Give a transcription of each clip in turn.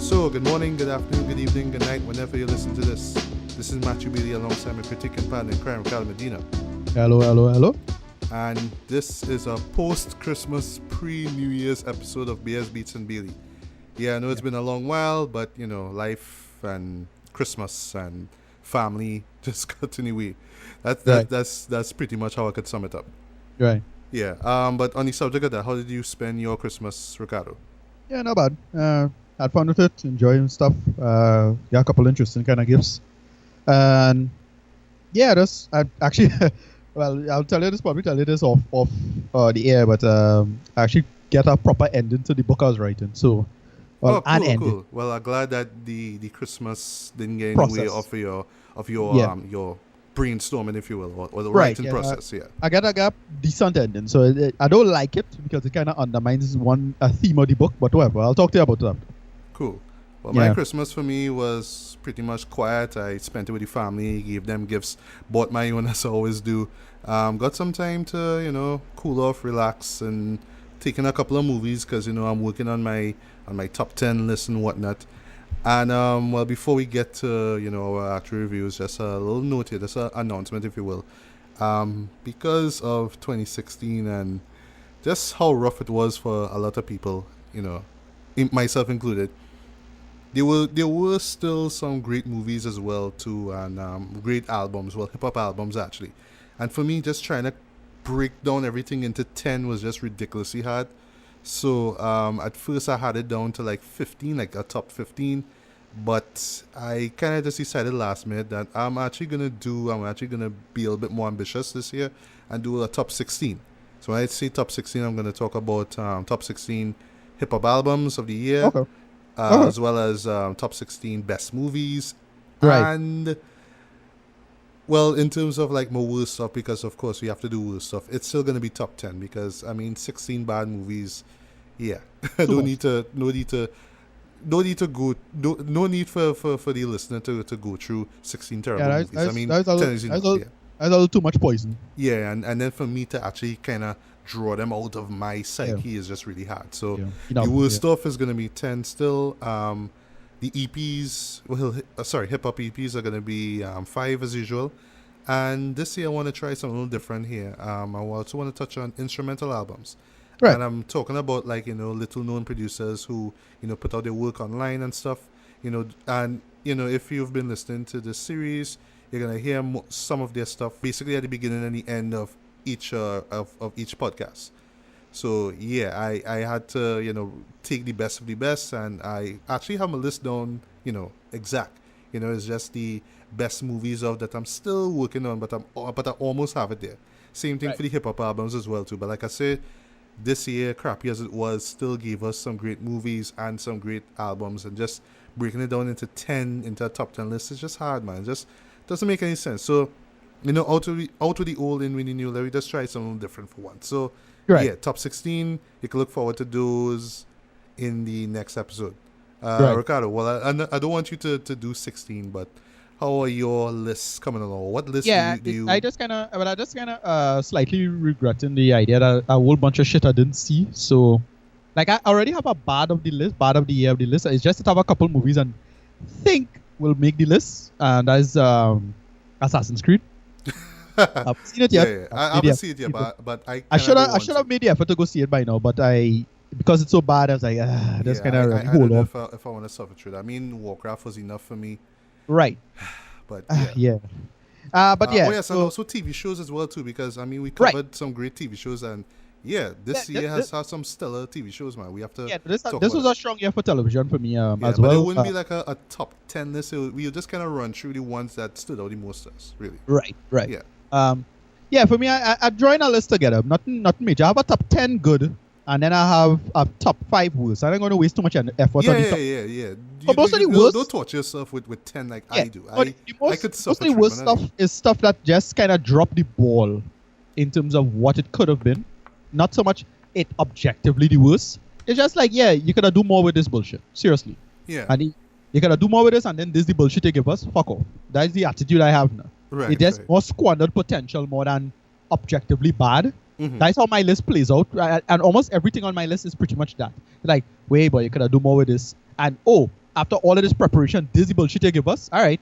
So, good morning, good afternoon, good evening, good night, whenever you listen to this. This is Matthew Bailey alongside my critic and partner in crime, Carl Medina. Hello, hello, hello. And this is a post-Christmas, pre-New Year's episode of BS Beats and Bailey. Yeah, I know it's been a long while, but, you know, life and Christmas and family just got in the way. That's pretty much how I could sum it up. Right. Yeah, but on the subject of that, how did you spend your Christmas, Ricardo? Yeah, not bad. Had fun with it, enjoying stuff. Got a couple interesting kind of gifts. And yeah, I actually, well, I'll tell you this, probably tell you this off the air, but I actually get a proper ending to the book I was writing. So, well, cool, an ending. Cool. Well, I'm glad that the Christmas didn't get in the way of your brainstorming, if you will, or the writing process. Yeah, I got a decent ending. So I don't like it because it kind of undermines a theme of the book. But whatever, I'll talk to you about that. Cool. Well, my Christmas for me was pretty much quiet. I spent it with the family, gave them gifts, bought my own as I always do. Got some time to, cool off, relax, and taking a couple of movies because, I'm working on my top 10 list and whatnot. And, well, before we get to, our actual reviews, just a little note here, just an announcement, if you will. Because of 2016 and just how rough it was for a lot of people, myself included, there were still some great movies as well too, and great albums, hip hop albums actually. And for me, just trying to break down everything into 10 was just ridiculously hard. So at first I had it down to like 15, like a top 15, but I kind of just decided last minute that I'm actually gonna be a little bit more ambitious this year and do a top 16. So when I say top 16, I'm gonna talk about top 16 hip hop albums of the year. Okay. As well as top 16 best movies. Right. And, well, in terms of like my worst stuff, because of course we have to do worst stuff, it's still going to be top 10 because, 16 bad movies, yeah. No need for the listener to go through 16 terrible movies. That's a little too much poison. Yeah, and then for me to actually kind of draw them out of my psyche is just really hard. So the worst stuff is going to be 10 still. The EPs, hip-hop EPs are going to be 5 as usual. And this year I want to try something a little different here. I also want to touch on instrumental albums. Right. And I'm talking about little-known producers who, put out their work online and stuff. And if you've been listening to this series, you're going to hear some of their stuff basically at the beginning and the end of each podcast. So yeah, I had to take the best of the best, and I actually have my list down exact. It's just the best movies that I'm still working on, but I almost have it there. Same thing for the hip hop albums as well too. But like I said, this year, crappy as it was, still gave us some great movies and some great albums, and just breaking it down into a top 10 list is just hard, man. It just doesn't make any sense. So out with the old in with the new, let me just try something different for once. So, yeah, top 16, you can look forward to those in the next episode. Ricardo, well, I don't want you to do 16, but how are your lists coming along? What list do you... I just kind of slightly regretting the idea that a whole bunch of shit I didn't see. So, like, I already have a bad of the year of the list. It's just to have a couple movies and think will make the list. And that is Assassin's Creed. I've seen it yet. Yeah. I haven't seen it yet, but I should have made the effort to go see it by now, but because it's so bad, I was like, that's kind of hold on. If I want to suffer through that. I mean, Warcraft was enough for me. Right. But yeah. So TV shows as well too, because we covered some great TV shows, and this year has had some stellar TV shows, man. We have to. Yeah, this was a strong year for television for me as well. But it wouldn't be like a top 10 list. We'll just kind of run through the ones that stood out the most to us, really. Right. Yeah. For me, I drawing a list together. Nothing major. I have a top 10 good, and then I have a top 5 worst. I don't going to waste too much effort on the top. Yeah. Don't torture yourself with 10 like I do. I could suffer. Mostly worst stuff is stuff that just kind of dropped the ball in terms of what it could have been. Not so much it objectively the worst. It's just like, you could have do more with this bullshit. Seriously. Yeah. And you could have do more with this, and then this is the bullshit they give us. Fuck off. That is the attitude I have now. Right. It just more squandered potential more than objectively bad. Mm-hmm. That's how my list plays out. And almost everything on my list is pretty much that. Like, wait, but you could have do more with this. And after all of this preparation, this bullshit you give us. All right.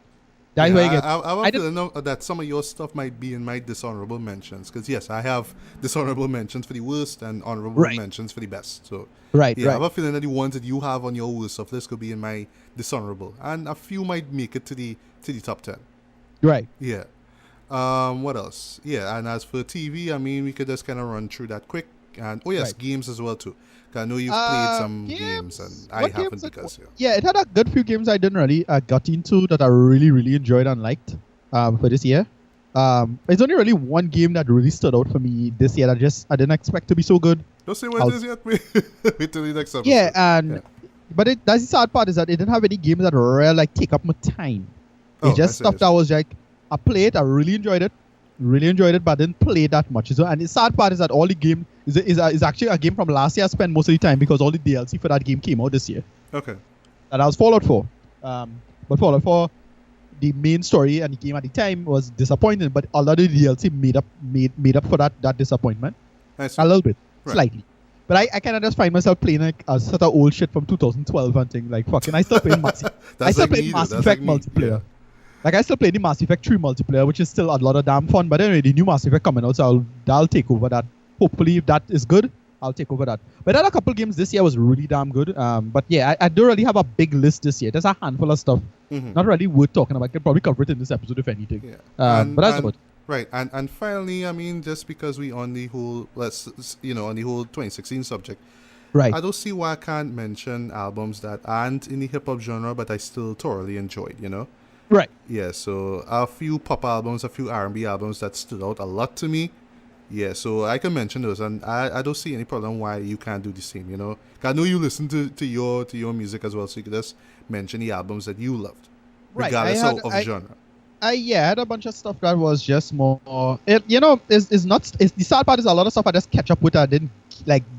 That's where you get. I know that some of your stuff might be in my dishonorable mentions. Because, yes, I have dishonorable mentions for the worst and honorable mentions for the best. So, I have a feeling that the ones that you have on your worst stuff list could be in my dishonorable. And a few might make it to the top 10. Right. Yeah. What else? Yeah, and as for TV, I mean, we could just kind of run through that quick. And, games as well, too. I know you've played some games, and I haven't because... Yeah, it had a good few games I didn't really got into that I really, really enjoyed and liked for this year. It's only really one game that really stood out for me this year that I didn't expect to be so good. Don't say what it is yet. Wait till the next episode. Yeah, but that's the sad part is that it didn't have any games that really take up my time. It's just stuff that was like, I played, I really enjoyed it, but I didn't play that much. So, and the sad part is that all the game is actually a game from last year I spent most of the time because all the DLC for that game came out this year. Okay. That I was Fallout 4. But Fallout 4, the main story and the game at the time was disappointing, but a lot of the DLC made up for that disappointment. A little bit, slightly. But I kind of just find myself playing like a sort of old shit from 2012 and thing. Like, fucking, I still play Mass Effect multiplayer. Yeah. Like, I still play the Mass Effect 3 multiplayer, which is still a lot of damn fun. But anyway, the new Mass Effect coming out, so I'll take over that. Hopefully, if that is good, I'll take over that. But a couple games this year was really damn good. But yeah, I don't really have a big list this year. There's a handful of stuff. Not really worth talking about. I could probably cover it in this episode, if anything. Yeah. But that's about it. Right, and finally, I mean, just because we on the whole, on the whole 2016 subject, right? I don't see why I can't mention albums that aren't in the hip hop genre, but I still thoroughly enjoyed. Right. Yeah. So a few pop albums, a few R&B albums that stood out a lot to me. Yeah, so I can mention those, and I don't see any problem why you can't do the same. I know you listen to your music as well, so you can just mention the albums that you loved, regardless of genre. I had a bunch of stuff that was just more. The sad part is a lot of stuff I just catch up with. I didn't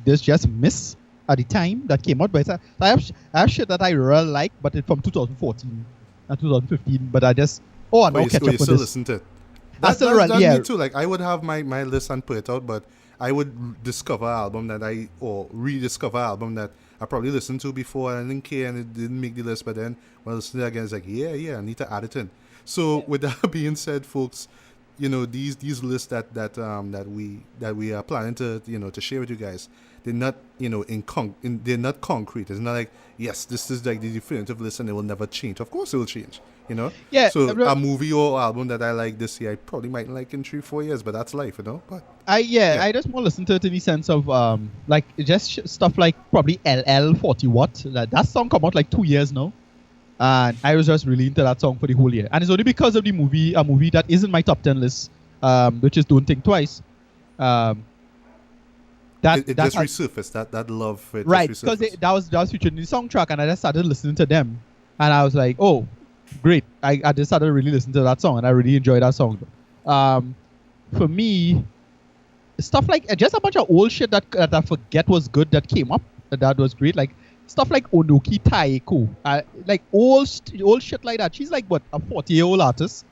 just miss at the time that came out. But I have shit that I really like, but it's from 2014 and 2015. But I just catch up with this. You still listen to it. That's me too. Like, I would have my list and put it out, but I would discover an album rediscover an album that I probably listened to before and I didn't care and it didn't make the list. But then when I listen to it again, it's like, I need to add it in. So with that being said, folks, these lists that we are planning to share with you guys, they're not they're not concrete. It's not like, yes, this is like the definitive list and it will never change. Of course it will change. Yeah. So a movie or album that I like this year, I probably might like in 3-4 years, but that's life, But I just more listen to it in the sense of just stuff like probably Elle 40 Watt. That song come out like 2 years now, and I was just really into that song for the whole year. And it's only because of a movie that is in my top 10 list, which is Don't Think Twice. It just resurfaced that love for it. Right, because that was featured in the soundtrack, and I just started listening to them, and I was like, oh, great. I just started really listening to that song, and I really enjoyed that song. For me, stuff like just a bunch of old shit that I forget was good that came up, that was great. Like stuff like Onoki Taeko, like old shit like that. She's like, what, a 40-year-old artist,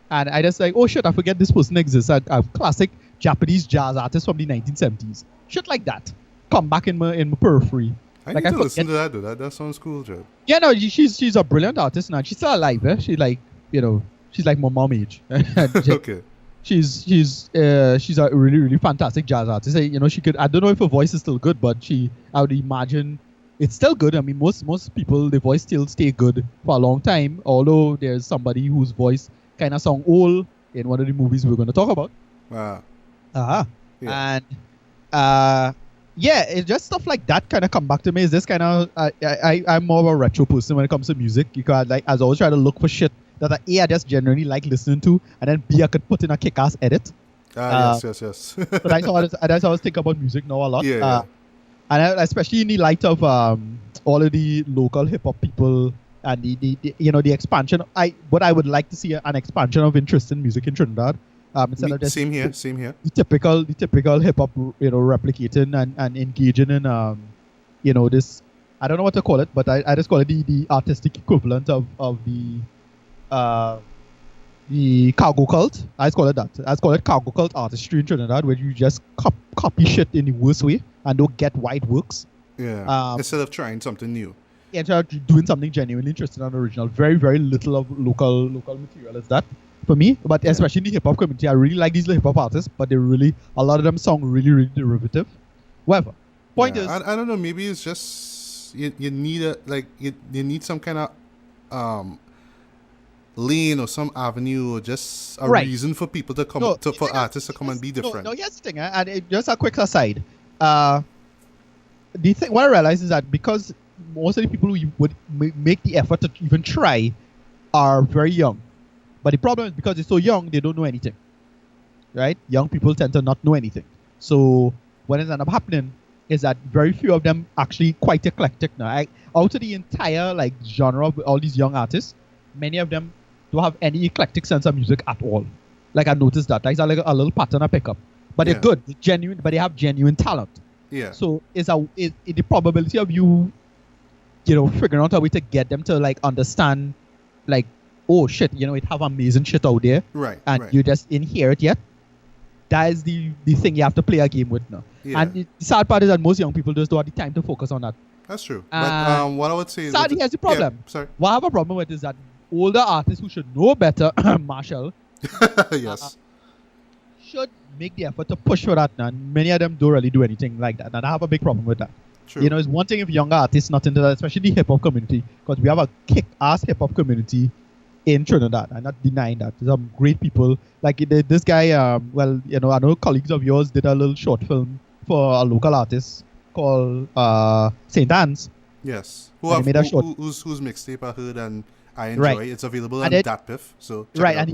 and I just like, oh shit, I forget this person exists. A classic Japanese jazz artist from the 1970s. Shit like that come back in my periphery. I need to listen to that, though. That sounds cool, Joe. Yeah, no, she's a brilliant artist now. She's still alive, eh? She's like, she's like my mom age. Okay. She's a really, really fantastic jazz artist. She could. I don't know if her voice is still good, but I would imagine it's still good. I mean, most people, their voice still stay good for a long time. Although there's somebody whose voice kind of sound old in one of the movies we're going to talk about. Yeah. And it's just stuff like that kind of come back to me. Is this kind of I'm more of a retro person when it comes to music, because I always try to look for shit that I just genuinely like listening to, and then B, I could put in a kick-ass edit. Yes. But that's how I think about music now a lot. Yeah. And especially in the light of all of the local hip hop people and the expansion. What I would like to see an expansion of interest in music in Trinidad. Instead of just same here. The typical hip hop, replicating and engaging in this. I don't know what to call it, but I just call it the artistic equivalent of the cargo cult. I just call it that. I just call it cargo cult artistry in Trinidad, where you just copy shit in the worst way and don't get why it works. Yeah. Instead of trying something new. doing something genuinely interesting and original. Very, very little of local material is that for me. But especially in the hip hop community, I really like these hip hop artists, but a lot of them sound really, really derivative. Whatever. Point is, I don't know. Maybe it's just you need you need some kind of lane or some avenue or just a reason for people to come for artists to come and be different. No, here's the thing, and just a quick aside. What I realize is that because most of the people who would make the effort to even try are very young, but the problem is because they're so young, they don't know anything, right? Young people tend to not know anything. So what ends up happening is that very few of them actually quite eclectic now. Out of the entire genre of all these young artists, many of them don't have any eclectic sense of music at all. I noticed that. That's a little pattern I pick up. But they're good, they're genuine, but they have genuine talent. Yeah. So it's the probability of you figuring out a way to get them to understand, oh shit, it have amazing shit out there, right? And you just didn't hear it yet. That is the thing you have to play a game with now. Yeah. And the sad part is that most young people just don't have the time to focus on that. That's true. But what I would say is sadly, here's the problem. Yeah, sorry. What I have a problem with is that older artists who should know better, Marshall, yes, should make the effort to push for that now. And many of them don't really do anything like that. And I have a big problem with that. True. It's one thing if younger artists not into that, especially the hip-hop community, because we have a kick-ass hip-hop community in Trinidad. I'm not denying that. There's some great people. This guy, I know colleagues of yours did a little short film for a local artist called St. Anne's. Yes. Whose mixtape I heard and I enjoy. Right. It's available on DatPiff. So and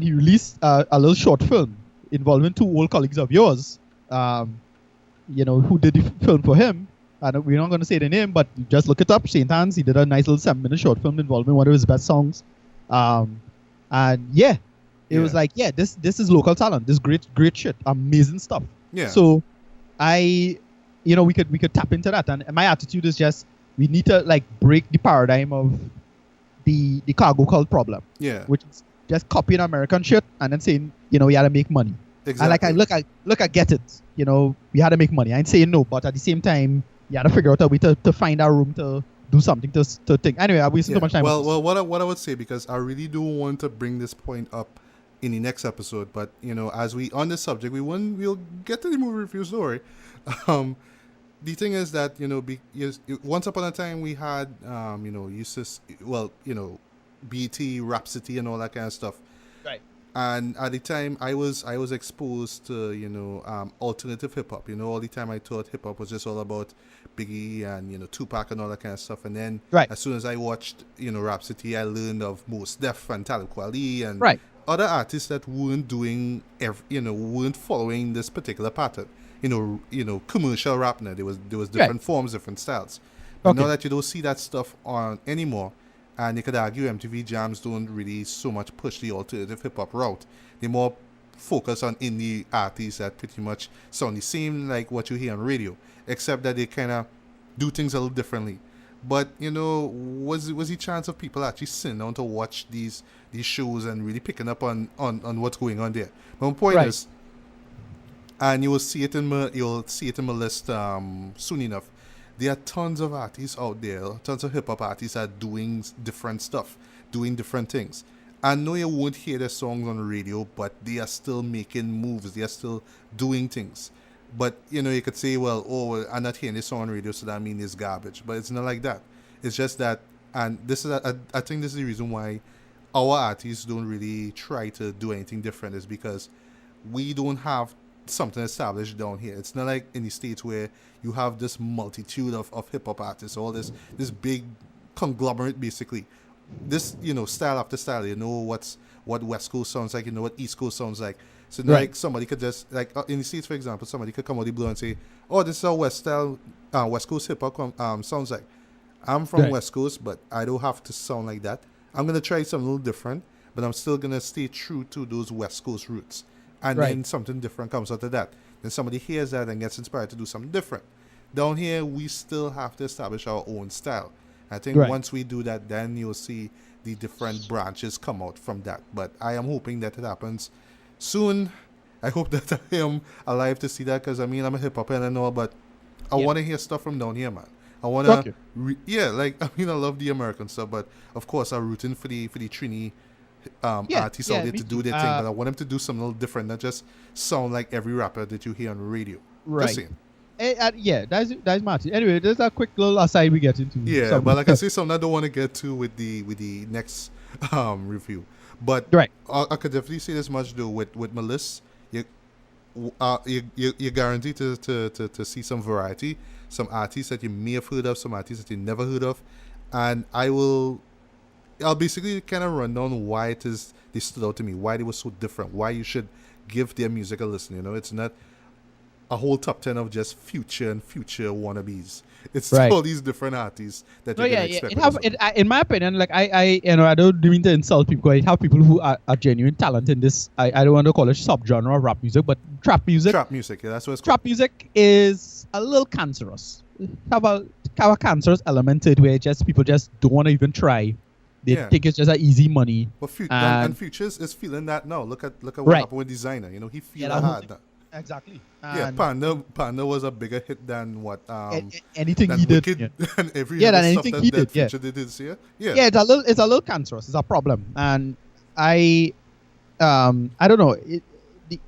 he released a little short film involving two old colleagues of yours, who did the film for him. And we're not going to say the name, but just look it up. St. Anne's, he did a nice little 7-minute short film involving one of his best songs. It was this is local talent. This great shit, amazing stuff. Yeah. So we could tap into that. And my attitude is just we need to break the paradigm of the cargo cult problem. Yeah. Which is just copying American shit and then saying you had to make money. Exactly. And I get it. We had to make money. I ain't saying no, but at the same time, you had to figure out a way to find our room to do something to think. Anyway, I wasted too much time. Well, what I would say, because I really do want to bring this point up in the next episode, but as we on this subject, we'll get to the movie review story. The thing is that once upon a time we had BT, Rhapsody, and all that kind of stuff. Right. And at the time, I was exposed to alternative hip hop. All the time I thought hip hop was just all about Biggie and Tupac and all that kind of stuff. And then as soon as I watched Rhapsody, I learned of Mos Def and Talib Kweli and other artists that weren't doing weren't following this particular pattern. Commercial rap now. There was different forms, different styles. But now that you don't see that stuff on anymore. And you could argue MTV Jams don't really so much push the alternative hip-hop route. They more focus on indie artists that pretty much sound the same like what you hear on radio, except that they kind of do things a little differently. But, was the chance of people actually sitting down to watch these shows and really picking up on what's going on there? But my point is, and you'll see it in my list soon enough, there are tons of artists out there, tons of hip-hop artists that are doing different stuff, doing different things. I know you won't hear their songs on the radio, but they are still making moves. They are still doing things. But, you could say, well, I'm not hearing this song on radio, so that means it's garbage. But it's not like that. It's just that, and this is, I think this is the reason why our artists don't really try to do anything different, is because we don't have something established down here. It's not like in the States where you have this multitude of hip-hop artists, all this big conglomerate, basically. This, style after style, what West Coast sounds like, what East Coast sounds like. So like somebody could just, in the States, for example, somebody could come out of the blue and say, oh, this is how West Coast hip-hop sounds like. I'm from West Coast, but I don't have to sound like that. I'm going to try something a little different, but I'm still going to stay true to those West Coast roots. And then something different comes out of that. Then somebody hears that and gets inspired to do something different. Down here, we still have to establish our own style. I think once we do that, then you'll see the different branches come out from that. But I am hoping that it happens soon. I hope that I am alive to see that, because I'm a hip-hop and I know, but I want to hear stuff from down here, man. I wanna, like I love the American stuff, but of course I'm rooting for the Trini artists out there to do their thing, but I want them to do something a little different, not just sound like every rapper that you hear on the radio. Right. Just saying. That's Martin. Anyway, there's a quick little aside we get into. Yeah, but like I say, something I don't want to get to with the next review. But I could definitely say this much though with Melissa, you're guaranteed to see some variety, some artists that you may have heard of, some artists that you never heard of, and I'll basically kind of run down why they stood out to me, why they were so different, why you should give their music a listen. It's not a whole top 10 of just future wannabes. It's all these different artists that you can expect. In my opinion, like I don't mean to insult people. I have people who are genuine talent in this. I don't want to call it subgenre of rap music, but trap music. Trap music, yeah, that's what it's called. Trap music is a little cancerous. Have a cancerous element to it where people just don't want to even try. They think it's just an easy money. But and Futures is feeling that now. Look at what happened with Designer. He feels that hard now. Exactly. Panda was a bigger hit than what anything he did. And every other stuff that Future did this year. Yeah, it's a little cancerous. It's a problem, and I don't know.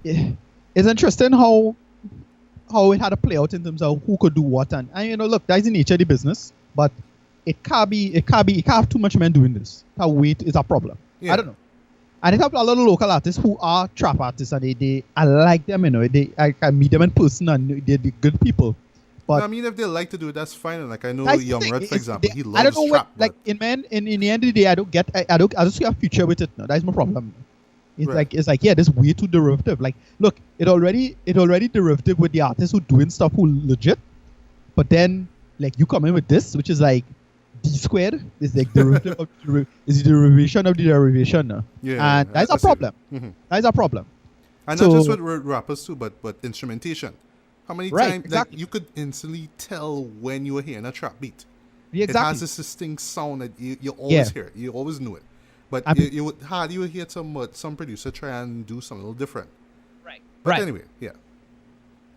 It's interesting how it had to play out in terms of who could do what, and look, that's the nature of the business, but it can't have too much men doing this. That weight is a problem. Yeah. I don't know. And it have a lot of local artists who are trap artists, and I like them, I can meet them in person, and they're good people. But if they like to do it, that's fine. Like I know Young Red, for example, he loves I don't know trap. In the end of the day, I don't see a future with it. No, that's my problem. It's like this way too derivative. Like, look, it already derivative with the artists who doing stuff who legit, but then like you come in with this, which is like D squared, is like derivative is the derivation of the derivation. And that's a problem. Mm-hmm. That's a problem. And not just with rappers too, but instrumentation. How many times you could instantly tell when you were hearing a trap beat? It has this distinct sound that you always hear. You always knew it. But you would hear some producer try and do something a little different. Right. But anyway, yeah.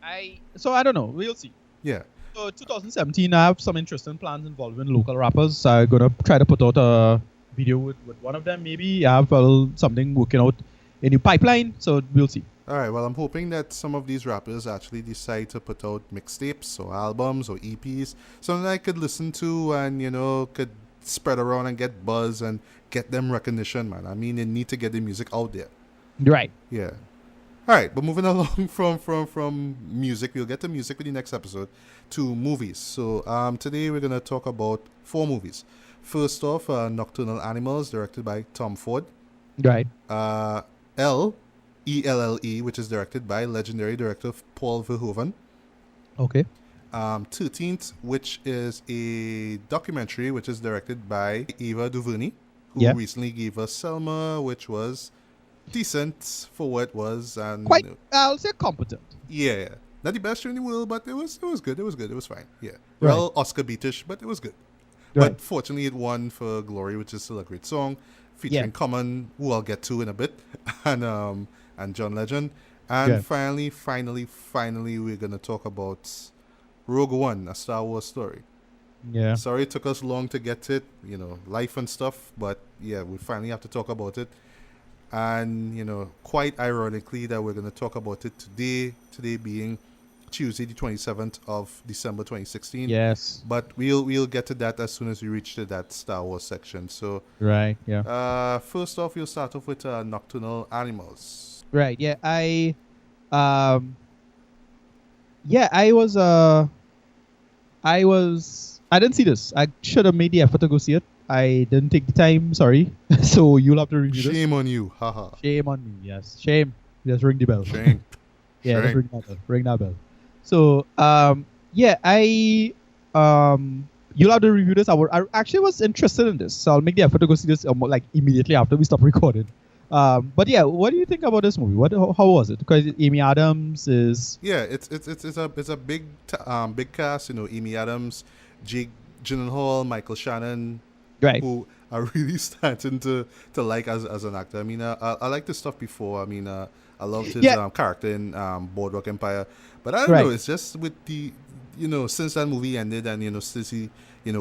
I don't know. We'll see. Yeah. So 2017, I have some interesting plans involving local rappers. I'm gonna try to put out a video with one of them. Maybe I have something working out in the pipeline. So we'll see. All right. Well, I'm hoping that some of these rappers actually decide to put out mixtapes or albums or EPs, something I could listen to and could spread around and get buzz and get them recognition, man. They need to get the music out there. Right. Yeah. All right, but moving along from music, we'll get to music with the next episode, to movies. So today we're going to talk about 4 movies. First off, Nocturnal Animals, directed by Tom Ford. Right. Elle, E-L-L-E, which is directed by legendary director Paul Verhoeven. Okay. 13th, which is a documentary, which is directed by Ava DuVernay, who recently gave us Selma, which was decent for what it was, and quite, I'll say competent. Yeah, not the best show in the world, but it was good. It was fine. Yeah, well, Oscar beatish, but it was good. Right. But fortunately, it won for Glory, which is still a great song, featuring Common, who I'll get to in a bit, and John Legend. And finally, we're gonna talk about Rogue One, a Star Wars story. Yeah. Sorry it took us long to get it, life and stuff, but yeah, we finally have to talk about it. And, quite ironically that we're going to talk about it today being Tuesday, the 27th of December 2016. Yes. But we'll get to that as soon as we reach to that Star Wars section. So, right, yeah. First off, we'll start off with Nocturnal Animals. Right, yeah. I didn't see this. I should have made the effort to go see it. I didn't take the time, sorry. So you'll have to review this. Shame on you, haha. Shame on me, yes. Shame. Just ring the bell. Shame. Yeah, just ring that bell. So, you'll have to review this. I actually was interested in this, so I'll make the effort to go see this immediately after we stop recording. But yeah, what do you think about this movie? How was it? Because Amy Adams is it's a big cast. Amy Adams, Jake Gyllenhaal, Michael Shannon. Right. Who are really starting to like as an actor. I liked his stuff before. I loved his character in Boardwalk Empire. But I don't know, it's just with the since that movie ended, and since he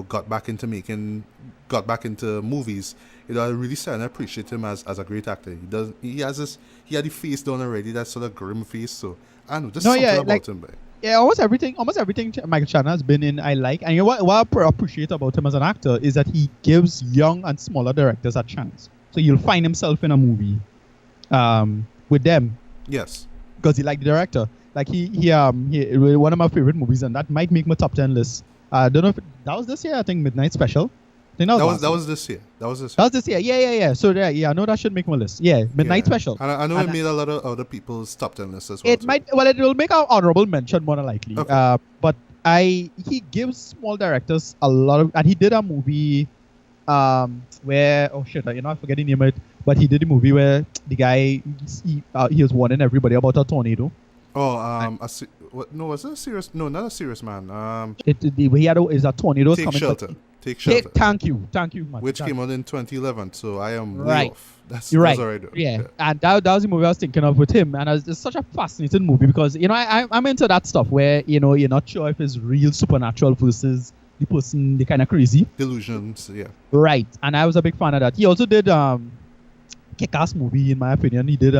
got back into movies, I really started to appreciate him as a great actor. He had the face done already, that sort of grim face. So I don't know, just something about him, but. Yeah, almost everything Michael Shannon has been in, I like. And what I appreciate about him as an actor is that he gives young and smaller directors a chance. So you'll find himself in a movie with them. Yes. Because he liked the director. Like he one of my favorite movies, and that might make my top 10 list. I don't know if that was this year. I think Midnight Special. I think that was this year. That was this year. Yeah. So I know that should make my list. Yeah, Midnight Special. And I know it made a lot of other people's top 10 lists as well. It will make our honorable mention more than likely. Okay. But he gives small directors a lot of, and he did a movie where I forget the name of it, but he did a movie where the guy he was warning everybody about a tornado. Was it a serious? No, not a serious man. He had a tornado Take coming. Shelter. Take Shelter. Thank you, man. Which came out in 2011, so I am right. way off. That's You're right. Already yeah, and that was the movie I was thinking of with him, and it's such a fascinating movie because I'm into that stuff where you're not sure if it's real supernatural versus the person, the kind of crazy delusions. Yeah. Right, and I was a big fan of that. He also did kick-ass movie in my opinion. He did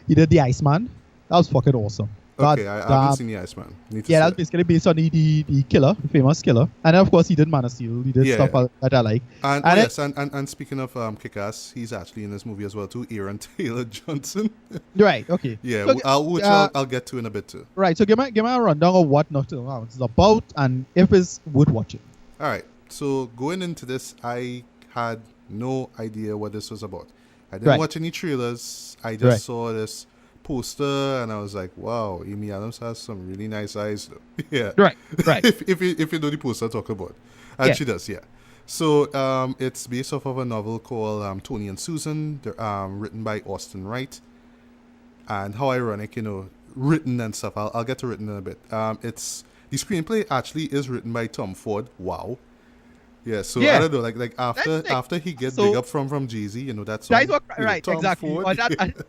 he did The Iceman. That was fucking awesome. Okay, I haven't seen The Iceman. That's basically based on the killer, the famous killer. And then, of course, he did Man of Steel. He did stuff that I like. And speaking of kick-ass, he's actually in this movie as well, too. Aaron Taylor-Johnson. Right, okay. Yeah, so, I'll get to in a bit, too. Right, so give me a rundown of what Nocturnal Animals is about and if it's worth watching. All right, so going into this, I had no idea what this was about. I didn't watch any trailers. I just saw this poster and I was like, wow, Amy Adams has some really nice eyes though. Yeah. Right. if you know the poster I talk about. And she does, yeah. So it's based off of a novel called Tony and Susan, written by Austin Wright. And how ironic, written and stuff. I'll get to written in a bit. It's the screenplay actually is written by Tom Ford. Wow. Yeah, so I don't know, like after he gets big up from Jay-Z, that song. That's what, right, Tom exactly. Ford,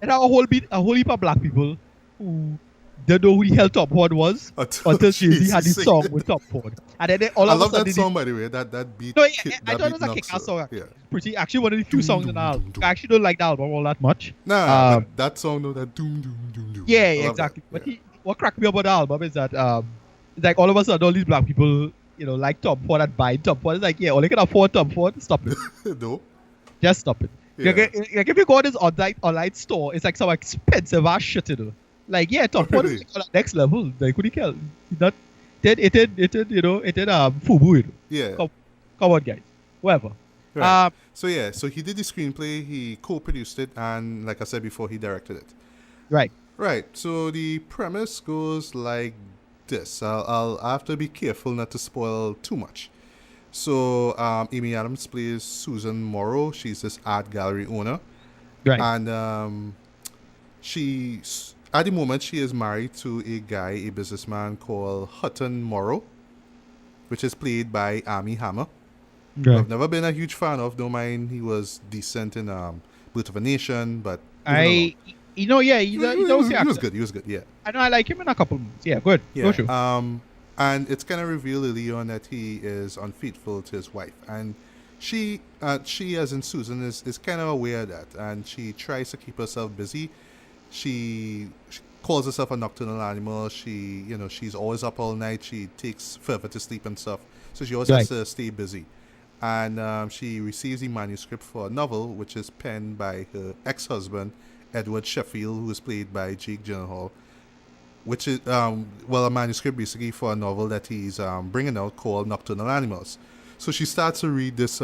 and a whole heap of black people who didn't know who the hell Tom Ford was until Jay-Z had this song with Tom Ford. And then I love that song, by the way. That beat. No, I thought it was a kick-ass song. Yeah. Pretty, actually one of the few songs in the album. I actually don't like the album all that much. Nah, that song, though, that doom doom doom doom. Yeah, exactly. But what cracked me about the album is that it's like all of a sudden all these black people like Tom Ford and buy Tom Ford. It's like, all they can afford Tom Ford, stop it. No. Just stop it. Yeah. Like if you go to this online store, it's like some expensive ass shit, Like, Tom Ford is like on the next level. Like, who do you care? It did FUBU, Yeah. Come on, guys. Whatever. Right. So he did the screenplay, he co-produced it, and like I said before, he directed it. Right. Right. So the premise goes like this. I'll have to be careful not to spoil too much. So Amy Adams plays Susan Morrow. She's this art gallery owner. Right. And at the moment she is married to a businessman called Hutton Morrow, which is played by Armie Hammer. Right. I've never been a huge fan of, don't mind he was decent in Birth of a Nation, but he was good, yeah. I know I like him in a couple movies. Yeah, good. Yeah. Go show. And it's kind of revealed early on that he is unfaithful to his wife. And she as in Susan, is kind of aware of that. And she tries to keep herself busy. She calls herself a nocturnal animal. She's always up all night. She takes forever to sleep and stuff. So she always has to stay busy. And she receives the manuscript for a novel, which is penned by her ex-husband, Edward Sheffield, who is played by Jake Gyllenhaal, which is a manuscript basically for a novel that he's bringing out called Nocturnal Animals. So she starts to read this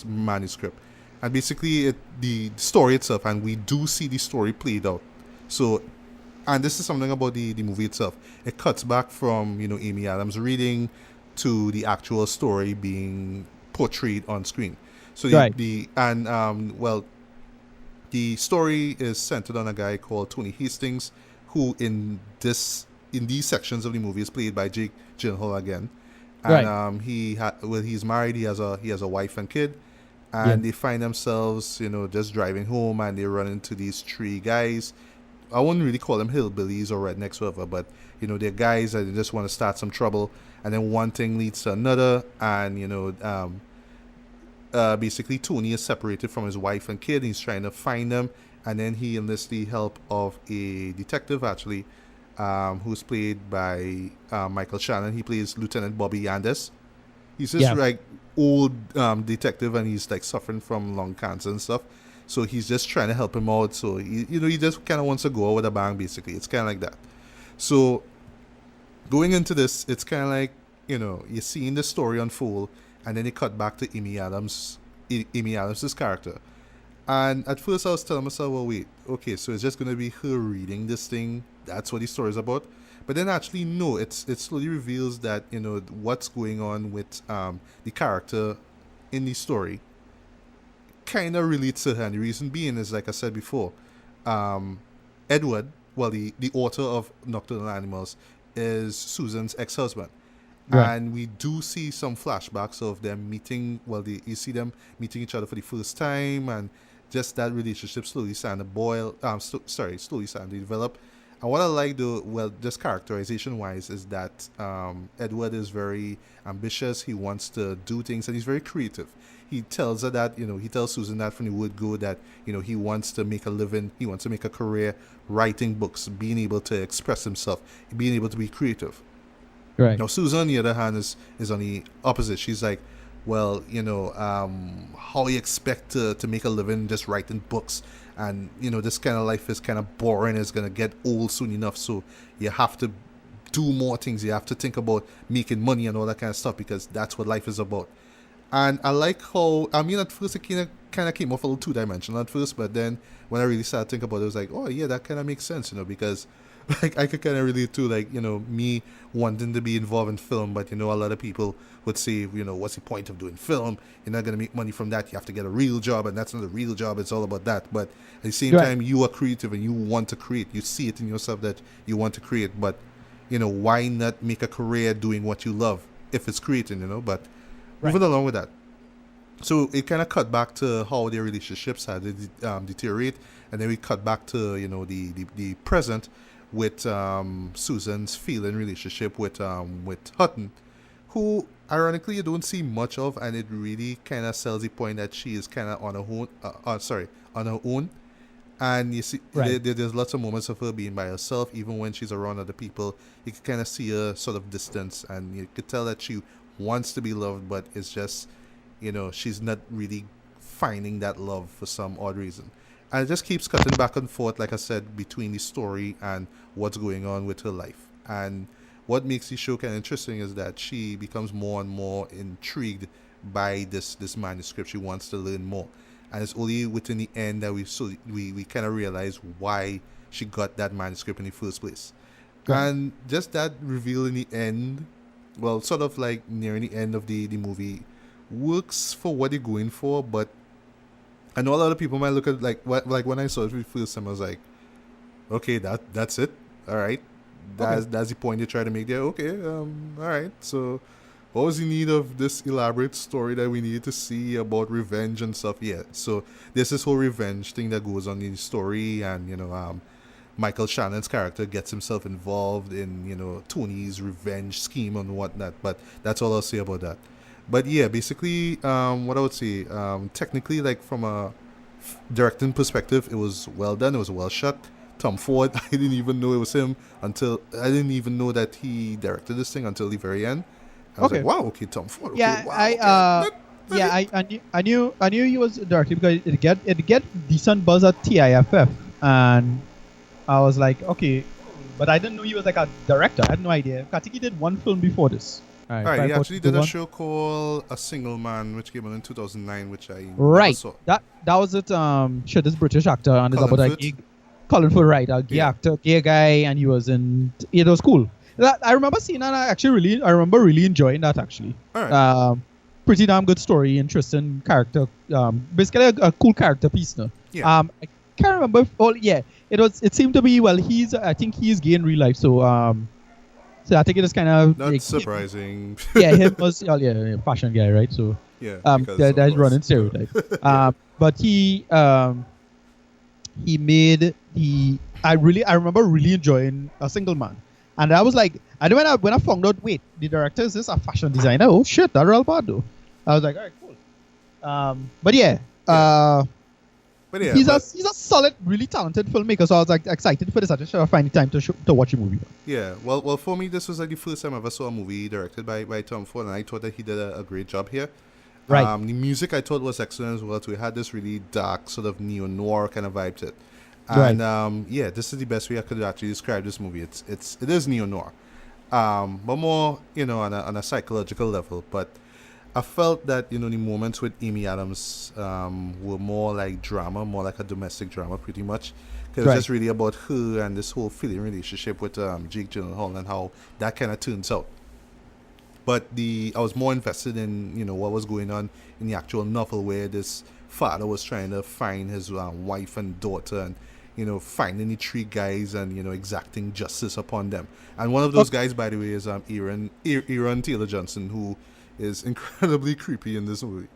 manuscript, and basically the story itself, and we do see the story played out. So, and this is something about the movie itself. It cuts back from Amy Adams reading to the actual story being portrayed on screen. So the story is centered on a guy called Tony Hastings, who in these sections of the movie is played by Jake Gyllenhaal again. And he's married. He has a wife and kid, and they find themselves just driving home, and they run into these three guys I wouldn't really call them hillbillies or rednecks, whatever, but they're guys that just want to start some trouble, and then one thing leads to another, and basically Tony is separated from his wife and kid. He's trying to find them, and then he enlists the help of a detective, actually, who's played by Michael Shannon. He plays Lieutenant Bobby Yandes. He's this like old detective, and he's like suffering from lung cancer and stuff. So he's just trying to help him out. So he just kind of wants to go out with a bang. Basically, it's kind of like that. So going into this, it's kind of like you're seeing the story unfold, and then they cut back to Amy Adams's character. And at first I was telling myself, well, wait, okay, so it's just going to be her reading this thing. That's what the story is about. But then actually, no, it slowly reveals that, what's going on with the character in the story kind of relates to her. And the reason being is, like I said before, Edward, well, the author of Nocturnal Animals, is Susan's ex-husband. Right. And we do see some flashbacks of them meeting. Well, you see them meeting each other for the first time, and just that relationship slowly starting to boil. Slowly starting to develop. And what I like, though, well, just characterization-wise, is that Edward is very ambitious. He wants to do things, and he's very creative. He tells her that, he tells Susan that from the word go that, he wants to make a living. He wants to make a career writing books, being able to express himself, being able to be creative. Right. Now, Susan, on the other hand, is on the opposite. She's like, well, how you expect to make a living just writing books, and this kind of life is kind of boring. It's gonna get old soon enough, so you have to do more things. You have to think about making money and all that kind of stuff, because that's what life is about. And I like how, at first it kind of came off a little two-dimensional at first, but then when I really started thinking about it, I was like, oh yeah, that kind of makes sense, because like I could kind of relate to, like, me wanting to be involved in film, but a lot of people would say, what's the point of doing film? You're not going to make money from that. You have to get a real job, and that's not a real job. It's all about that. But at the same time, you are creative and you want to create. You see it in yourself that you want to create, but why not make a career doing what you love if it's creating? But moving along with that. So it kind of cut back to how their relationships had deteriorate, and then we cut back to the present, with Susan's feeling relationship with Hutton, who ironically you don't see much of, and it really kind of sells the point that she is kind of on her own. And you see, there's lots of moments of her being by herself, even when she's around other people. You can kind of see her sort of distance, and you could tell that she wants to be loved, but it's just, she's not really finding that love for some odd reason. And it just keeps cutting back and forth, like I said, between the story and what's going on with her life. And what makes the show kind of interesting is that she becomes more and more intrigued by this manuscript. She wants to learn more. And it's only within the end that we kind of realize why she got that manuscript in the first place. Right. And just that reveal in the end, well, sort of like nearing the end of the movie, works for what they're going for, but I know a lot of people might look at like when I saw it for the first time, I was like, okay, that's it. All right. That's the point you try to make there. Okay, all right. So what was the need of this elaborate story that we needed to see about revenge and stuff? Yeah. So there's this whole revenge thing that goes on in the story, and Michael Shannon's character gets himself involved in Tony's revenge scheme and whatnot. But that's all I'll say about that. But yeah, basically, what I would say, technically, like from a directing perspective, it was well done. It was well shot. Tom Ford, I didn't even know it was him I didn't even know that he directed this thing until the very end. I was like, wow, okay, Tom Ford. Okay, yeah, wow, I knew he was directing because it get decent buzz at TIFF, and I was like, okay, but I didn't know he was like a director. I had no idea. I think he did one film before this. All right, he actually did a show called A Single Man, which came out in 2009, which I never saw. That was it. This British actor, and it's about a gay Colin Firth, right? A gay actor, gay guy, and he was in. It was cool. I remember seeing that. I remember really enjoying that actually. All right. Pretty damn good story, interesting character. Basically a cool character piece. No? Yeah. I can't remember. It seemed to be. Well, I think he's gay in real life, so. So I think it is kind of not surprising. Him was fashion guy, right? So yeah, that's running stereotype. But he he made I remember really enjoying A Single Man. And I was like, and when I found out, wait, the director is this a fashion designer? Oh shit, that's real bad though. I was like, all right, cool. But yeah. He's a solid, really talented filmmaker. So I was like excited for this. I just should find the time to watch a movie. Yeah, well, for me, this was like the first time I ever saw a movie directed by Tom Ford, and I thought that he did a great job here. Right. The music I thought was excellent as well too. It had this really dark sort of neo-noir kind of vibe to it. And yeah, this is the best way I could actually describe this movie. It is neo-noir, but more on a psychological level. But I felt that the moments with Amy Adams were more like drama, more like a domestic drama, pretty much. Because it was just really about her and this whole feeling relationship with Jake Gyllenhaal and how that kind of turns out. But I was more invested in what was going on in the actual novel, where this father was trying to find his wife and daughter, and finding the three guys and exacting justice upon them. And one of those guys, by the way, is Aaron Taylor Johnson, who is incredibly creepy in this movie,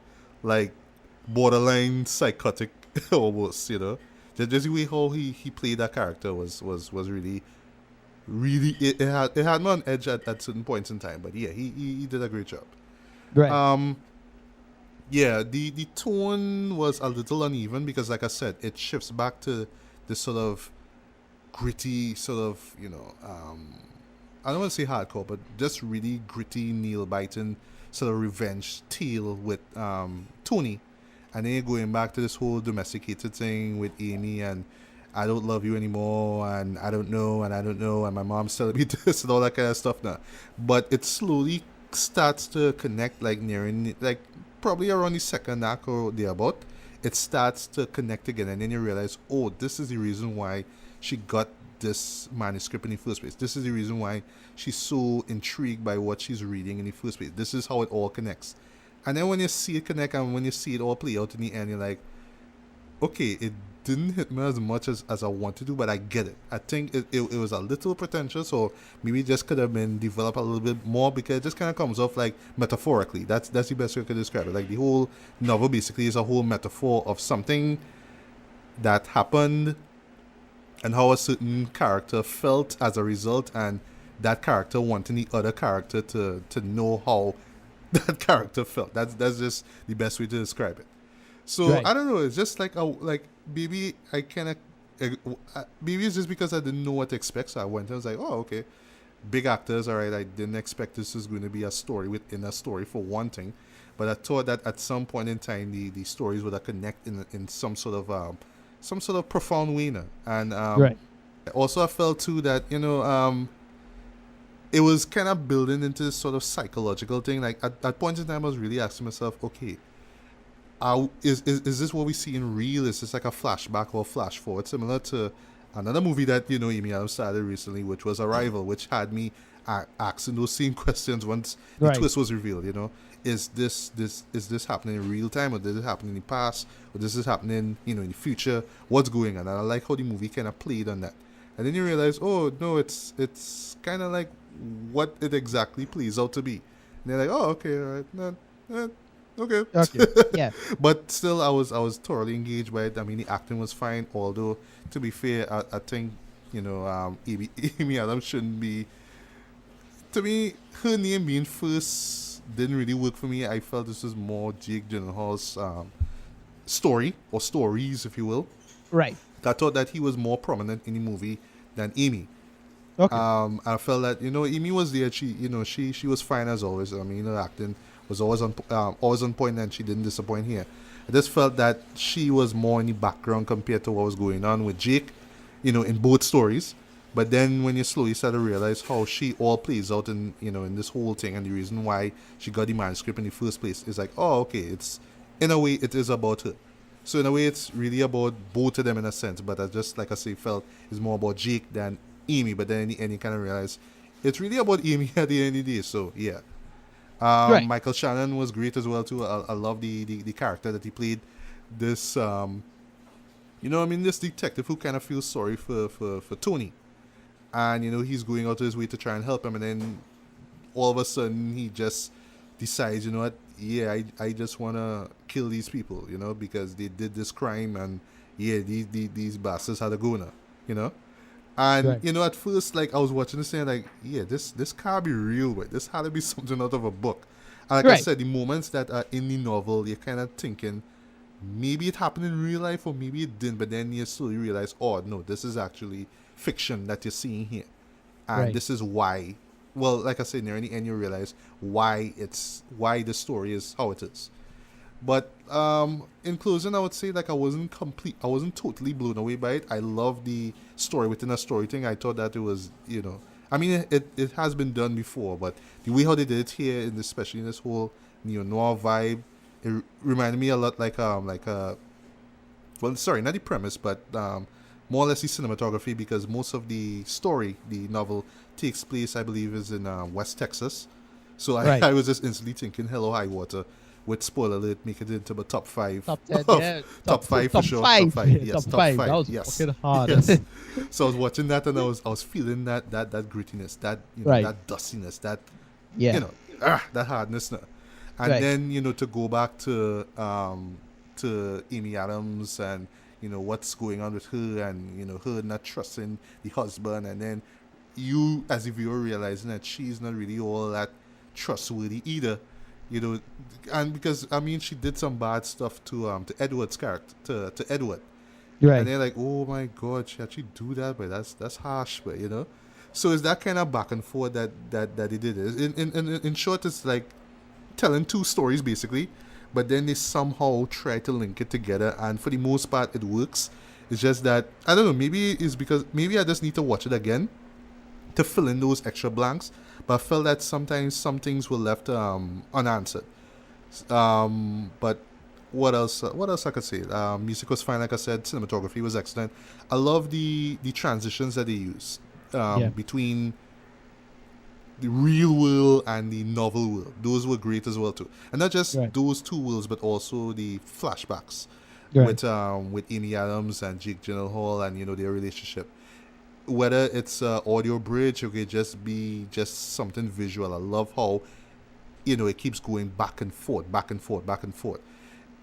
like borderline psychotic almost. Just the way how he played that character was really. Really, it had me on edge at certain points in time, but yeah, he did a great job. Right. Yeah, the tone was a little uneven because, like I said, it shifts back to this sort of gritty, sort of I don't want to say hardcore, but just really gritty, nail-biting sort of revenge tale with Tony, and then you're going back to this whole domesticated thing with Amy and I don't love you anymore, and I don't know, and my mom's telling me this and all that kind of stuff now. But it slowly starts to connect, like nearing, like probably around the second act or thereabout. It starts to connect again, and then you realize, oh, this is the reason why she got this manuscript in the first place. This is the reason why she's so intrigued by what she's reading in the first place. This is how it all connects. And then when you see it connect and when you see it all play out in the end, you're like, okay, it didn't hit me as much as I wanted to, but I get it. I think it was a little pretentious, or maybe it just could have been developed a little bit more, because it just kind of comes off like metaphorically. That's the best way I could describe it. Like the whole novel basically is a whole metaphor of something that happened and how a certain character felt as a result, and that character wanting the other character to know how that character felt. That's just the best way to describe it. So I don't know. It's just like maybe I kind of maybe it's just because I didn't know what to expect. So I went and was like, oh, okay, big actors, all right. I didn't expect this was going to be a story within a story for one thing, but I thought that at some point in time the stories would connect in some sort of profound way. And also I felt too that it was kind of building into this sort of psychological thing. Like at that point in time, I was really asking myself, okay, is this what we see in real? Is this like a flashback or flash forward, similar to another movie that Amy Adams started recently, which was Arrival, which had me asking those same questions once the twist was revealed. Is this happening in real time, or did it happen in the past, or does this happening in the future? What's going on? And I like how the movie kind of played on that. And then you realize, oh no, it's kind of like what it exactly plays out to be. And they're like, oh, okay, all right, okay. Yeah. But still, I was thoroughly engaged by it. I mean, the acting was fine. Although, to be fair, I think Amy Adams shouldn't be. To me, her name being first didn't really work for me. I felt this was more Jake Gyllenhaal's story, or stories, if you will. Right. I thought that he was more prominent in the movie than Amy. Okay. I felt that Amy was there. She was fine as always. I mean, her acting was always on point, and she didn't disappoint here. I just felt that she was more in the background compared to what was going on with Jake, in both stories. But then when you slowly start to realize how she all plays out in this whole thing, and the reason why she got the manuscript in the first place is like, oh, okay, it's in a way it is about her. So in a way it's really about both of them in a sense, but I just, like I say, felt it's more about Jake than Amy. But then in the end you kind of realize it's really about Amy at the end of the day. So yeah. Michael Shannon was great as well too. I love the character that he played. This this detective who kind of feels sorry for Tony, and he's going out of his way to try and help him, and then all of a sudden he just decides, I just want to kill these people, because they did this crime, and yeah, these bastards had a go now, you know. And you know, at first, like I was watching this thing, like, yeah, this can't be real, but this had to be something out of a book. And like I said, the moments that are in the novel, you're kind of thinking maybe it happened in real life or maybe it didn't, but then you slowly realize, oh no, this is actually fiction that you're seeing here, and this is why. Well, like I said, near the end, you realize why the story is how it is. But in closing, I would say like I wasn't totally blown away by it. I love the story within a story thing. I thought that it was, you know, I mean, it has been done before, but the way how they did it here, especially in this whole neo-noir vibe, it reminded me a lot like well, sorry, not the premise, but more or less the cinematography, because most of the story, the novel, takes place, I believe, is in West Texas. So I was just instantly thinking, Hello High Water. With spoiler alert, make it into the top 5. Top 10, yeah. Top 5 for sure. Top 5. Top 5. Yes, top 5. That was fucking hard. Yes. So I was watching that and I was feeling that grittiness, that that dustiness, that you know, that hardness. And then, you know, to go back to Amy Adams and, you know, what's going on with her, and, you know, her not trusting the husband, and then you as a viewer realizing that she's not really all that trustworthy either. You know, and because I mean, she did some bad stuff to Edward's character, to Edward, and they're like, oh my God, she actually do that, but that's harsh, but you know, so it's that kind of back and forth that they did it. In short, it's like telling two stories basically, but then they somehow try to link it together, and for the most part, it works. It's just that I don't know, maybe it's because maybe I just need to watch it again to fill in those extra blanks. But I felt that sometimes some things were left unanswered. But what else I could say? Music was fine, like I said. Cinematography was excellent. I love the transitions that they use between the real world and the novel world. Those were great as well too. And not just those two worlds, but also the flashbacks with Amy Adams and Jake Gyllenhaal, and, you know, their relationship. Whether it's audio bridge or it just be just something visual. I love how, you know, it keeps going back and forth, back and forth, back and forth.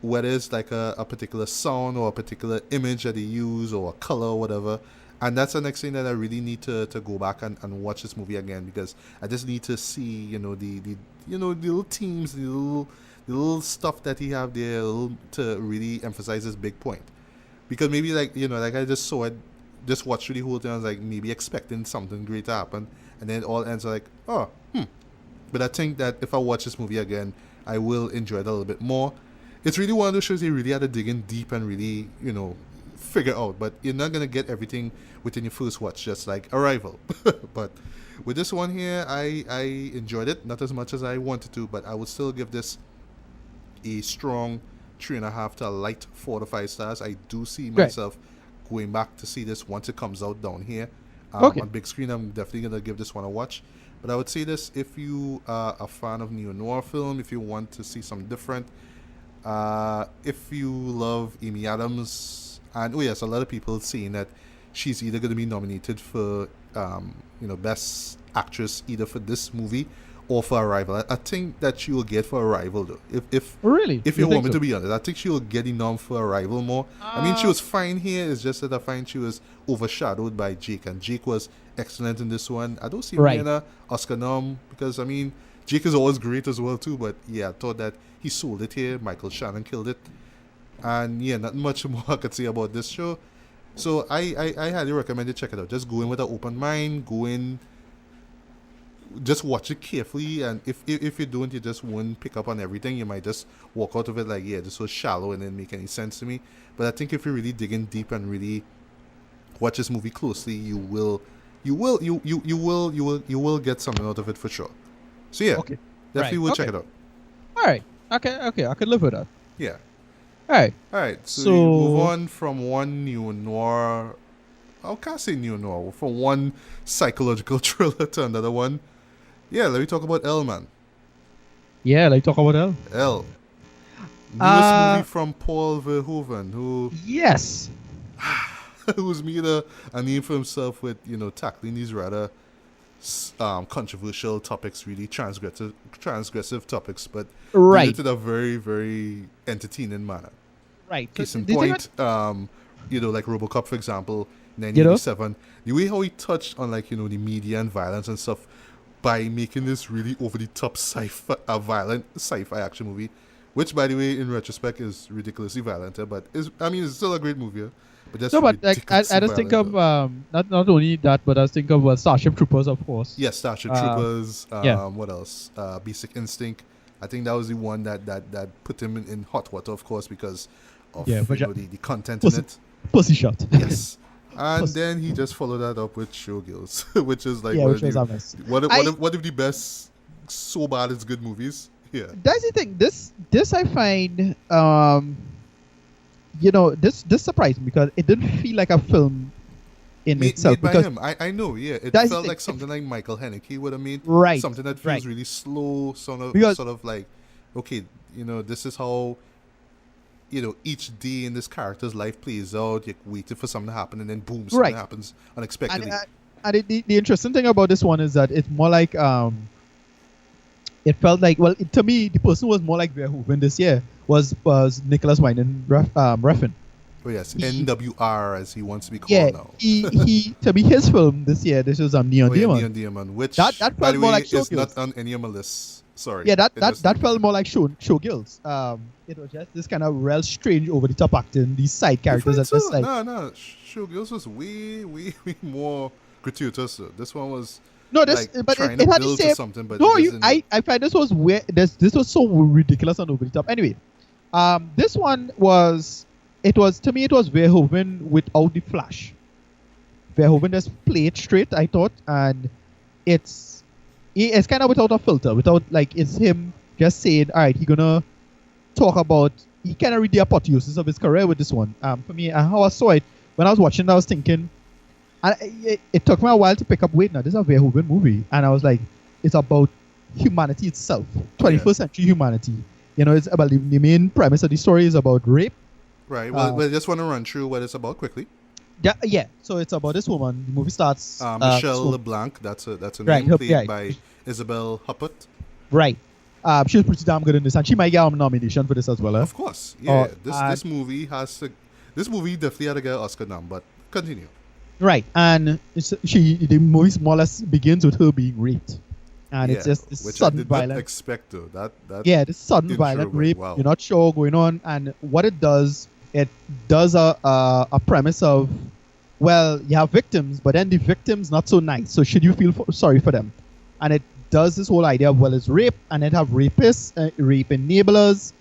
Whether it's like a particular sound or a particular image that they use or a color or whatever. And that's the next thing that I really need to go back and watch this movie again, because I just need to see, you know, the little themes, the little stuff that he have there to really emphasize this big point. Because maybe, like, you know, like I just saw it, just watched through the whole thing, I was like maybe expecting something great to happen, and then it all ends like, But I think that if I watch this movie again, I will enjoy it a little bit more. It's really one of those shows you really had to dig in deep and really, you know, figure out, but you're not going to get everything within your first watch, just like Arrival. But with this one here, I enjoyed it, not as much as I wanted to, but I would still give this a strong 3.5 to a light 4 to 5 stars. I do see myself going back to see this once it comes out down here on big screen. I'm definitely gonna give this one a watch. But I would say this: if you are a fan of neo-noir film, if you want to see something different, if you love Amy Adams, and a lot of people saying that she's either going to be nominated for best actress either for this movie or for Arrival. I think that she will get for Arrival though. If you want me to be honest, I think she will get the nom for Arrival more. I mean, she was fine here. It's just that I find she was overshadowed by Jake, and Jake was excellent in this one. I don't see her in an Oscar nom because, I mean, Jake is always great as well too. But yeah, I thought that he sold it here. Michael Shannon killed it, and yeah, not much more I could say about this show. So I highly recommend you check it out. Just go in with an open mind. Go in. Just watch it carefully, and if you don't, you just won't pick up on everything. You might just walk out of it like, yeah, this was shallow and didn't make any sense to me. But I think if you really dig in deep and really watch this movie closely, you will get something out of it for sure. So yeah, definitely will check it out. All right, okay, I could live with that. Yeah. All right. So you move on from one neo-noir. I can't say neo-noir. From one psychological thriller to another one. Yeah, let me talk about Elle, man. Yeah, let's talk about Elle. Elle. Newest movie from Paul Verhoeven, who's made a name for himself with, tackling these rather controversial topics, really transgressive topics, but doing it in a very, very entertaining manner. Right. Case in point, like RoboCop, for example, 1987. The way how he touched on like, the media and violence and stuff by making this really over the top violent sci-fi action movie, which by the way, in retrospect, is ridiculously violent. But it's still a great movie. But that's like, I just think of not only that, but I just think of Starship Troopers, of course. Yes, Starship Troopers. What else? Basic Instinct. I think that was the one that put him in hot water, of course, because of the content in it. Pussy shot. Yes. And then he just followed that up with Showgirls, which is like one of the best so bad it's good movies. Yeah. That's the thing. This I find this surprised me because it didn't feel like a film in itself. Made by him. I know, yeah. It felt like something like Michael Haneke would have made. Right. Something that feels really slow, sort of like, okay, this is how each day in this character's life plays out. You're waiting for something to happen, and then boom, something happens unexpectedly. And the interesting thing about this one is that it's more like it felt like, to me, the person who was more like Verhoeven this year was Nicholas Winding Refn. Oh yes, NWR as he wants to be called now. he to me, his film this year, this was Neon Demon. Neon Demon, which that felt by the more way like is not on any of my lists. Sorry. Yeah, that felt more like Showgirls. It was just this kind of real strange, over the top acting. These side characters at this like. No, Showgirls was way more gratuitous. This one was. No, this like but trying it to had build the same. to something, but No, I find this was weird. This was so ridiculous and over the top. Anyway, this one was. It was Verhoeven without the flash. Verhoeven just played straight, I thought, and it's kind of without a filter, without like it's him just saying, all right, he's gonna talk about. He kind of read the apotheosis of his career with this one. For me, how I saw it when I was watching, I was thinking, and it took me a while to pick up. Wait, now this is a Verhoeven movie, and I was like, it's about humanity itself, 21st century humanity. It's about the main premise of the story is about rape. Right. Well, I just want to run through what it's about quickly. Yeah. So it's about this woman. The movie starts. Michelle LeBlanc. That's a name played by Isabelle Huppert. Right. She was pretty damn good in this, and she might get a nomination for this as well. Of course. Yeah. This movie This movie definitely had to get an Oscar nom, but continue. Right, and the movie more or less begins with her being raped. And it's just this sudden violence. Not expect though. That this sudden violent rape. Wow. You're not sure what's going on, and what it does a premise of, well, you have victims, but then the victims not so nice. So should you feel sorry for them? And it does this whole idea of, well, it's rape, and it have rapists, rape enablers,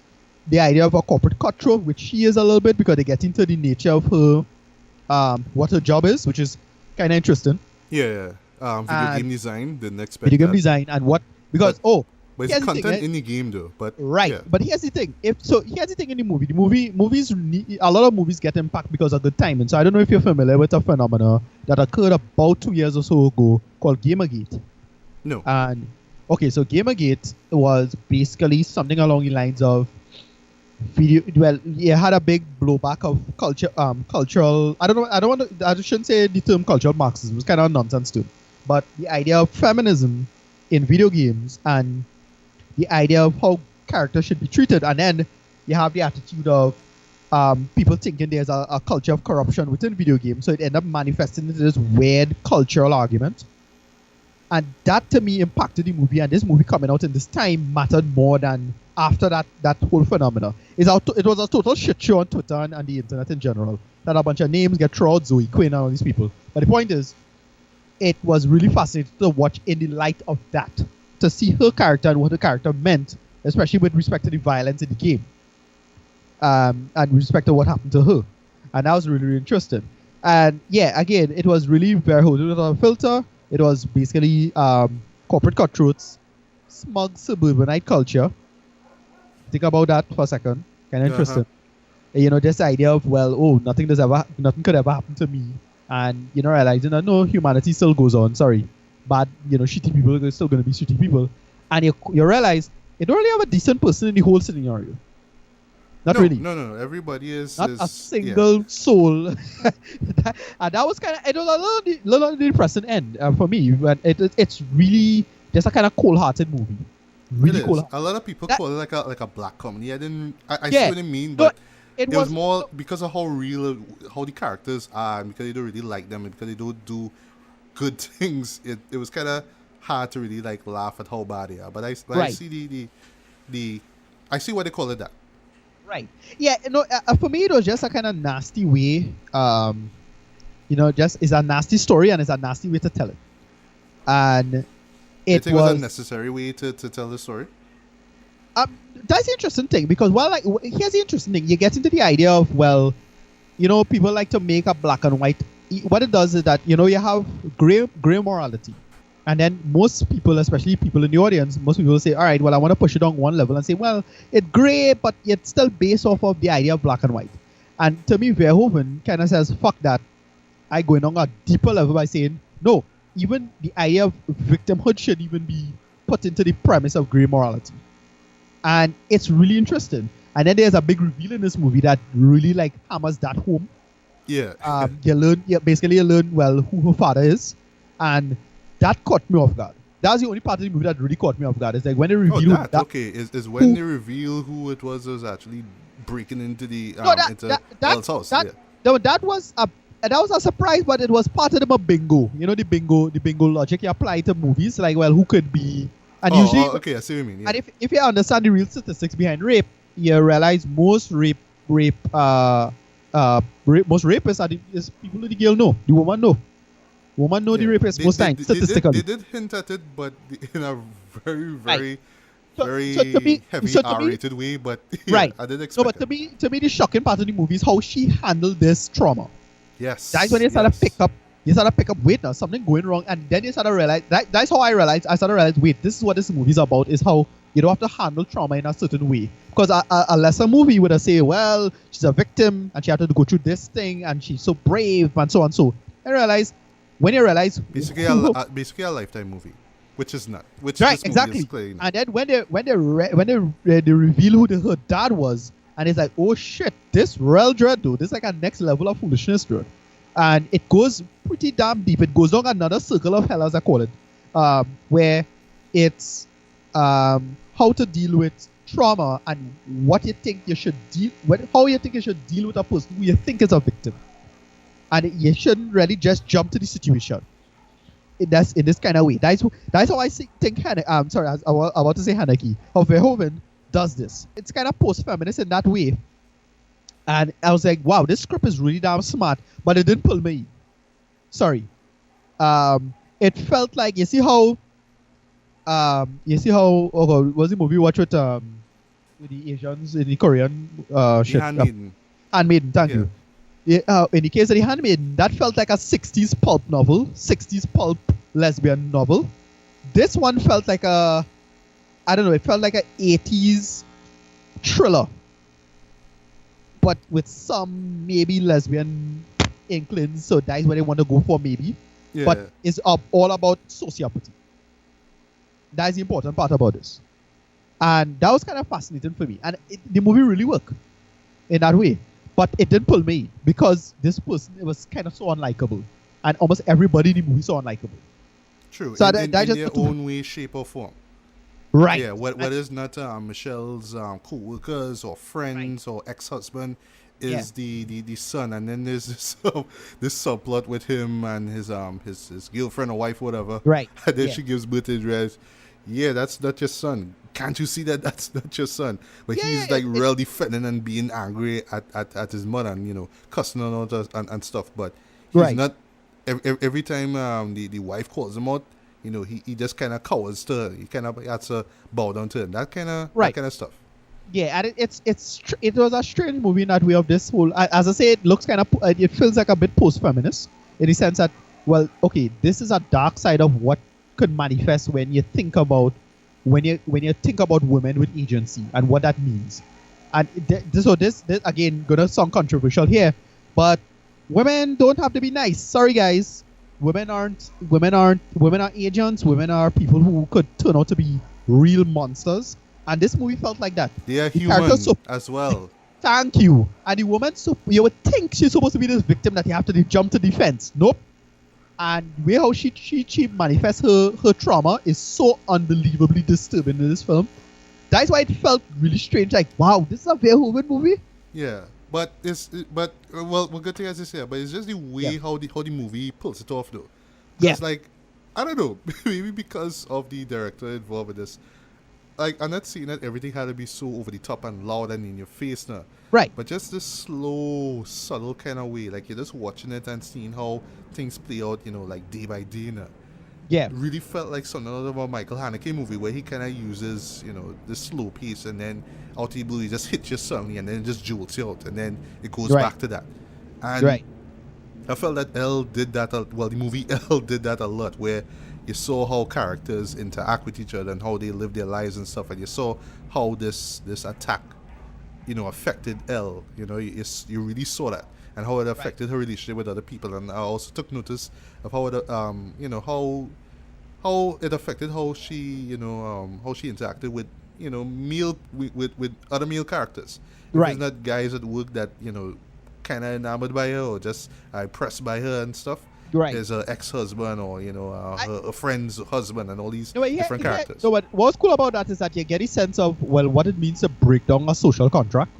the idea of a corporate cutthroat, which she is a little bit because they get into the nature of her, what her job is, which is kind of interesting. Yeah. Video game design, didn't expect video game design and what because but it's content in the game though. But right, yeah. But here's the thing. Here's the thing in the movie. Movies, a lot of movies get impacted because of good timing. So I don't know if you're familiar with a phenomenon that occurred about 2 years or so ago called Gamergate. No. And okay, so Gamergate was basically something along the lines of video. Well, it had a big blowback of cultural. I shouldn't say the term cultural Marxism. It's kind of nonsense too. But the idea of feminism in video games and the idea of how characters should be treated, and then you have the attitude of people thinking there's a culture of corruption within video games, so it ended up manifesting into this weird cultural argument. And that to me impacted the movie, and this movie coming out in this time mattered more than after that whole phenomena. It was a total shit show on Twitter and the internet in general. That a bunch of names get thrown, Zoe Quinn and all these people. But the point is, it was really fascinating to watch in the light of that, to see her character and what her character meant, especially with respect to the violence in the game, and with respect to what happened to her. And that was really, really interesting. And yeah, again, it was really Verhoeven without a filter. It was basically corporate cutthroats, smug suburbanite culture. Think about that for a second. Kind of interesting. This idea of, well, nothing could ever happen to me. And, realizing that, no, humanity still goes on. Sorry. Bad, shitty people are still going to be shitty people. And you realize you don't really have a decent person in the whole scenario. Not really. No. Everybody is... Not a single soul. And that was kind of... It was a little on the depressing end for me. But it's really just a kind of cold-hearted movie. Really cool. A lot of people call it like a black comedy. I see what you mean, but It was more because of how real, how the characters are, and because you don't really like them, and because they don't do good things. It was kind of hard to really like laugh at how bad they are. But I see the I see why they call it that. Right. Yeah. For me, it was just a kind of nasty way. Just it's a nasty story and it's a nasty way to tell it. And it was a necessary way to tell the story. That's the interesting thing because here's the interesting thing. You get into the idea of people like to make a black and white. What it does is that you have gray morality, and then most people, especially people in the audience, most people will say, all right, well, I want to push it on one level and say, well, it's gray, but it's still based off of the idea of black and white. And to me, Verhoeven kind of says, fuck that. I going on a deeper level by saying, no, even the idea of victimhood should even be put into the premise of gray morality. And it's really interesting. And then there's a big reveal in this movie that really hammers that home. Yeah. You learn who her father is, and that caught me off guard. That's the only part of the movie that really caught me off guard. It's like when they reveal is when they reveal who it was actually breaking into the Elle's house. That was a surprise, but it was part of the bingo. The bingo logic you apply to movies. Who could be? And usually, okay, I see what you mean. Yeah. And if you understand the real statistics behind rape, you realize most rapists are is people who the girl know. The woman know. Woman know the rapist most times, statistically. They did hint at it, but in a very heavy R-rated way. But right. I didn't expect but to me, the shocking part of the movie is how she handled this trauma. Yes. That's when they started to pick up. You start to pick up, wait, now something going wrong, and then you start to realize. That's how I started to realize, wait, this is what this movie is about. Is how you don't have to handle trauma in a certain way. Because a lesser movie would have say, well, she's a victim and she had to go through this thing and she's so brave and so on. So I realize. When you realize basically a Lifetime movie, which is not, which right, exactly. Is clean. And then when they reveal who her dad was, and it's like, oh shit, this real dread, dude, this is like a next level of foolishness, dude. And it goes pretty damn deep. It goes down another circle of hell, as I call it, where it's how to deal with trauma and what you think you should how you think you should deal with a person who you think is a victim. And you shouldn't really just jump to the situation. In this kind of way. That's how I think I'm sorry, I was about to say Haneke. How Verhoeven does this. It's kind of post-feminist in that way. And I was like, wow, this script is really damn smart, but it didn't pull me. Sorry. It felt like, you see how was the movie you watch with the Asians in the Korean shit? Handmaiden, thank you. Yeah, in the case of The Handmaiden, that felt like a 60s pulp novel, 60s pulp lesbian novel. This one felt like it felt like an 80s thriller, but with some maybe lesbian inklings, so that's what they want to go for maybe. Yeah. But it's all about sociopathy. That's the important part about this. And that was kind of fascinating for me. And the movie really worked in that way. But it didn't pull me because this person was kind of so unlikable. And almost everybody in the movie so unlikable. True. So in their own way, shape, or form. Right. Yeah, what is not Michelle's co-workers or friends or ex-husband is the son. And then there's this subplot with him and his girlfriend or wife, whatever. Right. And then she gives birth to Dres. Yeah, that's not your son. Can't you see that that's not your son? But he's really defending and being angry at his mother and, cussing on her and stuff. But he's not, every time the wife calls him out, he just kind of cowers to her. He kind of has to bow down to her. That kind of stuff. Yeah, and it was a strange movie in that way of this whole, as I say, it looks kind of, it feels like a bit post-feminist in the sense that, well, okay, this is a dark side of what could manifest when you think about when you think about women with agency and what that means. And this again gonna sound controversial here, but women don't have to be nice. Sorry guys, women are agents. Women are people who could turn out to be real monsters. And this movie felt like that. They are human as well. Thank you. And the woman, you would think she's supposed to be this victim that you have to jump to defense. Nope. And the way how she manifests her trauma is so unbelievably disturbing in this film. That's why it felt really strange. Like, wow, this is a Verhoeven movie? Yeah. well, good thing as you say, but it's just the way how the movie pulls it off though. Yeah. It's like, I don't know, maybe because of the director involved with this. Like, I'm not saying that everything had to be so over the top and loud and in your face now. Right. But just this slow, subtle kind of way. Like, you're just watching it and seeing how things play out, like day by day now. Yeah. It really felt like something out of a Michael Haneke movie where he kind of uses, the slow pace, and then out of the blue, he just hits you suddenly and then it just jolts you out, and then it goes back to that. And I felt that Elle did that, the movie Elle did that a lot, where you saw how characters interact with each other and how they live their lives and stuff, and you saw how this attack, affected Elle. You really saw that, and how it affected her relationship with other people. And I also took notice of how it, how it affected how she, how she interacted with, with other male characters. Right. It's not guys at work that, kind of enamored by her or just impressed by her and stuff. Right. There's her ex-husband or, her friend's husband and all these different characters. So what's cool about that is that you get a sense of, what it means to break down a social contract.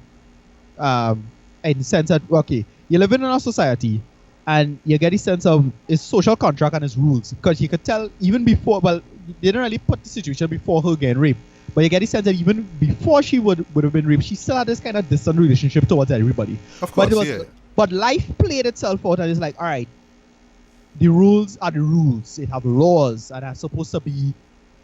In the sense that, okay, you're living in a society and you get a sense of its social contract and its rules. Because you could tell even before, they didn't really put the situation before her getting raped. But you get the sense that even before she would have been raped, she still had this kind of distant relationship towards everybody. Of course, But life played itself out and it's like, all right, the rules are the rules. They have laws and are supposed to be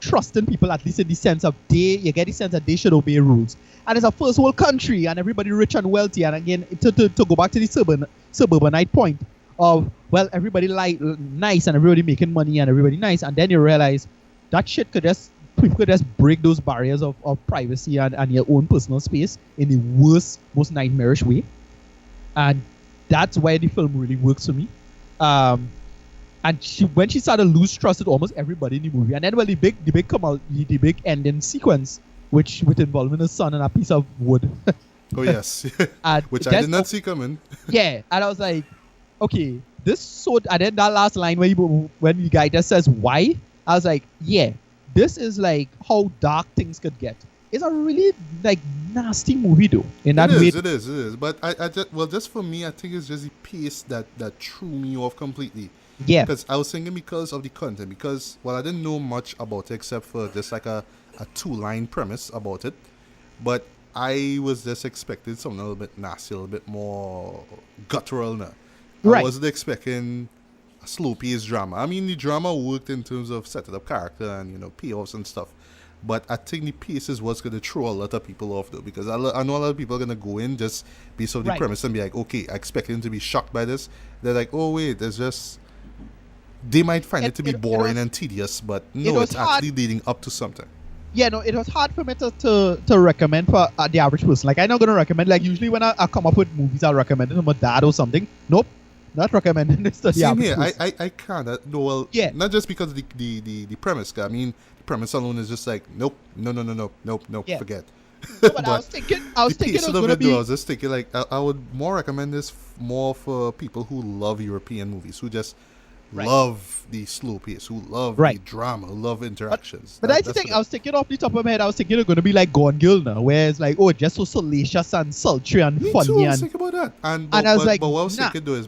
trusting people, at least in the sense of you get the sense that they should obey rules. And it's a first world country and everybody rich and wealthy. And again, to go back to the suburbanite point of, everybody nice and everybody making money and everybody nice. And then you realize that shit people could just break those barriers of privacy and your own personal space in the worst, most nightmarish way. And that's why the film really works for me. And when she started to lose trust with almost everybody in the movie, and then the big ending sequence, which with involving her son and a piece of wood. Oh yes, which I did not see coming. Yeah, and I was like, okay, and then that last line when the guy just says why, I was like, yeah, this is like how dark things could get. It's a really nasty movie though. In that way, it is. But I just for me, I think it's just the pace that threw me off completely. Yeah. Because I was thinking because of the content. Because I didn't know much about it except for just like a 2-line premise about it. But I was just expecting something a little bit nasty, a little bit more guttural now. Right. I wasn't expecting a slow-paced drama. I mean, the drama worked in terms of setting up character and, payoffs and stuff. But I think the pace is what's going to throw a lot of people off, though. Because I know a lot of people are going to go in just based on the premise and be like, okay, I expect them to be shocked by this. They're like, oh, wait, there's just... They might find it to be boring and tedious, but no, it's actually leading up to something. Yeah, no, it was hard for me to recommend for the average person. Like, I'm not going to recommend, usually when I come up with movies, I'll recommend it to my dad or something. Nope, not recommending this to the average person. I can't. No, not just because of the premise. I mean, the premise alone is just like, nope, no, forget. No, but I was thinking it was going to be... I was just thinking, I would more recommend this more for people who love European movies, who just... love the slow pace, who love the drama, who love interactions. But I was thinking off the top of my head, I was thinking it's going to be like Gone Girl now, where it's like, just so salacious and sultry and funny. Too, I was thinking about that. And I was like, but what I was thinking though is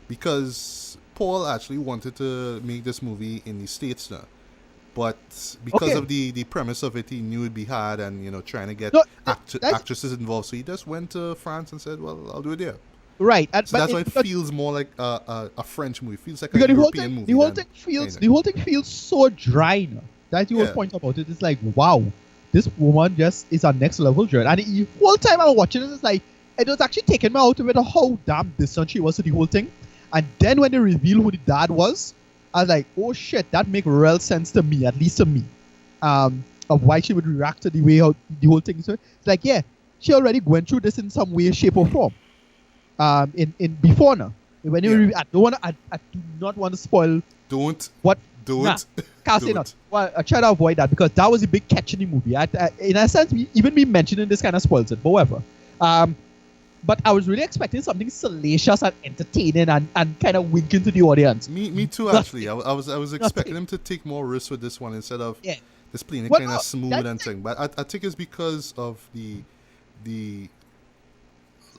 because Paul actually wanted to make this movie in the States now. But because of the premise of it, he knew it'd be hard and, trying to get actresses involved. So he just went to France and said, well, I'll do it there. Right. So that's why it feels more like a French movie. It feels like a European movie. The whole thing feels so dry now. That's the whole point about it. It's like, wow, this woman just is a next level journey. And the whole time I was watching it, it's like, it was actually taking me out of it how damn distant she was to the whole thing. And then when they revealed who the dad was, I was like, oh shit, that makes real sense to me, at least to me, of why she would react to the way how the whole thing is. It's like, yeah, she already went through this in some way, shape, or form. In before now, when you I do not want to spoil. Don't. Can't say not. Well, I try to avoid that because that was a big catch in the movie. In a sense, even me mentioning this kind of spoils it. But whatever. But I was really expecting something salacious and entertaining and kind of winking to the audience. Me too, actually. I was expecting him to take more risks with this one instead of just playing it kind of smooth and thing. But I think it's because of the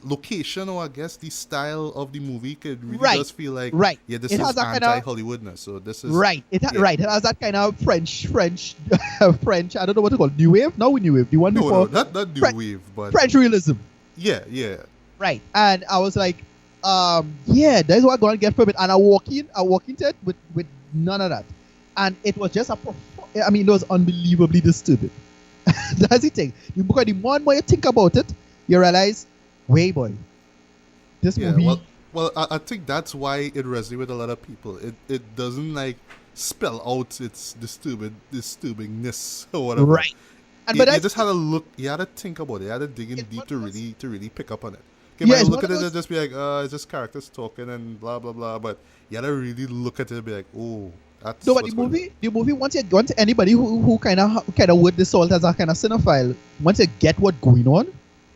location, or I guess the style of the movie, could really does feel like yeah, this it is anti-Hollywoodness. So this is it has that kind of French French. I don't know what to call it. New wave? No, new wave. The one before not new wave, but French realism. Yeah. Right, and I was like, that's what I'm going to get from it. And I walk into it with none of that, and it was just it was unbelievably disturbing. That's the thing. Because the more and more you think about it, you realize, wait, boy, this movie. Well, I think that's why it resonates with a lot of people. It doesn't like spell out its disturbingness or whatever. Right. But you just had to look. You had to think about it. You had to dig in deep to really pick up on it. You might look at it and just be like, it's just characters talking and blah blah blah. But you had to really look at it and be like, oh. No, but the movie once anybody who kind of would this salt as a kind of cinephile, once you get what's going on,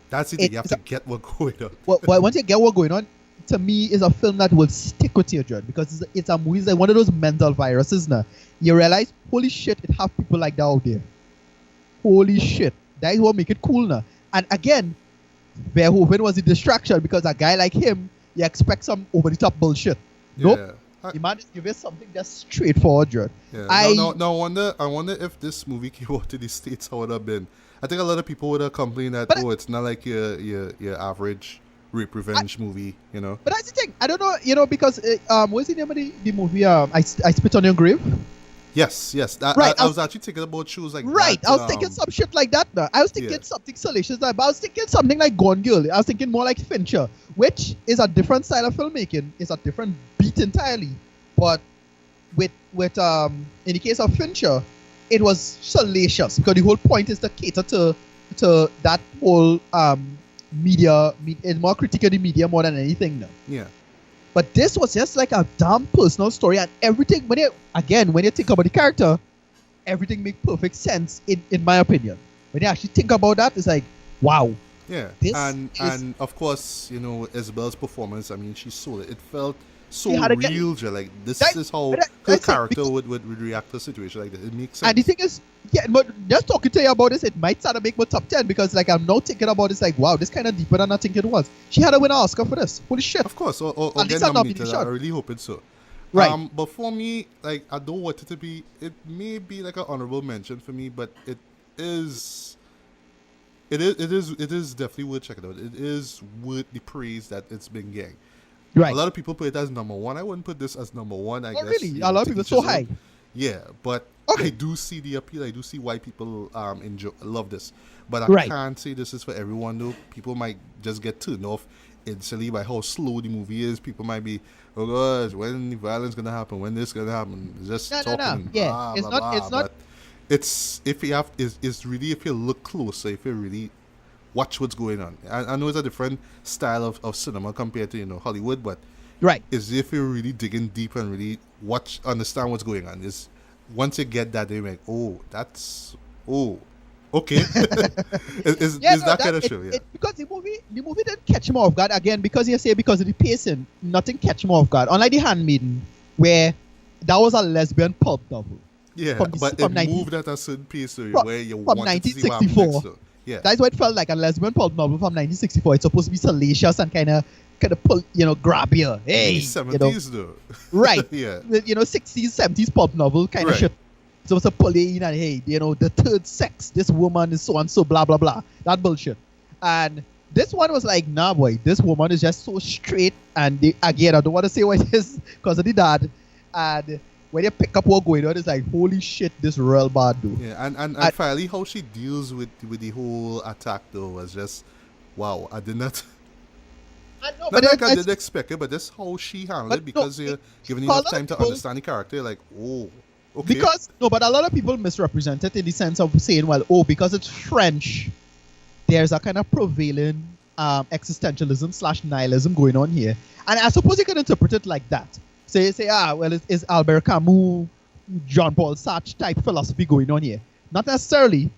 that's it. You have to get what's going on. Well, once you get what's going on, to me, is a film that will stick with you, John, because it's a movie like one of those mental viruses. Now you realize, holy shit, it have people like that out there. Holy shit, that is what make it cool now. And again, Verhoeven was a distraction because a guy like him, you expect some over the top bullshit. Nope. The man just give us something that's straightforward, John. Yeah. I wonder if this movie came out to the States, how would it have been? I think a lot of people would have complained that it's not like your average rape revenge movie, you know. But that's the thing. I don't know, because what's the name of the movie? I Spit on Your Grave. Yes. I was actually thinking about shows like that. Right, I was thinking some shit like that now. I was thinking something salacious, but I was thinking something like Gone Girl. I was thinking more like Fincher, which is a different style of filmmaking. It's a different beat entirely. But with in the case of Fincher, it was salacious because the whole point is to cater to that whole media. It's more critical of the media more than anything now. Yeah. But this was just like a damn personal story, and everything. When you think about the character, everything makes perfect sense in my opinion. When you actually think about that, it's like, wow. Yeah. And of course, Isabel's performance. I mean, she sold it. It felt so real. Like this is how her character would react to a situation like this. It makes sense. And the thing is, but just talking to you about this, it might start to make my top 10 because like I'm now thinking about this like, wow, this kind of deeper than I think it was. She had to win an Oscar for this. Holy shit. Of course, or get nominated. I really hope it's so. Right. But for me, like I don't want it to be. It may be like an honorable mention for me, but it is definitely worth checking out. It is worth the praise that it's been getting. Right. A lot of people put it as number one. I wouldn't put this as number one. I guess. Really? A lot of people so high. Yeah, but I do see the appeal. I do see why people love this. But I can't say this is for everyone though. People might just get turned off instantly by how slow the movie is. People might be, oh gosh, when the violence gonna happen? When this gonna happen? Just talking. No. Yeah, blah, it's blah, not. blah. It's not. But it's really if you look closer, if you really watch what's going on. I know it's a different style of cinema compared to Hollywood, but is if you're really digging deep and really understand what's going on. Is once you get that, you're like, okay. is that kind of show? Yeah. Because the movie didn't catch him off guard again because of the pacing. Nothing catch him off guard. Unlike The Handmaiden, where that was a lesbian pulp novel. Yeah, but it moved at a certain pace where you wanted to see what happened next. Yeah. That's what it felt like, a lesbian pulp novel from 1964. It's supposed to be salacious and kind of pull, grab you. Hey, 70s though. Right. Yeah. 60s, 70s pulp novel kind of shit. It's supposed to pull you in and hey, the third sex. This woman is so and so, blah blah blah. That bullshit. And this one was like, nah, boy. This woman is just so straight. And again, I don't want to say what it is because of the dad. And when you pick up what's going on, it's like, holy shit, this real bad dude. Yeah, and finally how she deals with the whole attack though was just, wow. I did not. I didn't expect it, but that's how she handled it because you're giving enough time to understand the character. Like, oh, okay. But a lot of people misrepresent it in the sense of saying, well, because it's French, there's a kind of prevailing existentialism / nihilism going on here, and I suppose you can interpret it like that. Say, it's Albert Camus, Jean-Paul Sartre type philosophy going on here. Not necessarily.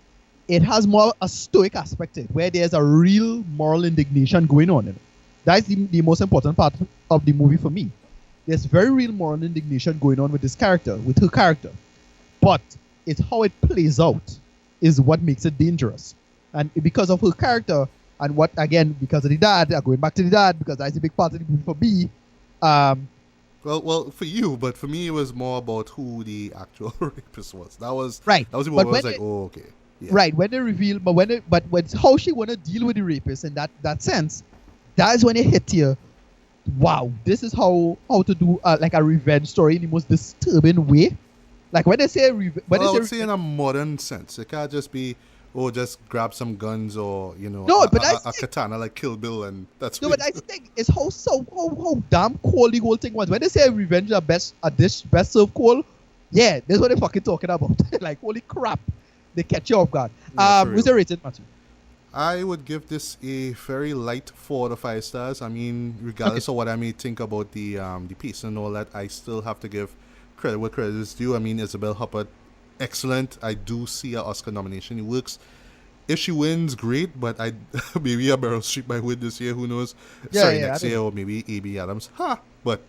It has more a stoic aspect to it, where there's a real moral indignation going on in it. That is the most important part of the movie for me. There's very real moral indignation going on with this character, with her character. But it's how it plays out is what makes it dangerous. And because of her character, And what, again, because of the dad, going back to the dad, because that's a big part of the movie for me. Well, for you, but for me, it was more about who the actual rapist was. That was right. That was the moment I was like, oh, okay. Yeah. Right, when they reveal, but when how she want to deal with the rapist in that sense, that is when it hit you. Wow, this is how to do like a revenge story in the most disturbing way. Like when they say I would say in a modern sense, it can't just be just grab some guns or a katana like Kill Bill and that's. No, but I think it's how damn cool the whole thing was. When they say revenge a dish best served cold, yeah, that's what they're fucking talking about. Like holy crap, they catch you off guard. What's the rating, Matthew? I would give this a very light 4 out of 5 stars. I mean, regardless of what I may think about the piece and all that, I still have to give credit where credit is due. I mean, Isabel Huppert, excellent. I do see her Oscar nomination. It works. If she wins, great. But maybe a Meryl Streep might win this year. Who knows? Next year, or maybe Amy Adams. But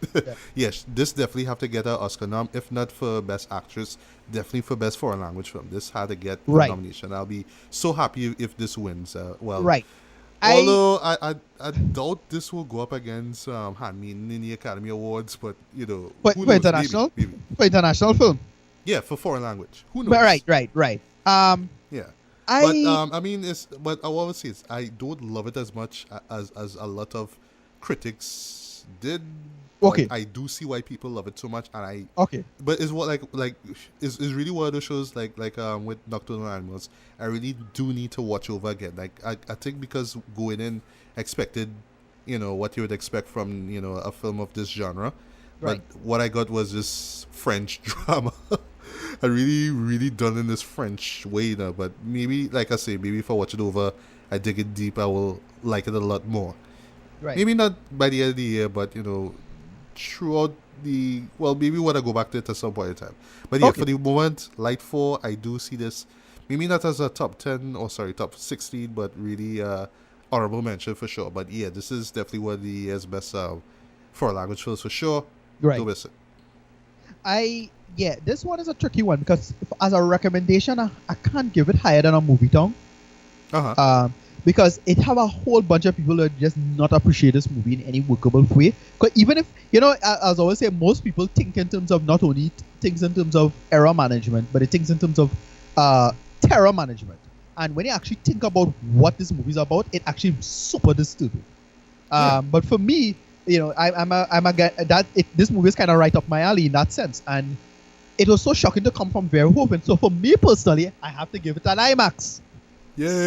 yes, this definitely have to get an Oscar nom. If not for Best Actress, definitely for Best Foreign Language Film. This had to get the nomination. I'll be so happy if this wins. Although I doubt this will go up against Handmaiden in the Academy Awards, but for international, maybe. For international film. Yeah, for foreign language. Who knows? Right. Yeah. But I always say is I don't love it as much as a lot of critics did. Okay. I do see why people love it so much, and But it's what is really one of those shows like with Nocturnal Animals. I really do need to watch over again. Like I think because going in expected, what you would expect from a film of this genre, but what I got was this French drama. I really done in this French way now. But maybe, like I say, maybe if I watch it over, I dig it deep, I will like it a lot more. Right. Maybe not by the end of the year, but throughout maybe when I go back to it at some point in time. But yeah, for the moment, light 4, I do see this maybe not as a top top 16, but really honorable mention for sure. But yeah, this is definitely one of the year's best foreign language films for sure. Right. Don't miss it. This one is a tricky one because as a recommendation, I can't give it higher than a Movie Town. Because it have a whole bunch of people that just not appreciate this movie in any workable way. Because even if, as I always say, most people think in terms of not only things in terms of error management, but it thinks in terms of terror management. And when you actually think about what this movie is about, it actually is super disturbing. But for me, I'm a guy that this movie is kind of right up my alley in that sense. And it was so shocking to come from Verhoeven. So for me personally, I have to give it an IMAX. Yay.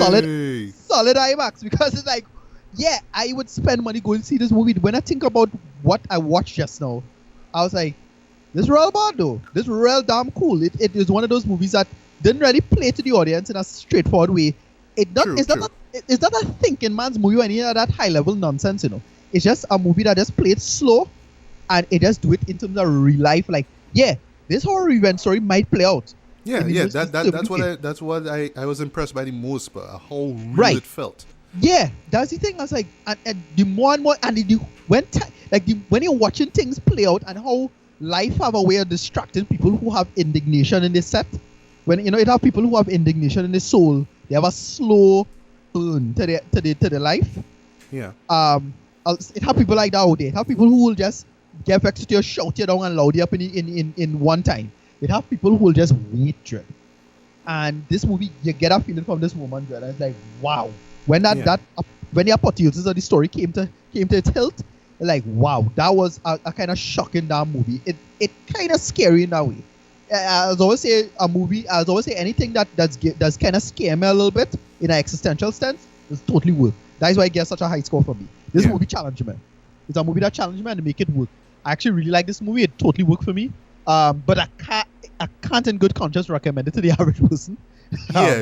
Solid IMAX, because it's like, I would spend money going to see this movie. When I think about what I watched just now, I was like, this is real bad though. This is real damn cool. It is one of those movies that didn't really play to the audience in a straightforward way. It's not a thinking man's movie or any of that high level nonsense, It's just a movie that just played slow, and it just do it in terms of real life. Like, this horror revenge story might play out. That's what I was impressed by the most, but how real it felt. Yeah, that's the thing. I was like, and the more and more, and when you're watching things play out and how life have a way of distracting people who have indignation in the set. When it have people who have indignation in the soul, they have a slow burn to the life. Yeah. It have people like that out there. It have people who will just get vexed with you, shout you down and loud you up in one time. It have people who will just wait, dread. And this movie, you get a feeling from this woman, dread. And it's like, wow. When when the apotheosis of the story came to its hilt, like, wow, that was a kind of shocking damn movie. It kind of scary in that way. I always say anything that's kind of scare me a little bit in an existential sense is totally work. That is why it gets such a high score for me. This movie challenged me. It's a movie that challenged me and make it work. I actually really like this movie. It totally worked for me. But I can't in good conscience recommend it to the average person.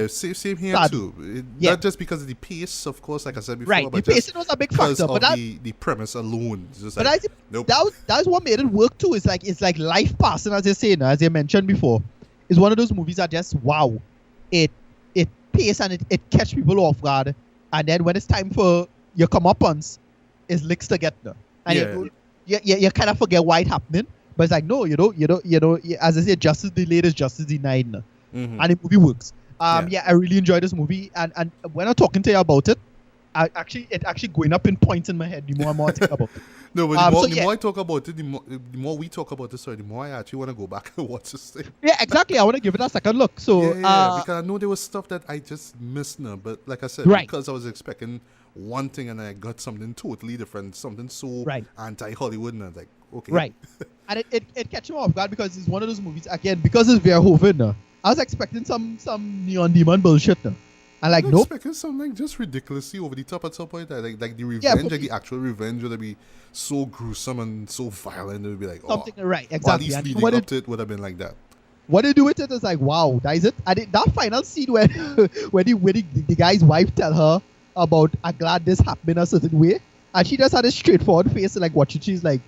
Same here too. Not just because of the pace, of course, like I said before. Right, the pacing was a big factor. But the premise alone. Just but like, nope. That's what made it work too. It's like life passing, as you say, as you mentioned before. It's one of those movies that just, wow. It pace and it catch people off guard. And then when it's time for your comeuppance, it's licks together. And you kind of forget why it's happening. But it's like, no, as I say, justice delayed is justice denied. Mm-hmm. And the movie works. I really enjoyed this movie. And when I'm talking to you about it, it actually going up in points in my head the more and more I think about it. No, but the more I talk about it, the more we talk about this, the more I actually want to go back and watch this thing. Yeah, exactly. I want to give it a second look. So because I know there was stuff that I just missed now. But like I said, because I was expecting one thing and I got something totally different, something so anti-Hollywood, and I was like, okay. Right. And it catch me off guard because it's one of those movies, again, because it's Verhoeven. I was expecting some neon demon bullshit. And like, nope. Expecting something like just ridiculously over the top at some point. Like the revenge, like the actual revenge would be so gruesome and so violent. It would be like, something right, exactly. Well, at least leading up to it would have been like that. What they do with it is like, wow, that is it. And that final scene where the guy's wife tell her about, I'm glad this happened in a certain way, and she just had a straightforward face and like watching, she's like,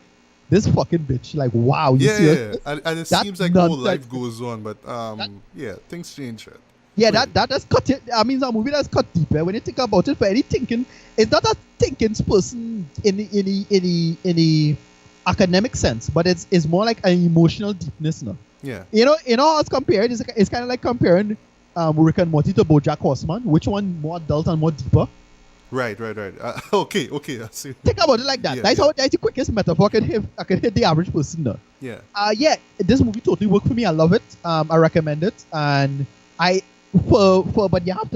this fucking bitch, like, wow, you see it? And it seems like whole life goes on, but things change. Yeah, that has cut it. I mean, it's a movie that's cut deeper. When you think about it, for any thinking, it's not a thinking person in the academic sense, but it's more like an emotional deepness now. Yeah. You know, how it's compared, it's kind of like comparing Rick and Morty to BoJack Horseman. Which one more adult and more deeper? Right. Okay. I see. Think about it like that. That's the quickest metaphor I can hit the average person now. Yeah. This movie totally worked for me. I love it. I recommend it, and but you have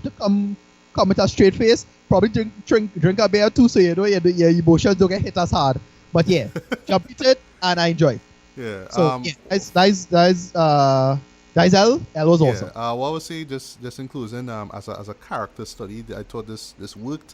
to come with a straight face. Probably drink a beer or two, so your emotions don't get hit as hard. But yeah, jump into it, and I enjoy it. Yeah. So that's Elle. Elle was awesome. What I would say, just in closing, as a character study, I thought this worked.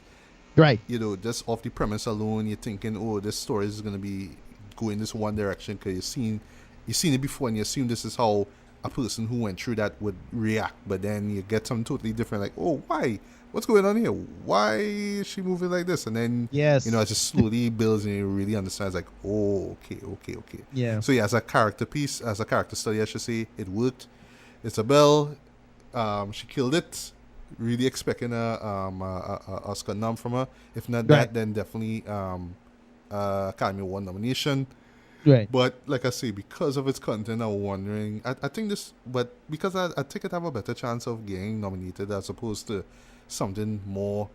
Right. You know, just off the premise alone, you're thinking, oh, this story is gonna be going this one direction because you've seen it before, and you assume this is how a person who went through that would react, but then you get something totally different, like, oh, why? What's going on here? Why is she moving like this? And then, it just slowly builds and you really understand, like, oh, okay. Yeah. So, as a character piece, as a character study, I should say, it worked. Isabel, she killed it. Really expecting a Oscar nom from her. If not that, then definitely Academy Award nomination. Right. But like I say, because of its content, I'm wondering. I think this, but because I think it have a better chance of getting nominated as opposed to something more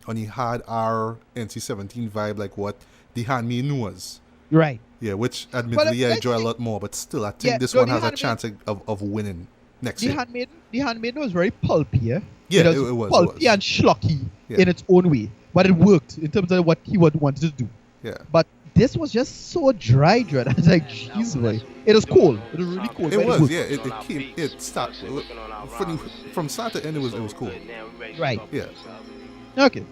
on the hard R NC-17 vibe, like what The Handmaiden was. Right. Yeah, which admittedly I enjoy a lot more, but still, I think this one has a chance of winning next year. The Handmaiden was very pulpy. Yeah, it was pulpy and schlocky in its own way, but it worked in terms of what he wanted to do. Yeah. But this was just so dry. I was like, jeez, boy. It was cool. It was really cool. It was, yeah. It started from start to end. It was cool. Right. Yeah. Okay.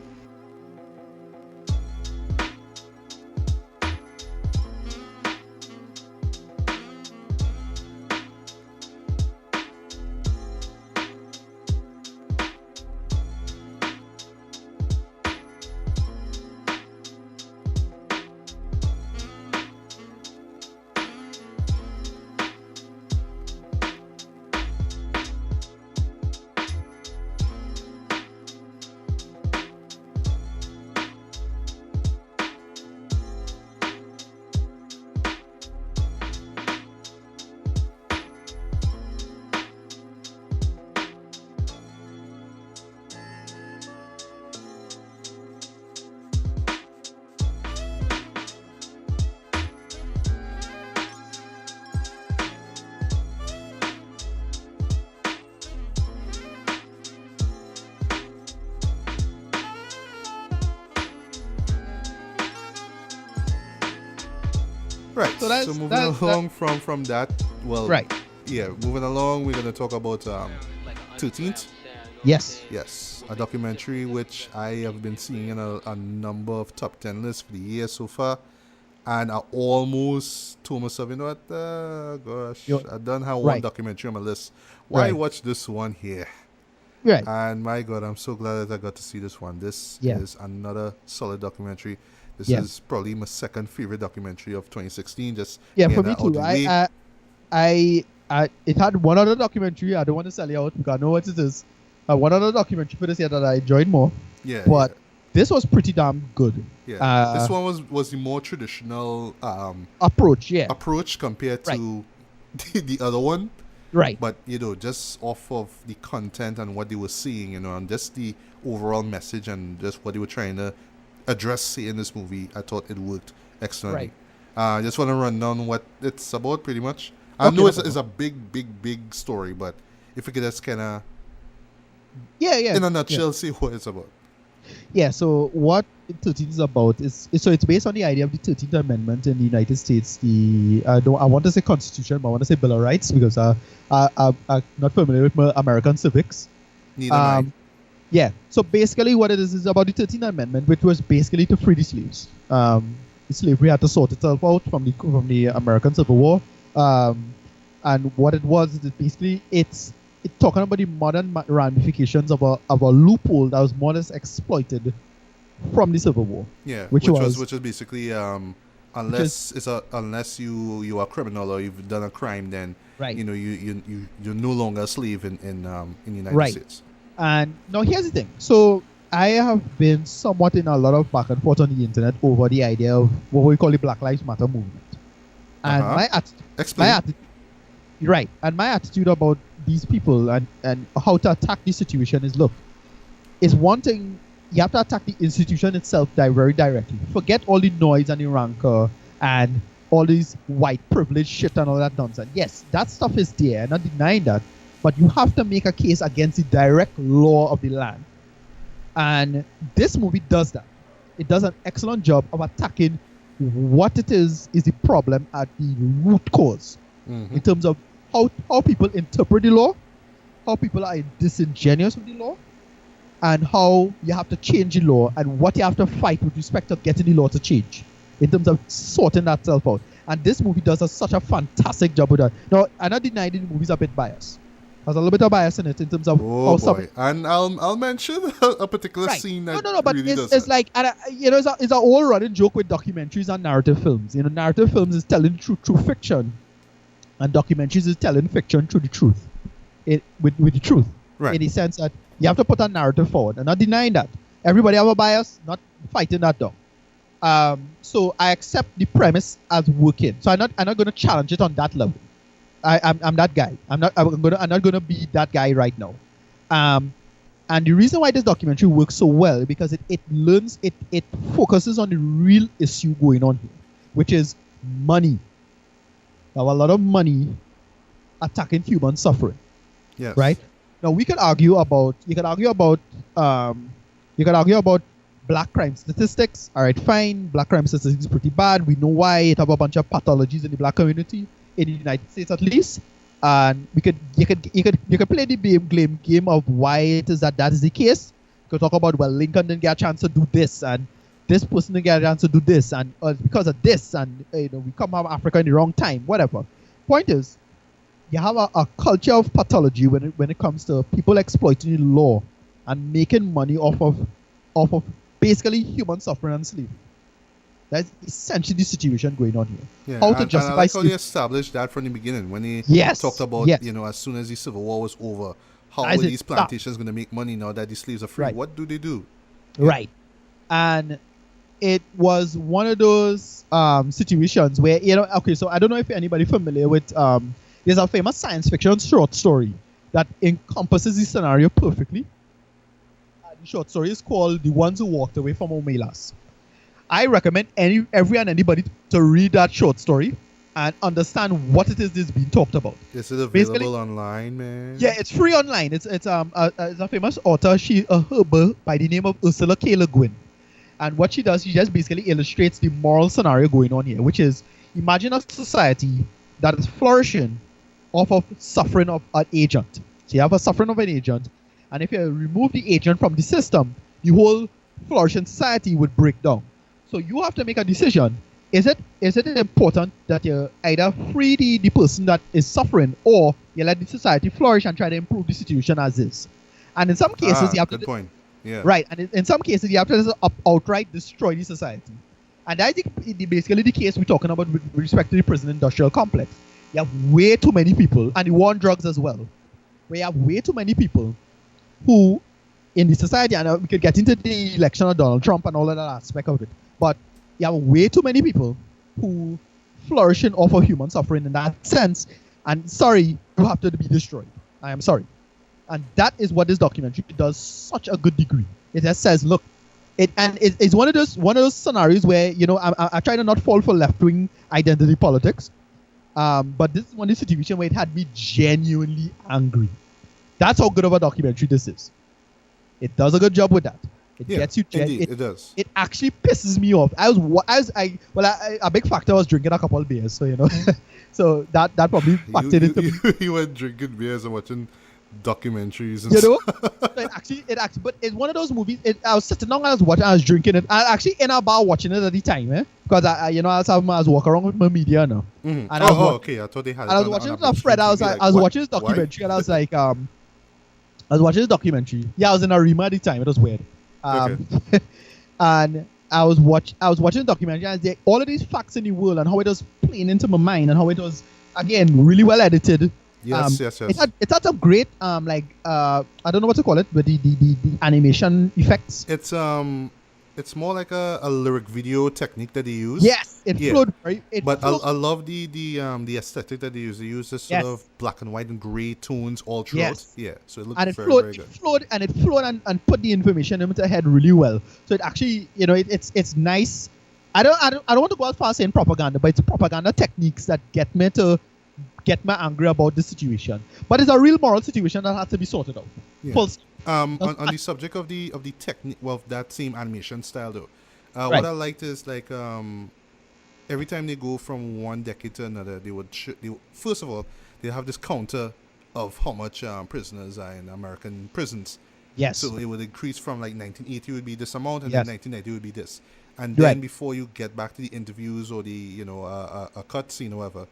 Right. So moving along from that, moving along, we're going to talk about 13th. Yes. A documentary which I have been seeing in a number of top 10 lists for the year so far. And I almost told myself, you know what, I don't have one documentary on my list. Why watch this one here? Right. And my God, I'm so glad that I got to see this one. This is another solid documentary. This is probably my second favorite documentary of 2016. For me too. It had one other documentary. I don't want to sell you out because I know what it is. One other documentary for this year that I enjoyed more. Yeah. But this was pretty damn good. Yeah. This one was the more traditional approach. Yeah. Approach compared to the other one. Right. But, just off of the content and what they were seeing, and just the overall message and just what they were trying to address in this movie, I thought it worked excellently. Right. Just want to run down what it's about, pretty much. I know it's a big story, but if we could just kind of, in a nutshell, see what it's about. Yeah, so what 13 is about is it's based on the idea of the 13th Amendment in the United States. I want to say Constitution, but I want to say Bill of Rights because I'm not familiar with American civics. Neither am I. Yeah, so basically what it is about the 13th Amendment, which was basically to free the slaves. Slavery had to sort itself out from the American Civil War. And what it was is basically it's talking about the modern ramifications of a loophole that was more or less exploited from the Civil War. Yeah, which was basically unless you are a criminal or you've done a crime, then right. you're no longer a slave in the United States. And now here's the thing. So I have been somewhat in a lot of back and forth on the internet over the idea of what we call the Black Lives Matter movement. And my attitude about these people and how to attack the situation is one thing. You have to attack the institution itself very directly. Forget all the noise and the rancor and all these white privilege shit and all that nonsense. Yes, that stuff is there. I'm not denying that. But you have to make a case against the direct law of the land. And this movie does that. It does an excellent job of attacking what it is the problem at the root cause. Mm-hmm. In terms of how people interpret the law, how people are disingenuous with the law, and how you have to change the law and what you have to fight with respect to getting the law to change in terms of sorting that self out. And this movie does such a fantastic job with that. Now, I'm not denying the movie's a bit biased. There's a little bit of bias in it in terms of and I'll mention a particular scene that but really it's like it's an old running joke with documentaries and narrative films. Narrative films is telling truth through fiction, and documentaries is telling fiction through the truth. With the truth, right? In the sense that you have to put a narrative forward. I'm not denying that. Everybody have a bias, not fighting that down. So I accept the premise as working. So I'm not going to challenge it on that level. I'm that guy. I'm not gonna be that guy right now. And the reason why this documentary works so well is because it focuses on the real issue going on here, which is money. Now a lot of money attacking human suffering. Yes. Right? Now you could argue about black crime statistics. All right, fine. Black crime statistics is pretty bad. We know why. It have a bunch of pathologies in the black community. In the United States, at least, and you could play the game of why it is that is the case. You could talk about Lincoln didn't get a chance to do this, and this person didn't get a chance to do this, and because of this, and we come out of Africa in the wrong time, whatever. Point is, you have a culture of pathology when it comes to people exploiting the law and making money off of basically human suffering and slavery. That's essentially the situation going on here. Yeah, how to justify? And I like how he established that from the beginning when he talked about as soon as the Civil War was over, how are these plantations going to make money now that the slaves are free? Right. What do they do? Right, and it was one of those situations where okay, so I don't know if anybody familiar with there's a famous science fiction short story that encompasses the scenario perfectly. The short story is called "The Ones Who Walked Away from Omelas." I recommend anybody to read that short story and understand what it is that's being talked about. Is it available online, man? Yeah, it's free online. It's a famous author, a herber by the name of Ursula K. Le Guin. And what she does, she just basically illustrates the moral scenario going on here, which is imagine a society that is flourishing off of suffering of an agent. So you have a suffering of an agent, and if you remove the agent from the system, the whole flourishing society would break down. So you have to make a decision. Is it important that you either free the person that is suffering, or you let the society flourish and try to improve the situation as is? And in some cases, you have good point. Yeah. Right. And in some cases, you have to outright destroy the society. And I think basically the case we're talking about with respect to the prison industrial complex. You have way too many people, and the war on drugs as well, where you have way too many people who, in the society, and we could get into the election of Donald Trump and all of that aspect of it, but you have way too many people who flourishing off of human suffering in that sense. And sorry, you have to be destroyed. I am sorry. And that is what this documentary does such a good degree. It just says, look, it's one of those scenarios where, you know, I try to not fall for left-wing identity politics, but this is one of the situations where it had me genuinely angry. That's how good of a documentary this is. It does a good job with that. It gets you. It does. It actually pisses me off. A big factor was drinking a couple of beers, so you know, so that probably factored into. You were drinking beers and watching documentaries and you know. So it actually, but it's one of those movies. I was sitting down, I was drinking it. I actually in a bar watching it at the time, because I was walking around with my media now. Mm-hmm. And okay. I thought they had. And I was watching it with a friend. I was watching this documentary, and I was like, I was watching this documentary. Yeah, I was in Arima at the time. It was weird. Okay. And I was watching the documentary, and there all of these facts in the world and how it was playing into my mind and how it was again really well edited. Yes. It had some great I don't know what to call it, but the animation effects. It's more like a lyric video technique that they use. Yes, it flowed very. I love the aesthetic that they use. They use this sort of black and white and gray tones all throughout. Yes. Yeah, so it looks very good. It flowed and put the information into the head really well. So it actually, you know, it's nice. I don't want to go as far as saying propaganda, but it's propaganda techniques that get me angry about the situation. But it's a real moral situation that has to be sorted out. Yeah. On the subject of the technique, well, that same animation style though, what I liked is like every time they go from one decade to another, they would first of all they have this counter of how much prisoners are in American prisons. Yes. So it would increase from like 1980 would be this amount, and then 1990 would be this, and then before you get back to the interviews or the a cut scene or whatever,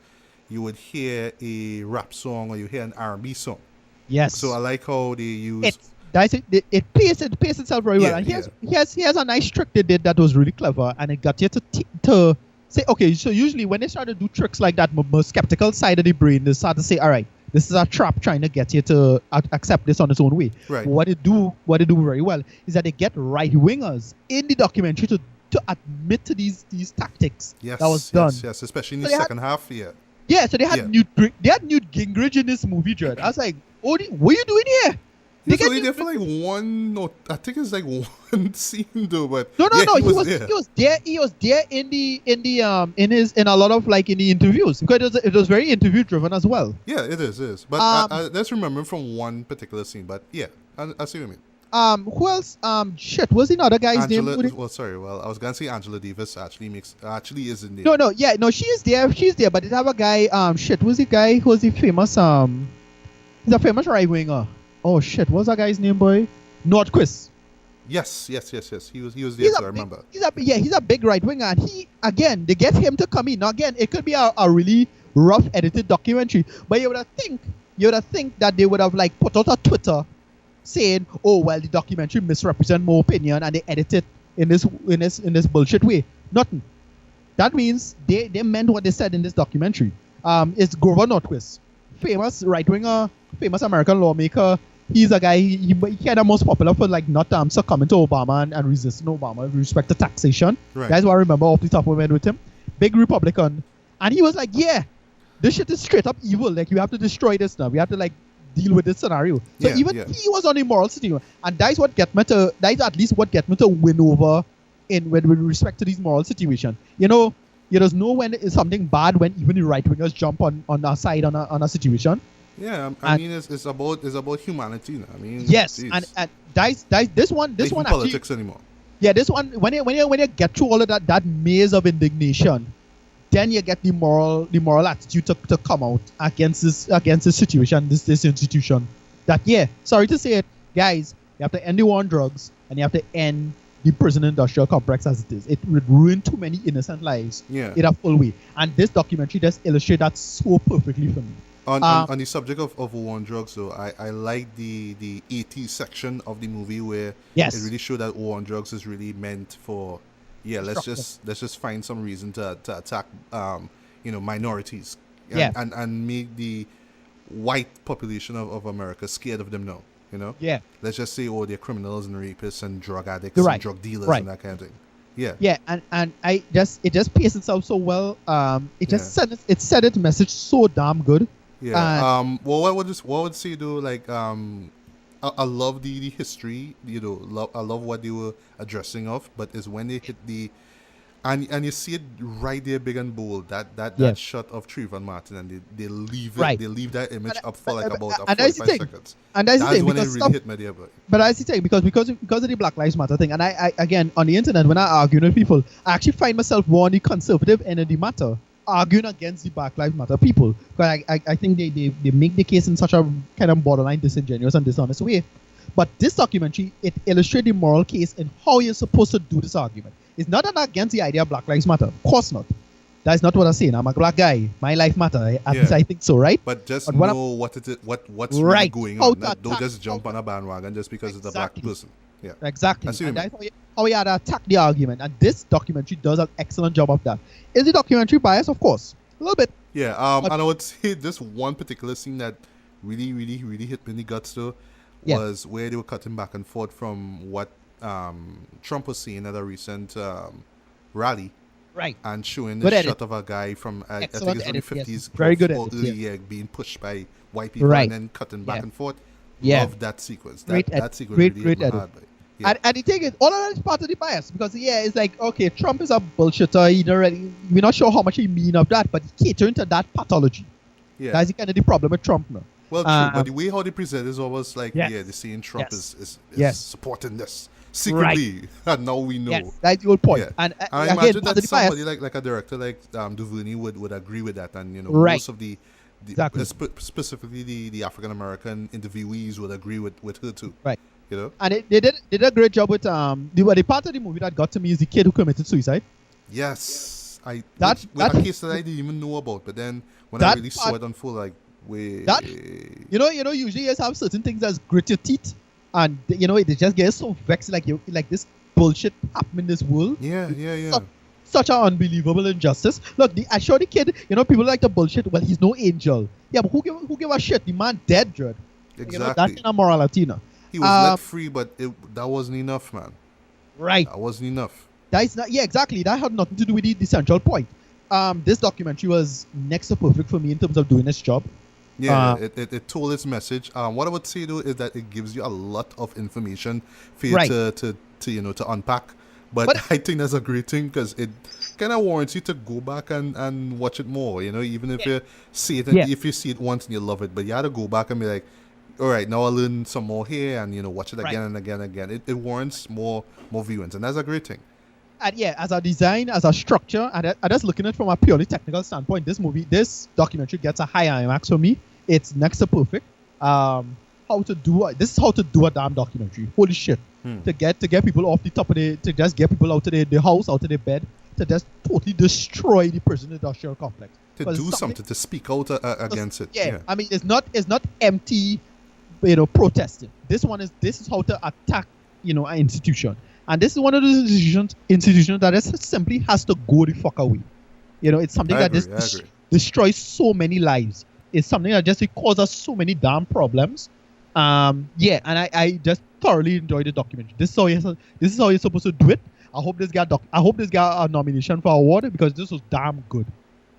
you would hear a rap song or you hear an R&B song. Yes. So I like how they use. It pays itself very well. And here's a nice trick they did that was really clever, and it got you to say, okay, so usually when they start to do tricks like that, more skeptical side of the brain, they start to say, all right, this is a trap trying to get you to accept this on its own way. Right. What they do very well is that they get right-wingers in the documentary to admit to these tactics that was done. Yes, especially in the second half, Yeah, so they had Newt Gingrich in this movie, Jared. I was like, what are you doing here? He's only there for like one. No, I think it's like one scene though. But no. He was there. He was there in a lot of like in the interviews, because it was very interview driven as well. Yeah, it is. But I just remember from one particular scene. But yeah, I see what you mean. Who else? What's the other guy's name? I was gonna say Angela Davis actually is in there. No, she is there. She's there, but they have a guy. Who's the guy? Who's the famous? He's a famous right winger. Oh shit, what's that guy's name, boy? Nordquist. Yes. He was there, so I remember. He's a big right winger, and they get him to come in. Now again, it could be a really rough edited documentary, but you would have think that they would have like put out a Twitter saying, oh well, the documentary misrepresent my opinion and they edit it in this bullshit way. Nothing. That means they meant what they said in this documentary. It's Grover Norquist, famous right winger, famous American lawmaker. He's a guy, he kind of most popular for like not succumbing to Obama and resisting Obama with respect to taxation. Right. Guys, what I remember off the top of my head with him, big Republican, and he was like, yeah, this shit is straight up evil. Like, you have to destroy this now. We have to like deal with this scenario. So he was on the moral sitting, and that's at least what get me to win over with respect to these moral situations. You just know when it's something bad when even the right wingers jump on our side on a situation. Yeah, I mean it's about humanity now. I mean, yes, geez. and this one actually politics anymore. Yeah, this one when you get through all of that maze of indignation, then you get the moral attitude to come out against this situation, this institution. That sorry to say it, guys, you have to end the war on drugs and you have to end the prison industrial complex as it is. It would ruin too many innocent lives in a full way. And this documentary does illustrate that so perfectly for me. On the subject of war on drugs, though, I like the 80s section of the movie where it really showed that war on drugs is really meant for let's just find some reason to attack minorities and make the white population of America scared of them now. Let's just say they're criminals and rapists and drug addicts and drug dealers and that kind of thing. And it just paced itself so well. It said its message so damn good. Yeah. Well, what would say though? Like, I love the history. You know, I love what they were addressing of. But it's when they hit the, and you see it right there, big and bold. That shot of Trayvon Martin, and they leave it. They leave that image up for like about 45 seconds. And that's the thing, when it really hit me there. But that's the thing, because of the Black Lives Matter thing, and I again on the internet when I argue with people, I actually find myself more on the conservative end of the matter, arguing against the Black Lives Matter people, because I think they make the case in such a kind of borderline disingenuous and dishonest way. But this documentary, it illustrates the moral case in how you're supposed to do this argument. It's not that I'm against the idea of Black Lives Matter. Of course not. That's not what I'm saying. I'm a black guy. My life matter. At least I think so, right? But just know what's really going on. Don't just jump on a bandwagon just because it's a black person. Yeah. Exactly. And that's how you had to attack the argument. And this documentary does an excellent job of that. Is the documentary biased? Of course. A little bit. Yeah. And I would say this one particular scene that really, really, really hit me in the guts though was where they were cutting back and forth from what Trump was saying at a recent rally. Right. And showing the shot of a guy from, I think it's from the 50s. Yes. Very good or early being pushed by white people and then cutting back and forth. Love that sequence. That sequence really hit my heart. And the thing is, all of that is part of the bias, because it's like, okay, Trump is a bullshitter. We're not sure how much he mean of that, but he's catering to that pathology. Yeah. That's kind of the problem with Trump now. Well, true, but the way how they present is almost like, they're saying Trump is supporting this secretly, and now we know. Yes, that's the whole point. Yeah. And I again, imagine that somebody like a director like DuVernay would agree with that, and most of the specifically the African American interviewees would agree with her too. Right. You know. And they did a great job with the part of the movie that got to me is the kid who committed suicide. Yes, that case that I didn't even know about, but then when I really saw it unfold, like, wait. Usually you have certain things that grit your teeth, and they just get so vexed, like this bullshit happening in this world. Yeah. Such an unbelievable injustice. Look, I showed the kid, people like the bullshit. Well, he's no angel. Yeah, but who give a shit? The man dead, Dread. Exactly. That kind of morality. He was let free, but that wasn't enough, man. Right. That wasn't enough. That is not. Yeah, exactly. That had nothing to do with the central point. This documentary was next to perfect for me in terms of doing its job. Yeah, it told its message. What I would say though is that it gives you a lot of information for you to unpack. But I think that's a great thing, because it kind of warrants you to go back and watch it more. Even if you see it, if you see it once and you love it, but you have to go back and be like, all right, now I learn some more here, and watch it again and again and again. It warrants more viewings, and that's a great thing. And as a design, as a structure, and I just looking at it from a purely technical standpoint, this documentary gets a high IMAX for me. It's next to perfect. This is how to do a damn documentary. Holy shit! To get people off the top of to just get people out of the house, out of their bed, to just totally destroy the prison industrial complex. To do something, to speak out against it. Yeah, I mean, it's not empty, protesting. This is how to attack, an institution. And this is one of those institutions that simply has to go the fuck away. It's something destroys so many lives. It's something that just causes so many damn problems. And I just thoroughly enjoyed the documentary. This is how you're supposed to do it. I hope this got a nomination for an award, because this was damn good.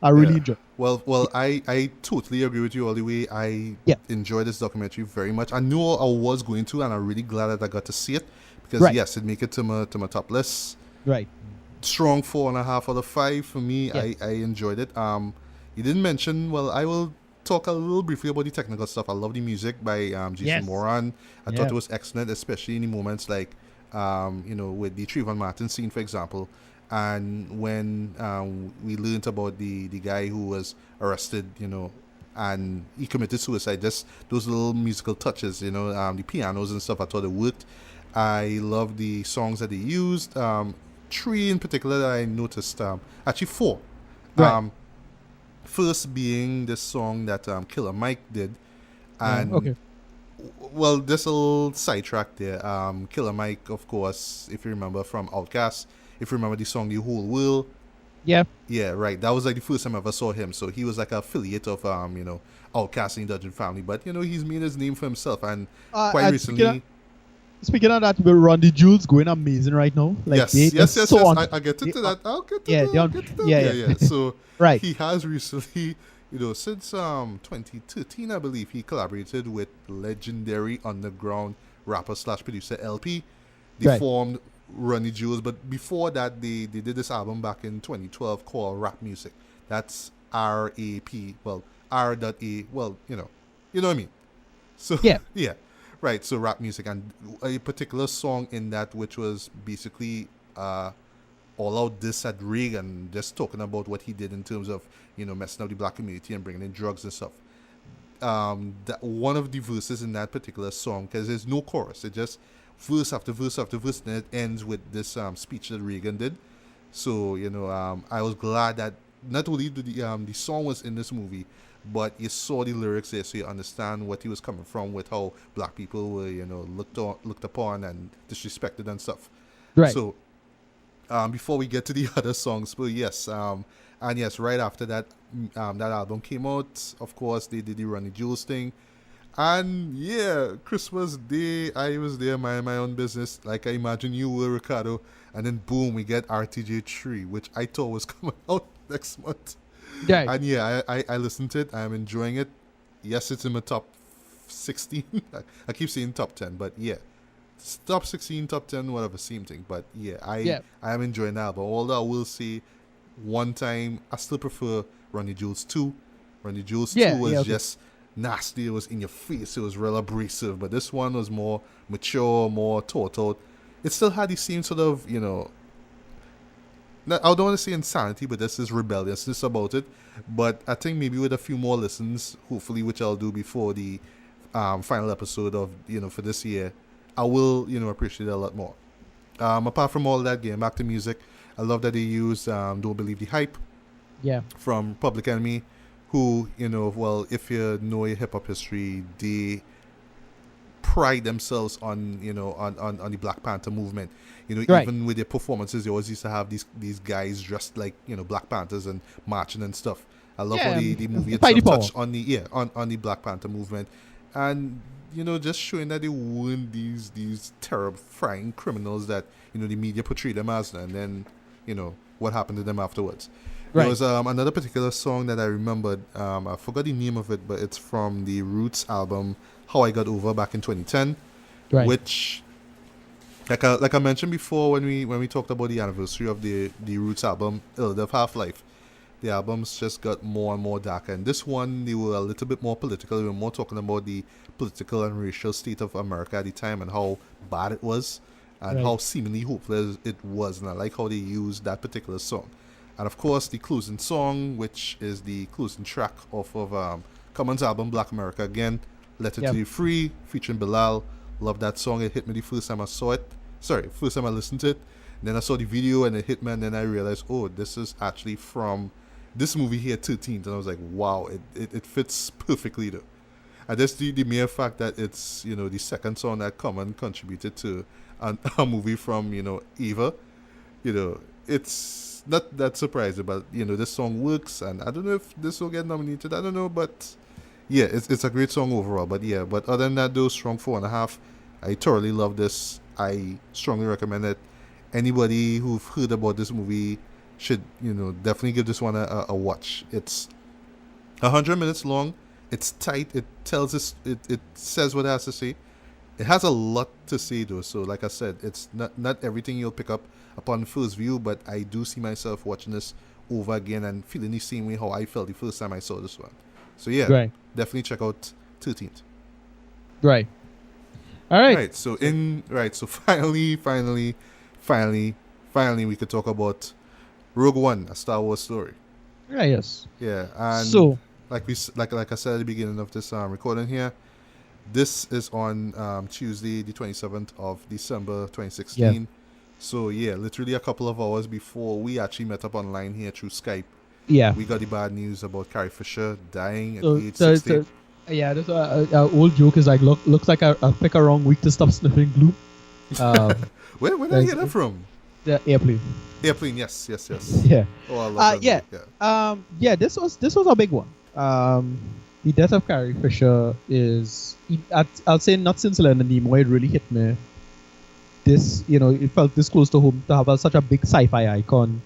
I really enjoyed it. Well, I totally agree with you all the way. I enjoyed this documentary very much. I knew I was going to, and I'm really glad that I got to see it. Because yes, it make it to my top list. Right. Strong 4.5 out of 5 for me. Yeah. I enjoyed it. You didn't mention. Well, I will talk a little briefly about the technical stuff. I love the music by Jason Moran. I thought it was excellent, especially in the moments like with the Trayvon Martin scene, for example, and when we learned about the guy who was arrested, and he committed suicide. Just those little musical touches, the pianos and stuff. I thought it worked. I love the songs that they used. 3 in particular that I noticed. Actually 4. Right. First being this song that Killer Mike did. And well, this little sidetrack there. Killer Mike, of course, if you remember from Outkast, if you remember the song The Whole World. Yeah. Yeah, right. That was like the first time I ever saw him. So he was like an affiliate of Outkast and Dungeon Family. But he's made his name for himself, and quite recently. Speaking of that, we're Randy Jules going amazing right now. Like yes. I get into that. I'll get to that. Yeah. So he has recently, since 2013, I believe, he collaborated with legendary underground rapper / producer LP. They formed Ronnie Jules, but before that, they did this album back in 2012 called Rap Music. That's R.A.P. Well, R.A. Well, you know what I mean. So yeah, right. So Rap Music, and a particular song in that which was basically all out diss at Reagan, just talking about what he did in terms of messing up the black community and bringing in drugs and stuff. That one of the verses in that particular song, because there's no chorus, it just verse after verse after verse, and it ends with this speech that Reagan did. So I was glad that not only did the song was in this movie, but you saw the lyrics there, so you understand what he was coming from with how black people were looked upon and disrespected and stuff. Right. So before we get to the other songs, but yes, and yes, right after that, that album came out. Of course, they did the Ronnie Jules thing, and yeah, Christmas Day, I was there minding my own business, like I imagine you were, Ricardo. And then boom, we get RTJ3, which I thought was coming out next month. Yeah. And yeah, I listened to it. I'm enjoying it. Yes, it's in my top 16. I keep saying top 10, but yeah. Top 16, top 10, whatever, same thing. But yeah, I am enjoying the album. Although I will say, one time, I still prefer Ronnie Jules 2. Ronnie Jules 2 was just nasty. It was in your face. It was real abrasive. But this one was more mature, more thought out. It still had the same sort of, I don't want to say insanity, but this is rebelliousness about it. But I think maybe with a few more listens, hopefully, which I'll do before the final episode of, for this year, I will, appreciate it a lot more. Apart from all that, getting back to music, I love that they used Don't Believe the Hype from Public Enemy, who, if you know your hip-hop history, they pride themselves on on the Black Panther movement. Even with their performances, they always used to have these guys dressed like Black Panthers and marching and stuff. I love how the movie itself touched on the Black Panther movement, and just showing that they weren't these terrifying criminals that the media portrayed them as, and then what happened to them afterwards. There was another particular song that I remembered. I forgot the name of it, but it's from the Roots album, How I Got Over, back in 2010, which, like I mentioned before when we talked about the anniversary of the Roots album, Ilde of Half-Life, the albums just got more and more darker. And this one, they were a little bit more political. They were more talking about the political and racial state of America at the time and how bad it was and how seemingly hopeless it was. And I like how they used that particular song. And of course, the closing song, which is the closing track off of Common's album, Black America Again, Let It To You Free, featuring Bilal. Love that song. It hit me the first time I saw it. First time I listened to it. And then I saw the video and it hit me, and then I realized, oh, this is actually from this movie here, 13th. And I was like, wow, it fits perfectly though. And just the mere fact that it's, the second song that Common contributed to a movie from, Ava, it's not that surprising, but this song works, and I don't know if this will get nominated. I don't know, but yeah, it's a great song overall. But yeah, but other than that, though, strong 4.5. I thoroughly love this. I strongly recommend it. Anybody who've heard about this movie should definitely give this one a watch. It's 100 minutes long. It's tight. It tells us. It says what it has to say. It has a lot to say though. So like I said, it's not everything you'll pick up upon first view, but I do see myself watching this over again and feeling the same way how I felt the first time I saw this one. So yeah, definitely check out 13th. Right. All right. So finally, we could talk about Rogue One, a Star Wars story. Yeah. Yes. Yeah. And so, like I said at the beginning of this recording here, this is on Tuesday, the 27th of December, 2016. Yeah. So yeah, literally a couple of hours before we actually met up online here through Skype. Yeah. We got the bad news about Carrie Fisher dying at age 60. Yeah, there's an old joke is like, looks like I pick a wrong week to stop sniffing glue. Where did I hear that from? The airplane. Airplane, yes. Yeah. Oh, I love that. Yeah. This was a big one. The death of Carrie Fisher is, I'll say, not since Leonard Nimoy, it really hit me. This, it felt this close to home to have such a big sci-fi icon,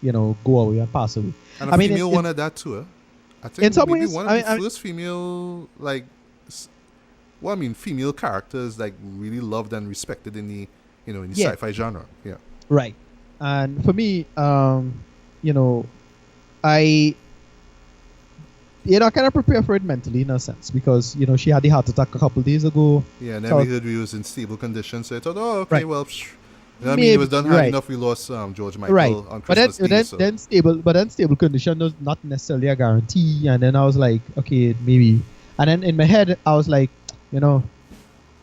go away and pass away. And a female one at that too, I think in some maybe ways, one of the first female, like, female characters, like, really loved and respected in the, in the sci-fi genre. Yeah. Right. And for me, I kind of prepare for it mentally in a sense because, she had the heart attack a couple of days ago. Yeah, and then we heard we was in stable condition, so I thought, oh, okay, right. well, it was done hard enough. We lost George Michael on Christmas Day. Then stable condition was not necessarily a guarantee. And then I was like, okay, maybe. And then in my head, I was like,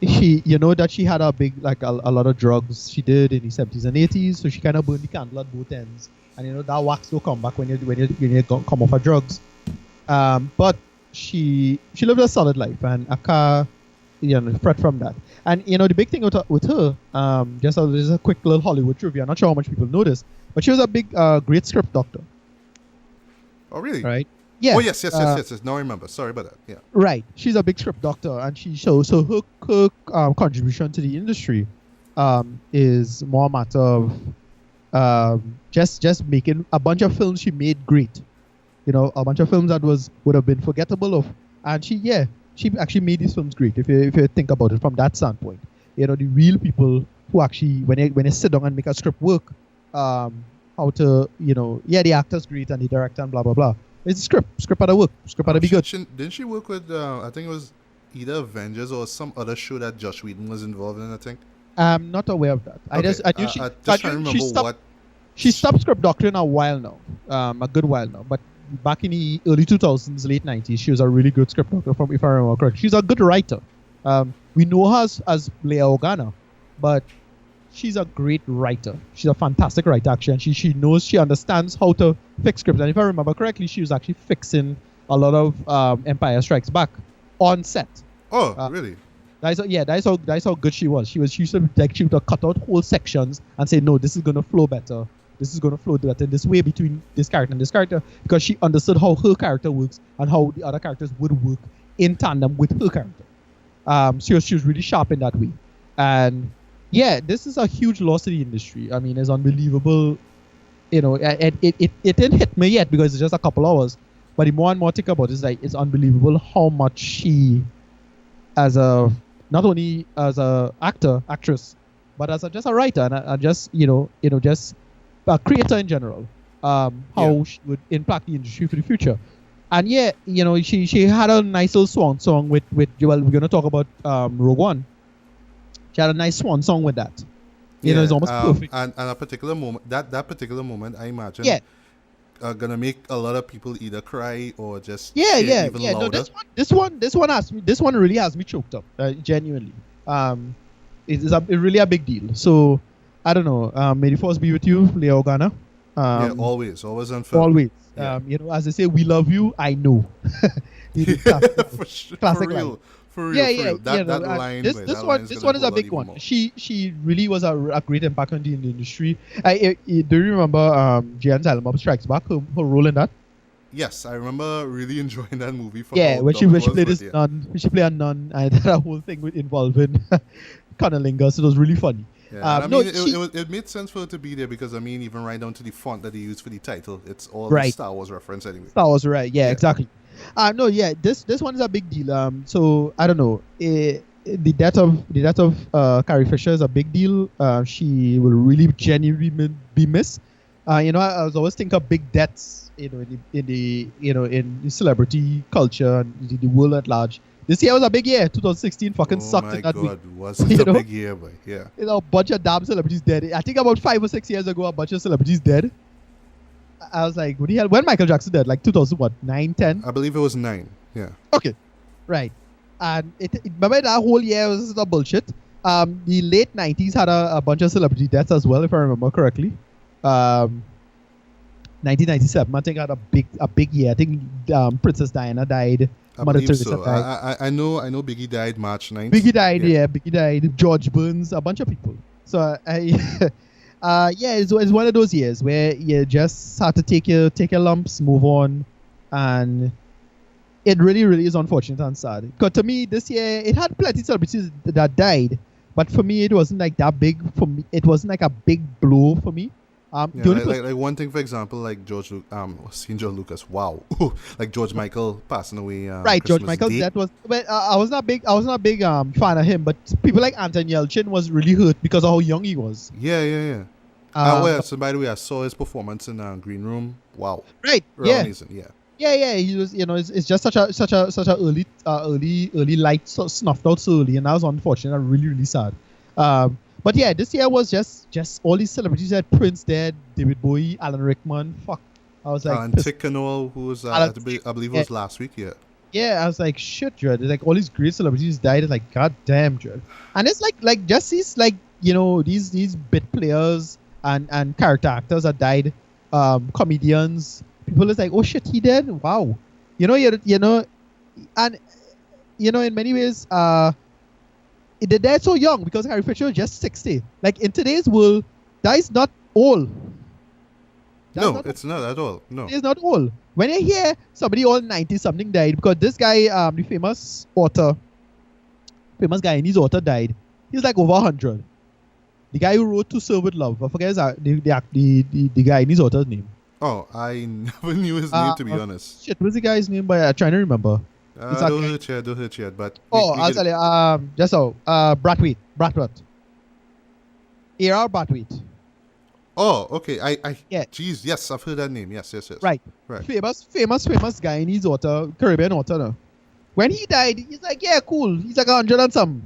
she, that she had a big, like a lot of drugs she did in the 70s and 80s, so she kind of burned the candle at both ends. And that wax will come back when you come off her drugs. But she lived a solid life, and I can't fret from that. And the big thing with her, just as a quick little Hollywood trivia, I'm not sure how much people know this, but she was a big great script doctor. Oh, really? Right. Yeah. Oh, yes. Now I remember. Sorry about that. Yeah. Right. She's a big script doctor, and so her contribution to the industry is more a matter of just making a bunch of films she made great. A bunch of films that would have been forgettable of, and she actually made these films great. If you think about it from that standpoint, the real people who actually when they sit down and make a script work, how to the actor's great and the director and blah blah blah. It's script had to work. Script had to be good. Didn't she work with, I think it was either Avengers or some other show that Joss Whedon was involved in, I think? I'm not aware of that. Okay. I knew she stopped script doctoring a while now, a good while now. But back in the early 2000s, late 90s, she was a really good script doctor, if I remember correctly. She's a good writer. We know her as Leia Organa, but she's a great writer. She's a fantastic writer, actually, and she understands how to fix scripts. And if I remember correctly, she was actually fixing a lot of Empire Strikes Back on set. Oh, really? That's how good she was. She used to cut out whole sections and say, no, this is gonna flow better. This is gonna flow better this way between this character and this character, because she understood how her character works and how the other characters would work in tandem with her character. She was really sharp in that way. And yeah, this is a huge loss to the industry. I mean, it's unbelievable. It didn't hit me yet because it's just a couple hours. But the more and more I think about it, it's unbelievable how much she, not only as a actress, but as just a writer and just a creator in general, how she would impact the industry for the future. And she had a nice little swan song with we're gonna talk about Rogue One. She had a nice swan song with that. It's almost perfect. And a particular moment, that particular moment, I imagine, gonna make a lot of people either cry or just even louder. No, this one really has me choked up, genuinely. It's really a big deal. So I don't know. May the force be with you, Leia Organa. Always on film. Always. As they say, we love you. I know. Classic line. For real. That line. This one is a big one. She really was a great impact on the industry. Do you remember Jay and Silent Bob Strikes Back? Her role in that? Yes, I remember really enjoying that movie. When she played this nun. She played a nun, and that whole thing involving cunnilingus. So it was really funny. Yeah, it made sense for her to be there because even right down to the font that they used for the title, it's all the Star Wars reference anyway. Star Wars, right? Yeah, exactly. This one is a big deal. So I don't know. The death of Carrie Fisher is a big deal. She will really genuinely be missed. I was always think of big deaths, in the celebrity culture and the world at large. This year was a big year. 2016 fucking sucked in that week. Oh my God, was it a big year, boy? Yeah. A bunch of damn celebrities dead. I think about 5 or 6 years ago, a bunch of celebrities dead. I was like, what the hell? When Michael Jackson died? Like 2009, 10? I believe it was 9. Yeah. Okay. Right. And remember that whole year was a bullshit. The late 90s had a bunch of celebrity deaths as well, if I remember correctly. 1997, I think, had a big year. I think Princess Diana died. Mother Teresa died. I know Biggie died March 9th. Biggie died, Biggie died. George Burns, a bunch of people. So it's one of those years where you just have to take your lumps, move on, and it really, really is unfortunate and sad. Because to me, this year it had plenty of celebrities that died, but for me it wasn't like that big. For me, it wasn't like a big blow for me. Like one thing, for example, like seeing George Lucas, wow, like George Michael passing away. Right, Christmas George Michael. Day. That was. But I was not a big fan of him. But people like Anton Yelchin was really hurt because of how young he was. Yeah. So by the way, I saw his performance in Green Room. Wow. Right. Real amazing. Yeah. Yeah. He was. It's just such a early light, so snuffed out so early, and that was unfortunate. Really sad. But yeah, this year was just all these celebrities. Had Prince dead, David Bowie, Alan Rickman. Fuck. I was like, and Tickanoel, who was I believe it was last week. Yeah. Yeah, I was like, shit, Dread. Like all these great celebrities died. It's like, god damn, Dread. And it's like just these these bit players and character actors that died, comedians. People is like, oh shit, he dead. Wow. And in many ways, they died so young because Carrie Fisher was just 60. Like in today's world, that is not old. It's not at all. No. It's not old. When you hear somebody all 90 something died, because this guy, the famous Guyanese author died. He's like over 100. The guy who wrote To Serve With Love. I forget the Guyanese author's name. Oh, I never knew his name, to be honest. Shit, what's the guy's name? But I'm trying to remember. Don't hurt yet. But I'll tell you. Just so. Brathwaite. A.R. Brathwaite. Oh, okay. Yeah. Jeez, yes, I've heard that name. Yes. Right. Famous Guyanese author, Caribbean author now. When he died, he's like, yeah, cool. He's like 100 and something.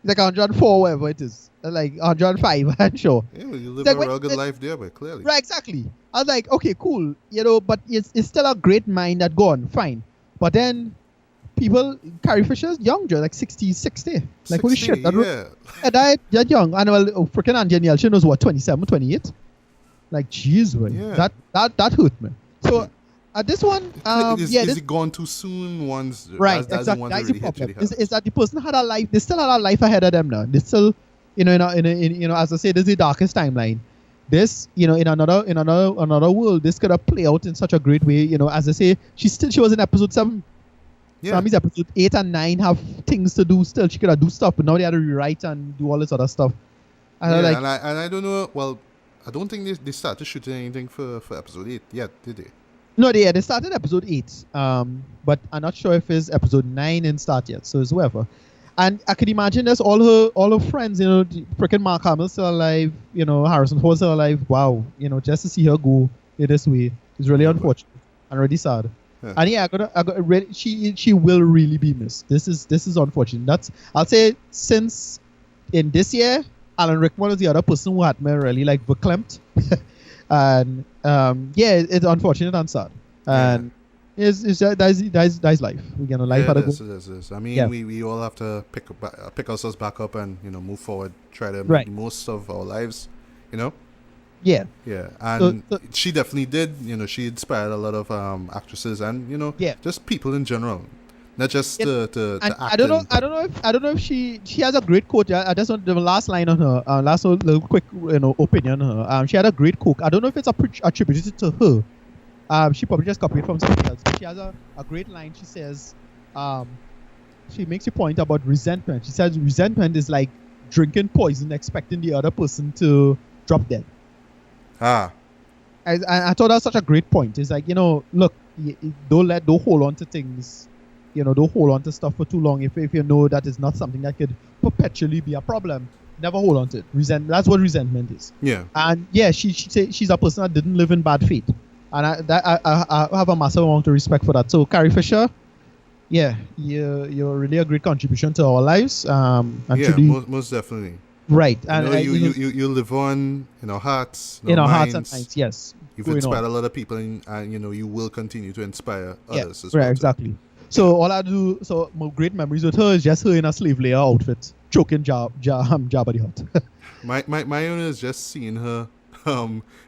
He's like 104, whatever it is. Like 105, I'm sure. Yeah, you live a real good life there, but clearly. Right, exactly. I was like, okay, cool. But it's still a great mind that gone, fine. But then Carrie Fisher's young, like 60. Like, holy shit. Yeah. Died that young. And well, freaking Andy Yelchin was what, 27, 28? Like, jeez, man. Yeah. That hurt me. So, this one, is it gone too soon? Right, exactly. That's the problem. Is that the person had a life, they still had a life ahead of them now. They still, as I say, this is the darkest timeline. This, in another world, this could have played out in such a great way. As I say, she was in episode 7. Yeah. Sammy's episode 8 and 9 have things to do still. She could have do stuff, but now they had to rewrite and do all this other stuff. And I don't know. Well, I don't think they started shooting anything for episode 8 yet, did they? No, they started episode 8. But I'm not sure if it's episode 9 in start yet. So it's whoever. And I could imagine there's all her friends, freaking Mark Hamill's still alive, Harrison Ford's still alive. Wow, just to see her go this way is really unfortunate and really sad. Yeah. And yeah, she will really be missed. This is unfortunate. I'll say since in this year, Alan Rickman was the other person who had me really like verklempt. And it's unfortunate and sad. And that's life. We're gonna life. It is. I mean, we all have to pick ourselves back up and move forward. Try to make the most of our lives. Yeah. Yeah, and she definitely did. She inspired a lot of actresses and just people in general, not just the acting. I don't know if she has a great quote. I just want the last line on her. Last little quick opinion on her. She had a great quote. I don't know if it's attributed to her. She probably just copied from something else. But she has a great line. She says, she makes a point about resentment. She says resentment is like drinking poison, expecting the other person to drop dead. I thought that was such a great point. It's like, look, don't hold on to things, don't hold on to stuff for too long if you know that is not something that could perpetually be a problem. Never hold on to it. That's what resentment is. Yeah. And yeah, she's a person that didn't live in bad faith. And I have a massive amount of respect for that. So Carrie Fisher, yeah, you're really a great contribution to our lives. Most definitely. Right, and you live on in our hearts, in our hearts and minds. Yes, you've inspired a lot of people, and you will continue to inspire others as well. Right, exactly. So all I do, my great memories with her is just her in a slave layer outfit, choking Jabba the Hutt. my own is just seeing her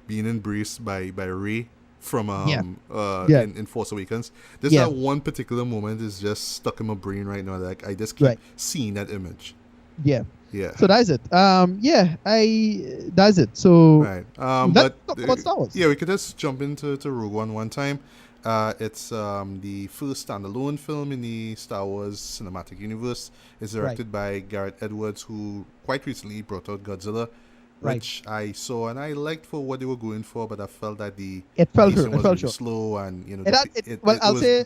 being embraced by Rey from in Force Awakens. That one particular moment is just stuck in my brain right now. Like I just keep seeing that image. Yeah. Yeah. So that's it. That's it. So right. But Star Wars. Yeah, we could just jump into Rogue One time. It's the first standalone film in the Star Wars cinematic universe. It's directed by Gareth Edwards, who quite recently brought out Godzilla. which I saw and I liked for what they were going for, but I felt that it felt really short. slow, and I'll say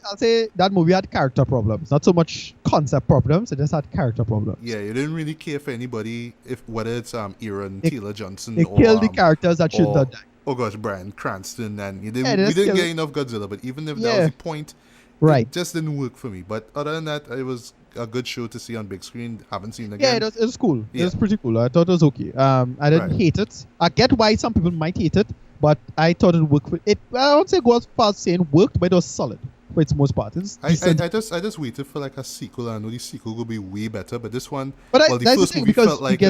that movie had character problems, not so much concept problems. It just had character problems. Yeah, you didn't really care for anybody, whether it's Aaron Taylor Johnson they killed the characters that should not die. Oh gosh, Bryan Cranston, and we didn't get enough Godzilla. But even if that was the point, it just didn't work for me. But other than that, it was a good show to see on big screen. Haven't seen it again. Yeah, it was cool. Yeah. It was pretty cool. I thought it was okay. I didn't hate it. I get why some people might hate it, but I thought it worked. I don't say go as far as saying worked, but it was solid for its most part. I just waited for like a sequel. I know the sequel will be way better, but this one, the first movie felt like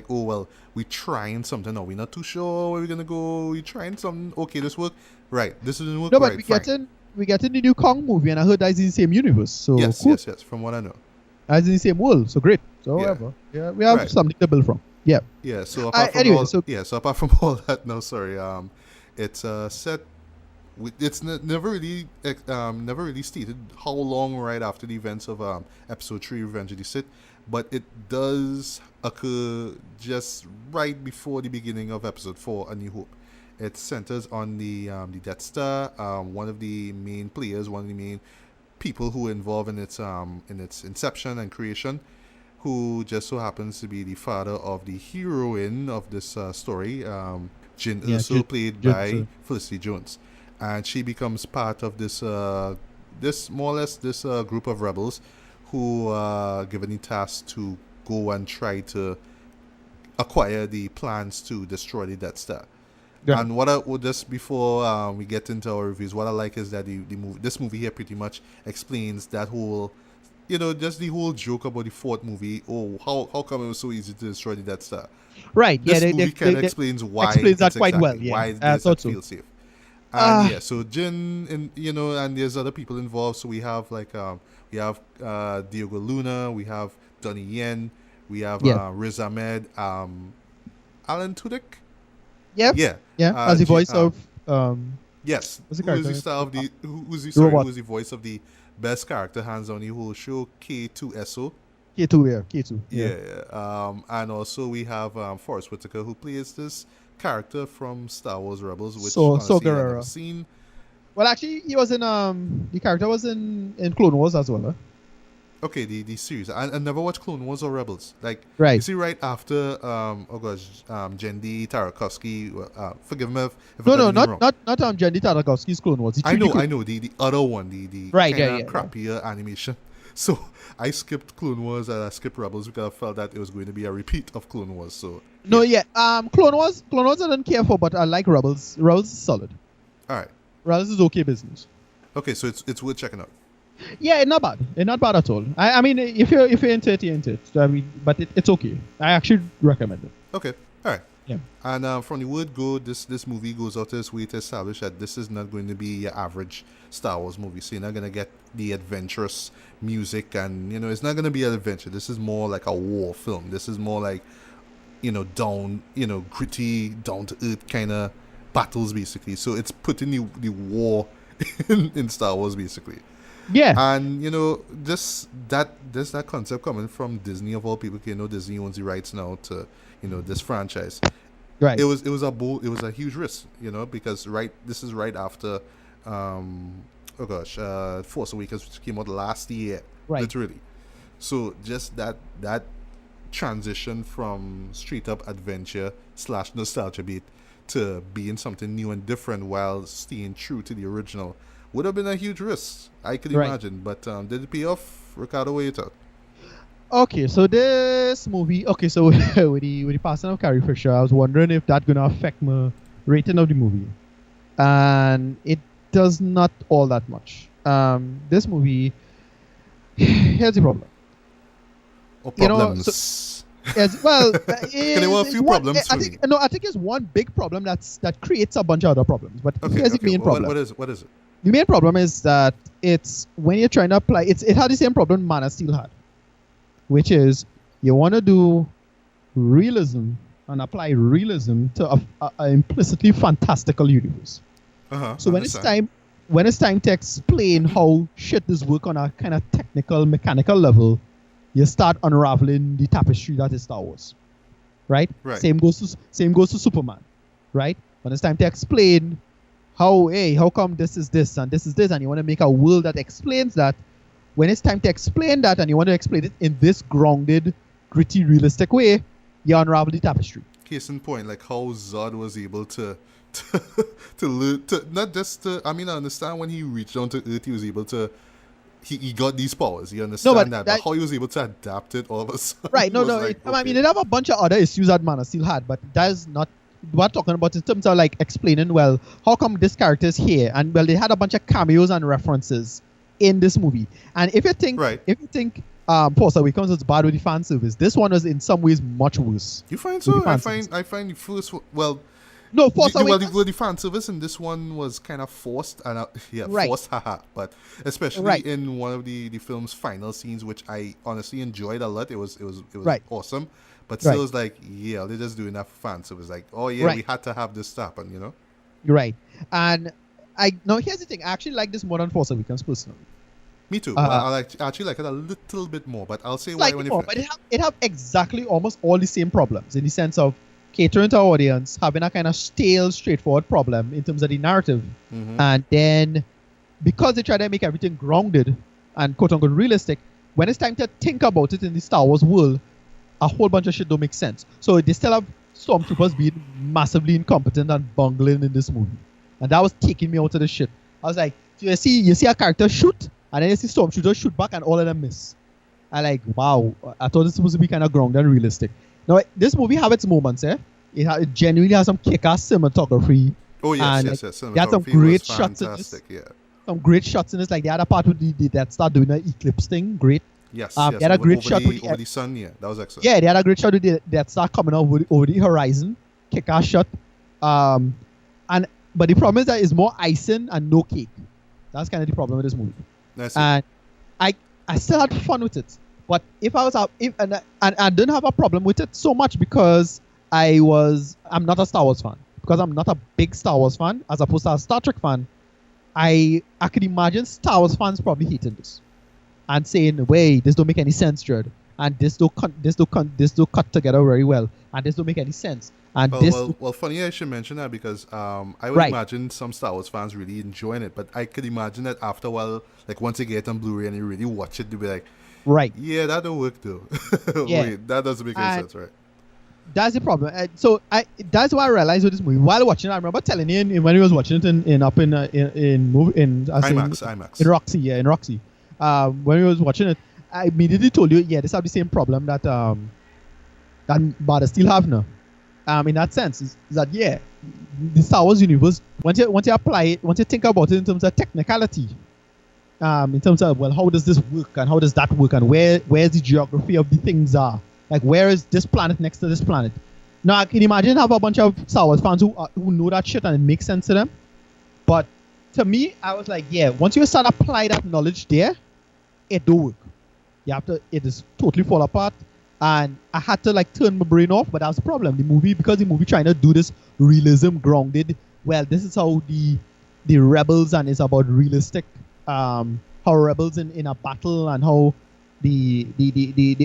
oh well, we're trying something. No, we're not too sure where we're gonna go. We're trying something. Okay, this work. Right, this didn't work. No, but we get in the new Kong movie, and I heard that's in the same universe. So yes, cool. yes. From what I know, that's in the same world. So great. So whatever. Yeah, we have something to build from. Yeah. Yeah. So apart from all that, no, sorry. It's set. It's never really stated how long right after the events of episode 3 Revenge of the Sith, but it does occur just right before the beginning of episode 4 A New Hope. It centers on the Death Star, one of the main players, one of the main people who were involved in its inception and creation, who just so happens to be the father of the heroine of this story, Jyn Erso, played by Felicity Jones. And she becomes part of this group of rebels who are given the task to go and try to acquire the plans to destroy the Death Star. Yeah. And just before we get into our reviews, what I like is that this movie here pretty much explains that whole, just the whole joke about the fourth movie. Oh, how come it was so easy to destroy the Death Star? Right. This movie kind of explains why. Explains that quite well. Yeah. Why does it feel safe? And so Jyn, and there's other people involved. So we have Diego Luna, we have Donnie Yen, we have Riz Ahmed, Alan Tudyk. Yep. Yeah. As the voice of yes. Who's the who's the voice of the best character hands on the whole show, K2SO. K2. Yeah. And also we have Forrest Whitaker, who plays this character from Star Wars Rebels, which I've never seen. Well, actually, he was in the character was in Clone Wars as well. Huh? Okay, the series. I never watched Clone Wars or Rebels. Right. You see, right after Jendi Tartakovsky. Forgive me if not Jendi Tartakovsky's Clone Wars. I know the other one, the crappier animation. So I skipped Clone Wars and I skipped Rebels because I felt that it was going to be a repeat of Clone Wars. So Clone Wars I don't care for, but I like Rebels. Rebels is solid. All right. Rebels is okay business. Okay, so it's worth checking out. Yeah, it's not bad. It's not bad at all. I mean, if you're into it, you're into it. I mean, but it's okay. I actually recommend it. Okay. All right. Yeah. And from the word go, this movie goes out of its way to establish that this is not going to be your average Star Wars movie. So you're not going to get the adventurous music, and it's not going to be an adventure. This is more like a war film. This is more like gritty, down to earth kind of battles basically. So it's putting the war in Star Wars basically. Yeah. And that concept coming from Disney of all people. Disney owns the rights now to this franchise. Right. It was a huge risk, because this is right after Force Awakens, which came out last year. Right. Literally. So just that transition from straight up adventure / nostalgia beat to being something new and different while staying true to the original would have been a huge risk, I could imagine. But did it pay off? Ricardo, what you thought? Okay, so this movie. Okay, so with the passing of Carrie Fisher, I was wondering if that's gonna affect my rating of the movie, and it does not all that much. This movie. Here's the problem. Or problems. Yes, well, there were a few problems. I think it's one big problem that creates a bunch of other problems. But here's the main problem. What is it? The main problem is that it's when you're trying to apply. It had the same problem Man of Steel had, which is you want to do realism and apply realism to a implicitly fantastical universe. So when it's time to explain how shit this work on a kind of technical, mechanical level, you start unraveling the tapestry that is Star Wars. right? Same goes to Superman, right? When it's time to explain how come this is this and this is this, and you want to make a world that explains that. When it's time to explain that and you want to explain it in this grounded, gritty, realistic way, you unravel the tapestry. Case in point, like how Zod was able to learn to not just to, I mean, I understand when he reached down to Earth, he was able to he got these powers. You understand that, but how he was able to adapt it all of a sudden. Right, I mean, it have a bunch of other issues that Man of Steel had, but that is not what we're talking about in terms of like explaining, well, how come this character is here? And well, they had a bunch of cameos and references in this movie. And if you think Force Awakens was bad with the fan service, this one was in some ways much worse. You find so? I find the first Force Awakens. The fan service in this one was kind of forced and forced, haha. But especially in one of the film's final scenes, which I honestly enjoyed a lot. It was awesome. But still, it's like, they're just doing that for fan service. Like, we had to have this happen, you know? Right. And here's the thing. I actually like this more than Force Awakens personally. Me too. I actually like it a little bit more, but I'll say why when you finish. But it have exactly almost all the same problems in the sense of catering to our audience, having a kind of stale, straightforward problem in terms of the narrative. Mm-hmm. And then because they try to make everything grounded and quote-unquote realistic, when it's time to think about it in the Star Wars world, a whole bunch of shit don't make sense. So they still have stormtroopers being massively incompetent and bungling in this movie. And that was taking me out of the shit. I was like, so you see a character shoot, and then you see stormtroopers shoot back, and all of them miss. I like, wow, I thought this was supposed to be kind of grounded and realistic. Now, this movie have its moments, eh? It genuinely has some kick-ass cinematography. Oh, yes. They had some great shots in this. Yeah. Some great shots in this. Like, the other part with that start doing the eclipse thing. Great. Yes. They had a great shot over the sun, that was excellent. Yeah, they had a great shot with that start coming over the horizon. Kick-ass shot. But the problem is that it's more icing and no cake. That's kind of the problem with this movie. And I still had fun with it. But if I was and I didn't have a problem with it so much because I'm not a Star Wars fan. Because I'm not a big Star Wars fan, as opposed to a Star Trek fan, I could imagine Star Wars fans probably hating this and saying, "Wait, this don't make any sense, Jared. And this don't cut together very well, and this don't make any sense." And funny I should mention that because I would imagine some Star Wars fans really enjoying it, but I could imagine that after a while, like once you get it on Blu-ray and you really watch it, they'll be like, yeah, that don't work though. Wait, that doesn't make any sense, right? That's the problem. That's why I realized with this movie while watching it. I remember telling you when we was watching it in IMAX. In Roxy. When we was watching it, I immediately told you, this have the same problem that Bada still have now. In that sense, is that the Star Wars universe, once you apply it, once you think about it in terms of technicality, in terms of how does this work and how does that work and where's the geography of the things are, like where is this planet next to this planet. Now I can imagine have a bunch of Star Wars fans who know that shit and it makes sense to them, but to me I was like, once you start apply that knowledge there, it don't work. It is totally fall apart. And I had to turn my brain off, but that was the problem. Because the movie trying to do this realism grounded. Well, this is how the rebels, and it's about realistic, how rebels in a battle, and how the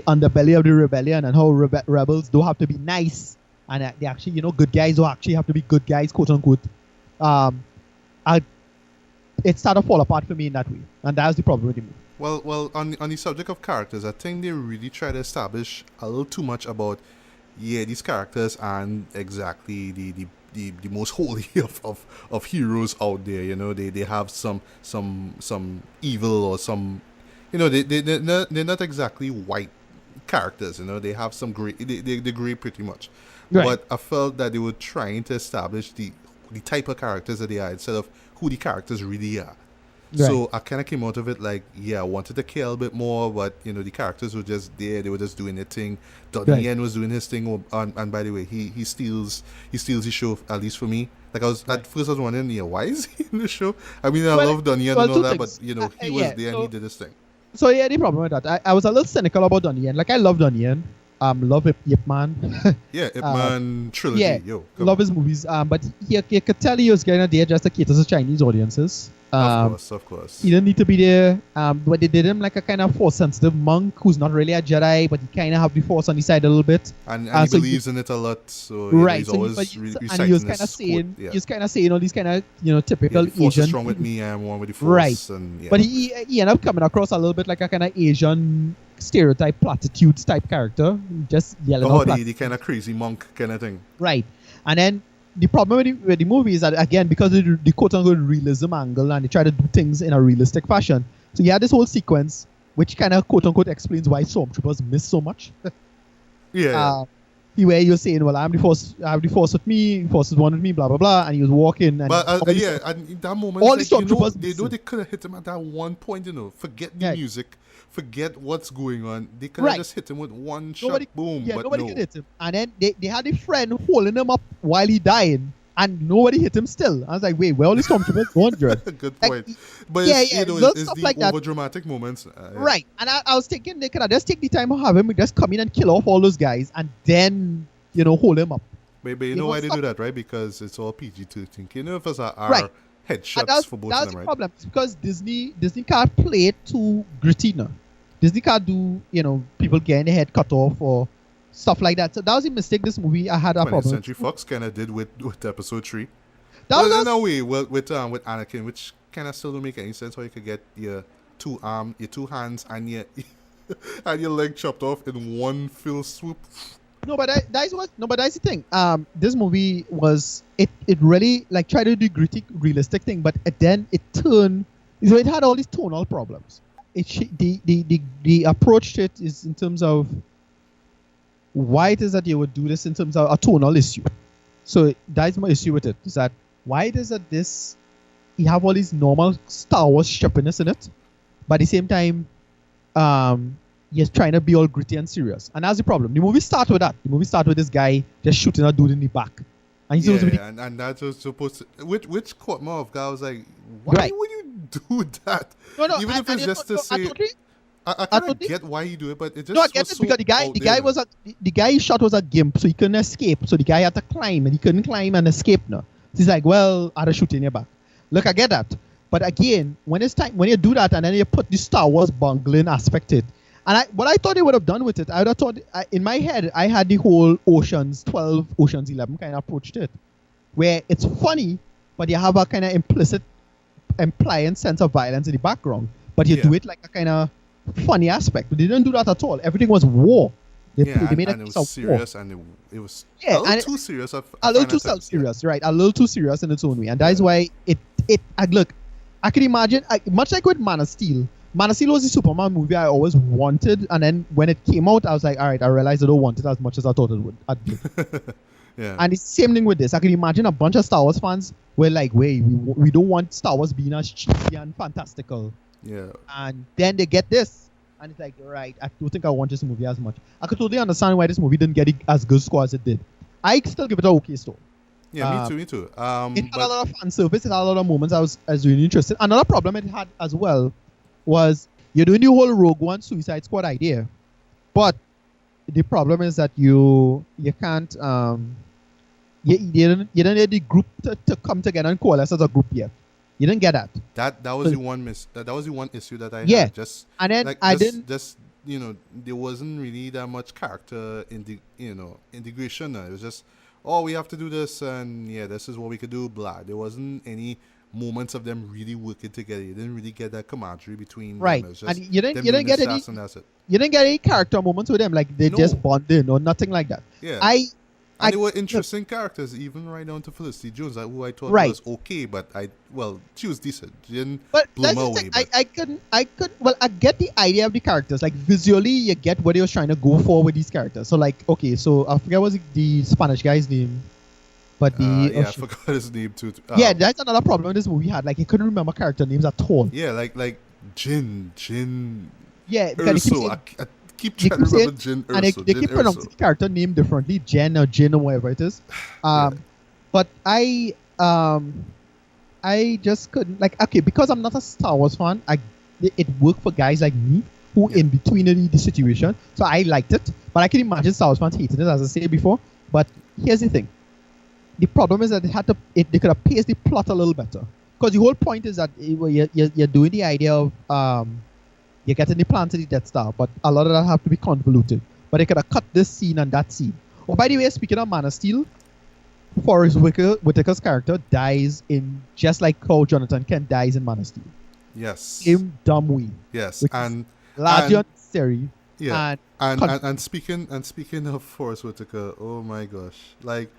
underbelly of the rebellion, and how rebels don't have to be nice, and they actually, good guys don't actually have to be good guys, quote unquote. It started to fall apart for me in that way, and that was the problem with the movie. Well, on the subject of characters, I think they really try to establish a little too much about, these characters aren't exactly the most holy of heroes out there. They have some evil or some, they're not exactly white characters. They have some gray. They're gray pretty much. Right. But I felt that they were trying to establish the type of characters that they are instead of who the characters really are. Right. So I kind of came out of it like, I wanted to care a bit more, but the characters were just there. They were just doing their thing. Donnie Yen was doing his thing, and by the way, he steals the show, at least for me. Like at first I was wondering, why is he in the show? I mean, I love Donnie Yen and all that, but he was there and he did his thing. So the problem with that, I was a little cynical about Donnie Yen. Like I love Donnie Yen. Love Ip Man. Ip Man trilogy. Love his movies. But you could tell he was getting there just to cater to Chinese audiences. Of course. He didn't need to be there. But they did him like a kind of force-sensitive monk who's not really a Jedi, but he kind of have the force on his side a little bit. And he believes in it a lot, so he's always reciting and he was kind of saying, he was kind of saying all these kind of typical the force Asian. Is strong with me, I am one with the force. Right. And, But he ended up coming across a little bit like a kind of Asian stereotype platitudes type character, just yelling out the kind of crazy monk kind of thing. Right. And then the problem with the movie is that, again, because of the quote-unquote realism angle, and they try to do things in a realistic fashion, so you had this whole sequence which kind of quote-unquote explains why stormtroopers miss so much. Where you're saying, well, I have the force with me, the force is one with me, blah blah blah, and he was walking. And but and in that moment, all the stormtroopers, they could have hit him at that one point. Forget the music, forget what's going on. They could have just hit him with one shot, boom. Yeah, but nobody could hit him. And then they had a friend holding him up while he dying, and nobody hit him still. I was like, wait, where all these stormtroopers going? Good point. But it's the like over dramatic moments. Right. And I was thinking they could have just take the time to have him just come in and kill off all those guys and then, hold him up. But you know why they do that, right? Because it's all PG-13. You know, if it's R headshots for both of them, right? That's the problem. It's because Disney can't play it too gritty now. Disney can't do, people getting their head cut off or stuff like that. So that was a mistake this movie I had a problem. 20th Century Fox kind of did with episode 3. In a way, with Anakin, which kind of still don't make any sense how you could get your two hands and your and your leg chopped off in one fell swoop. No, but that's the thing. This movie was it really like tried to do gritty, realistic thing, but then it turned. So it had all these tonal problems. The approach to it is in terms of why it is that you would do this in terms of a tonal issue. So that's my issue with it. Is that why it is that you have all these normal Star Wars sharpness in it, but at the same time, you're trying to be all gritty and serious. And that's the problem. The movie starts with that. The movie starts with this guy just shooting a dude in the back. And he's and that was supposed to... Which caught me off guard. I was like, why would you do that? No, even if it's just to say... I kind of get why he do it, but it just no, I get it because the guy he shot was a gimp, so he couldn't escape. So the guy had to climb, and he couldn't climb and escape now. So he's like, well, I had to shoot in your back. Look, I get that. But again, when you do that and then you put the Star Wars bungling aspect to it, and what I thought they would have done with it, I would have thought, in my head, I had the whole Ocean's 12, Ocean's 11 kind of approach to it, where it's funny, but you have a kind of implying sense of violence in the background, but you do it like a kind of funny aspect. But they didn't do that at all. Everything was war. They made it was serious, war. And it was a little too serious. A little too self-serious, right? A little too serious in its own way, and that is why look. I can imagine, much like with Man of Steel. Man of Steel was the Superman movie I always wanted, and then when it came out, I was like, all right, I realized I don't want it as much as I thought it would. And it's the same thing with this. I can imagine a bunch of Star Wars fans were like, wait, we don't want Star Wars being as cheesy and fantastical. Yeah. And then they get this, and it's like, right, I don't think I want this movie as much. I could totally understand why this movie didn't get as good score as it did. I still give it an okay score. Yeah, me too. It had a lot of fan service. It had a lot of moments I was really interested. Another problem it had as well was you're doing the whole Rogue One Suicide Squad idea, but the problem is that you can't you didn't get the group to come together and coalesce as a group yet. You didn't get that. That was the one that was the one issue that I had. Just and then there wasn't really that much character in the integration. It was just, we have to do this, and this is what we could do, blah. There wasn't any moments of them really working together. You didn't really get that camaraderie between them. It was just and you didn't get any. You didn't get any character moments with them, like they just bonded or nothing like that. Yeah. They were interesting characters, even right down to Felicity Jones, who I thought was okay, but she was decent. She didn't blow my away. I get the idea of the characters. Like, visually, you get what he was trying to go for with these characters. So, like, okay, so I forget what's the Spanish guy's name. But I forgot his name too. That's another problem this movie had. Like, he couldn't remember character names at all. Yeah, like Jin. Yeah, Urso. I keep trying to remember Jin Urso. And they keep pronouncing the character name differently, Jen or Jin or whatever it is. But I just couldn't, like, okay, because I'm not a Star Wars fan, it worked for guys like me who in between the situation. So I liked it, but I can imagine Star Wars fans hated it, as I said before. But here's the thing. The problem is that they could have paced the plot a little better. because the whole point is that you're doing the idea of you're getting the plan to the Death Star, but a lot of that have to be convoluted. But they could have cut this scene and that scene. Oh, by the way, speaking of Man of Steel, Forrest Whitaker's character dies in just like how Jonathan Kent dies in Man of Steel. Yes. Same dumb way. Yes, and largely unnecessary. Yeah, and speaking of Forrest Whitaker, oh my gosh, like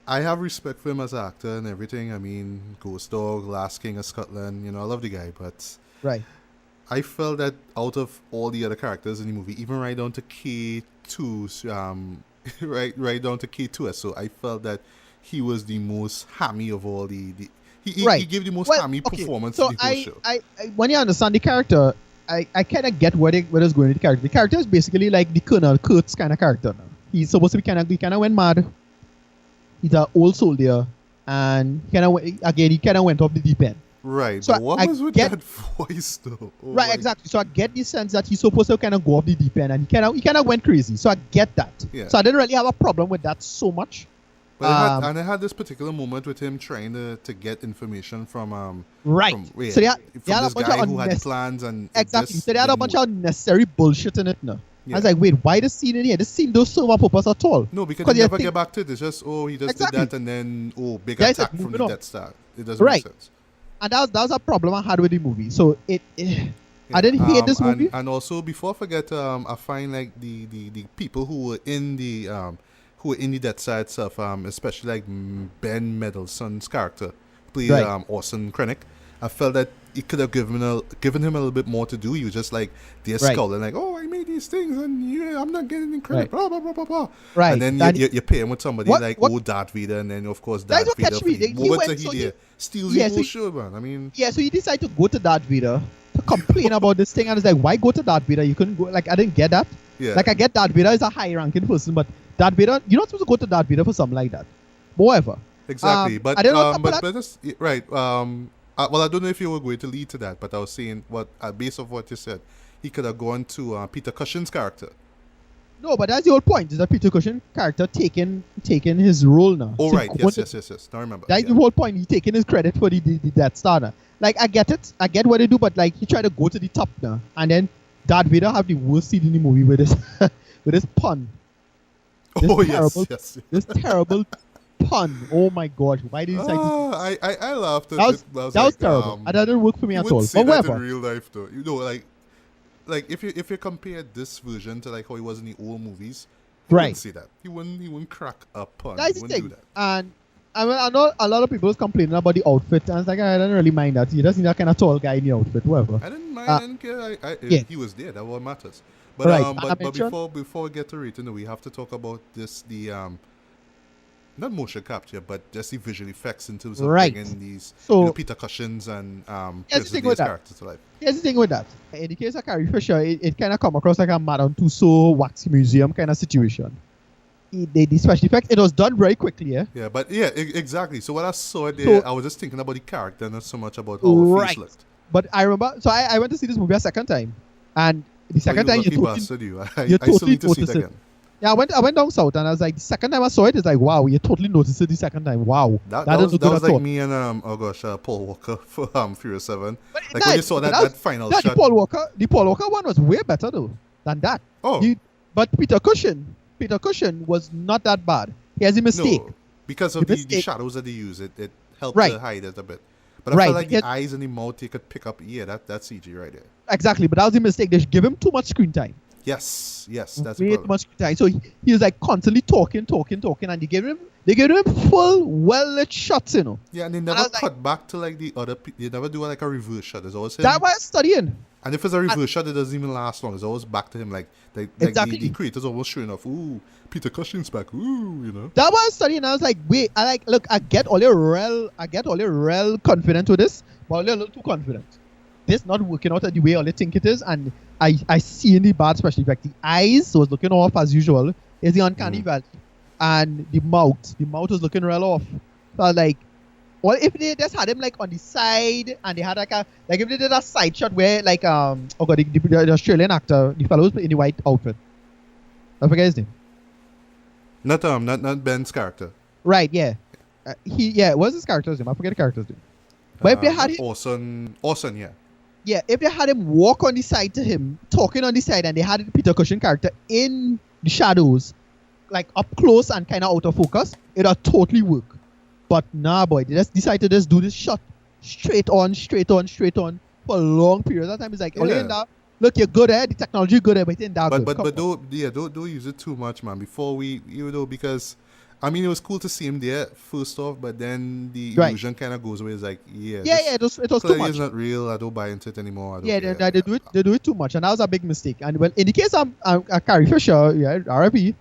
I have respect for him as an actor and everything. I mean, Ghost Dog, Last King of Scotland, I love the guy, but right. I felt that out of all the other characters in the movie, even right down to K2's, right down to K2S, so I felt that he was the most hammy of all the he gave the most hammy performance so in the whole show. I when you understand the character, I kind of get where it's going with the character. The character is basically like the Colonel Kurtz kind of character now. He's supposed to be kind of went mad. He's an old soldier, and he kind of went off the deep end. Right, so but what was with that voice though? Oh right, exactly. So I get the sense that he's supposed to kind of go off the deep end, and he kind of went crazy. So I get that. Yeah. So I didn't really have a problem with that so much. But I had this particular moment with him trying to get information from right. So they had this guy who had plans and exactly. So they had a bunch of unnecessary bullshit in it now. Yeah. I was like, wait, why this scene in here? This scene don't serve a purpose at all. No, because they never get back to it. It's just he just did that and then big attack from the Death Star. It doesn't make sense. And that was a problem I had with the movie. So I didn't hate this movie. And also before I forget, I find like the people who were in the Death Star itself, especially like Ben Mendelsohn's character, played Orson Krennic. I felt that it could have given him a little bit more to do. He was just like they're scowling like, oh, I made these things and I'm not getting any credit, blah blah blah blah blah. Right. And then you pay him with somebody like Darth Vader, and then of course Darth Vader steals the whole show, man. I mean, so he decided to go to Darth Vader to complain about this thing, and it's like, why go to Darth Vader? You couldn't go. Like, I didn't get that. Yeah. Like, I get Darth Vader is a high-ranking person, but Darth Vader, you're not supposed to go to Darth Vader for something like that. But whatever. Exactly. But that's right. Well, I don't know if you were going to lead to that, but I was saying based off what you said, he could have gone to Peter Cushing's character. No, but that's the whole point. Is that Peter Cushing's character taking his role now? Oh, right. Yes. Now I remember. That's the whole point. He's taking his credit for the Death Star now. Like, I get it. I get what they do, but like, he tried to go to the top now, and then Darth Vader have the worst scene in the movie with this with this pun. This terrible pun. Oh my gosh! Why did he say this? I laughed at it. That was terrible. That didn't work for me at all. But whatever. In real life, though, like if you compare this version to like how he was in the old movies, you wouldn't see that. He wouldn't crack a pun. He wouldn't do that. And I mean, I know a lot of people was complaining about the outfit, and I was like, I don't really mind that. He doesn't need that kind of tall guy in the outfit, whatever. I didn't mind. I didn't care. He was there. That's what matters. But but before we get to rating, we have to talk about not motion capture, but just the visual effects in terms of bringing these Peter Cushings and characters to life. Here's the thing with that. In the case of Carrie Fisher, it kind of come across like a Madame Tussauds waxy museum kind of situation. The special effects, it was done very quickly, Yeah, but exactly. So when I saw it there, I was just thinking about the character, not so much about how her face looked. But I remember, so I went to see this movie a second time, and the second time you totally noticed it. Yeah, I went down south, and I was like, the second time I saw it, it's like, wow, you totally noticed it the second time. Wow. That was like me and Paul Walker for Furious 7. Like when you saw that final shot. The Paul Walker one was way better though than that. But Peter Cushing was not that bad. He has a mistake. No, because of the shadows that they use, it helped to hide it a bit. But I felt like the eyes and the mouth you could pick up. Yeah, that's CG right there. Exactly, but that was a mistake. They should give him too much screen time. Yes, that's way too much screen time. So he was like constantly talking, and they gave him full, well-lit shots, Yeah, and they never cut back to like the other. They never do like a reverse shot. There's always him. That's why I'm studying. And if it's a reverse shot, it doesn't even last long. It's always back to him, like exactly. The creator's almost showing off. Ooh, Peter Cushing's back. Ooh, That was studying. I was like, wait, I get all your real confident with this, but you're a little too confident. This not working out the way all you think it is, and I see in the bad special effect. The eyes was looking off as usual. Is the uncanny valley, and the mouth was looking real off. So I was like, well, if they just had him like on the side, and they had like if they did a side shot where like the Australian actor, the fellow was in the white outfit. I forget his name. Not Ben's character. Right, yeah. What's his character's name? I forget the character's name. But if they had him, Orson, yeah. Yeah, if they had him walk on the side to him, talking on the side, and they had the Peter Cushing character in the shadows, like up close and kind of out of focus, it would totally work. But nah, boy, they just decided to just do this shot straight on for a long period of time. It's like, only in that, look, you're good at the technology, good at, but in that good. But don't use it too much, man. Before because I mean, it was cool to see him there first off, but then the illusion kind of goes away. It's like, it was too much. It's not real. I don't buy into it anymore. They do it too much, and that was a big mistake. And well, in the case of Carrie Fisher, R.I.P.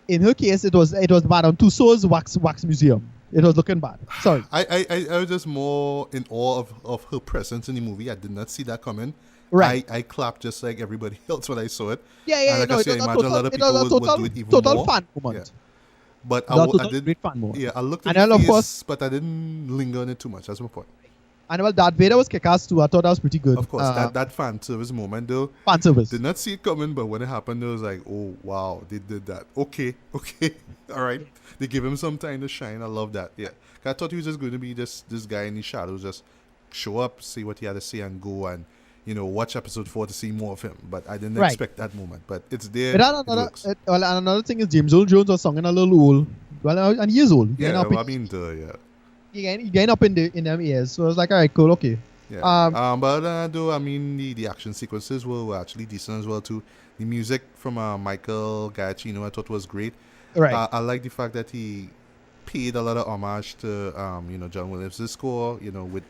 In her case, it was Madame Tussauds wax museum. It was looking bad. Sorry. I was just more in awe of her presence in the movie. I did not see that coming. Right. I clapped just like everybody else when I saw it. Yeah. And like I said, I imagine a lot of people would do it even total more. Fan moment. Yeah. But I did. Great fan moment. Yeah, I looked at the face, but I didn't linger on it too much. That's my point. And well, Darth Vader was kick-ass too. I thought that was pretty good. Of course, that fan service moment though. Fan service. Did not see it coming, but when it happened, I was like, oh wow, they did that. Okay, all right. They give him some time to shine. I love that. Yeah, I thought he was just going to be this guy in the shadows, just show up, see what he had to say, and go and watch episode 4 to see more of him. But I didn't expect that moment. But it's there. And another thing is James Earl Jones was singing a little old. Well, and he is old. Yeah, He getting up in them ears, so I was like, all right, cool, okay. Yeah. But though I mean the action sequences were actually decent as well too. The music from Michael Giacchino I thought was great. Right. I like the fact that he paid a lot of homage to John Williams' score. With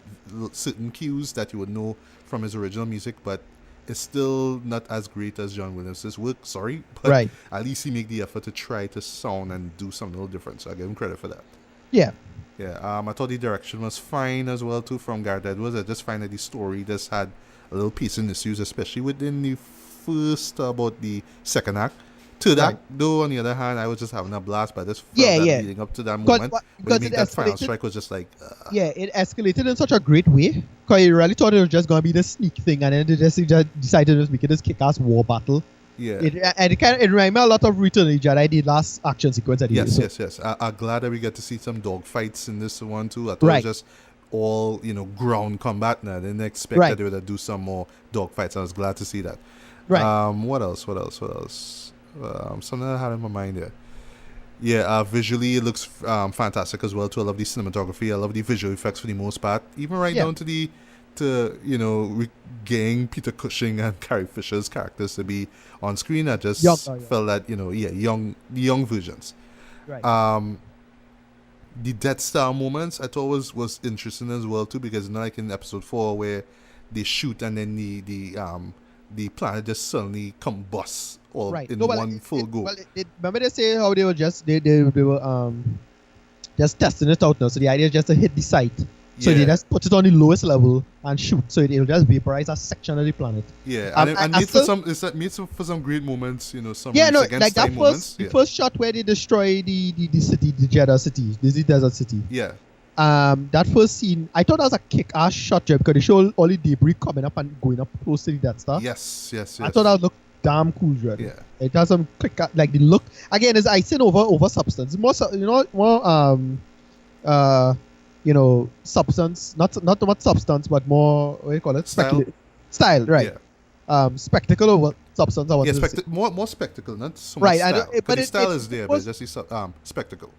certain cues that you would know from his original music, but it's still not as great as John Williams' work. Sorry, but at least he made the effort to try to sound and do something a little different. So I give him credit for that. Yeah. Yeah, I thought the direction was fine as well too from Gareth Edwards. I just find that the story just had a little pacing issues, especially within the first about the second act. Third act, though, on the other hand, I was just having a blast, but I just felt that leading up to that moment, when he made that final strike was just like... it escalated in such a great way, because you really thought it was just going to be this sneak thing, and then they just decided to make it this kick-ass war battle. Yeah. It reminded me a lot of Return of the Jedi, the last action sequence. Yes. I'm glad that we get to see some dog fights in this one too. I thought it was just all, ground combat now. I didn't expect that they would do some more dog fights. I was glad to see that. Right. What else? Something I had in my mind there. Yeah, visually it looks fantastic as well too. I love the cinematography. I love the visual effects for the most part. Even down to getting Peter Cushing and Carrie Fisher's characters to be on screen. I just felt that young versions. Right. The Death Star moments I thought was interesting as well too, because not like in episode 4 where they shoot and then the planet just suddenly combusts all in one full go. Remember they say how they were just just testing it out now. So the idea is just to hit the site. So they just put it on the lowest level and shoot. So it'll just vaporize a section of the planet. Yeah, and it made for some great moments, some like that moments. The first shot where they destroy the city, the Jeddah city, the desert city. Yeah. That first scene, I thought that was a kick-ass shot, because they show all the debris coming up and going up close to the Death Star. Yes. I thought that looked damn cool, Jed. Yeah. It has some quick, like the look. Again, is icing over substance. More, substance. Not much substance, but more, what do you call it? Style, right. Yeah. Spectacle over substance. More spectacle, not so much style. But the style is there, but it's just spectacle.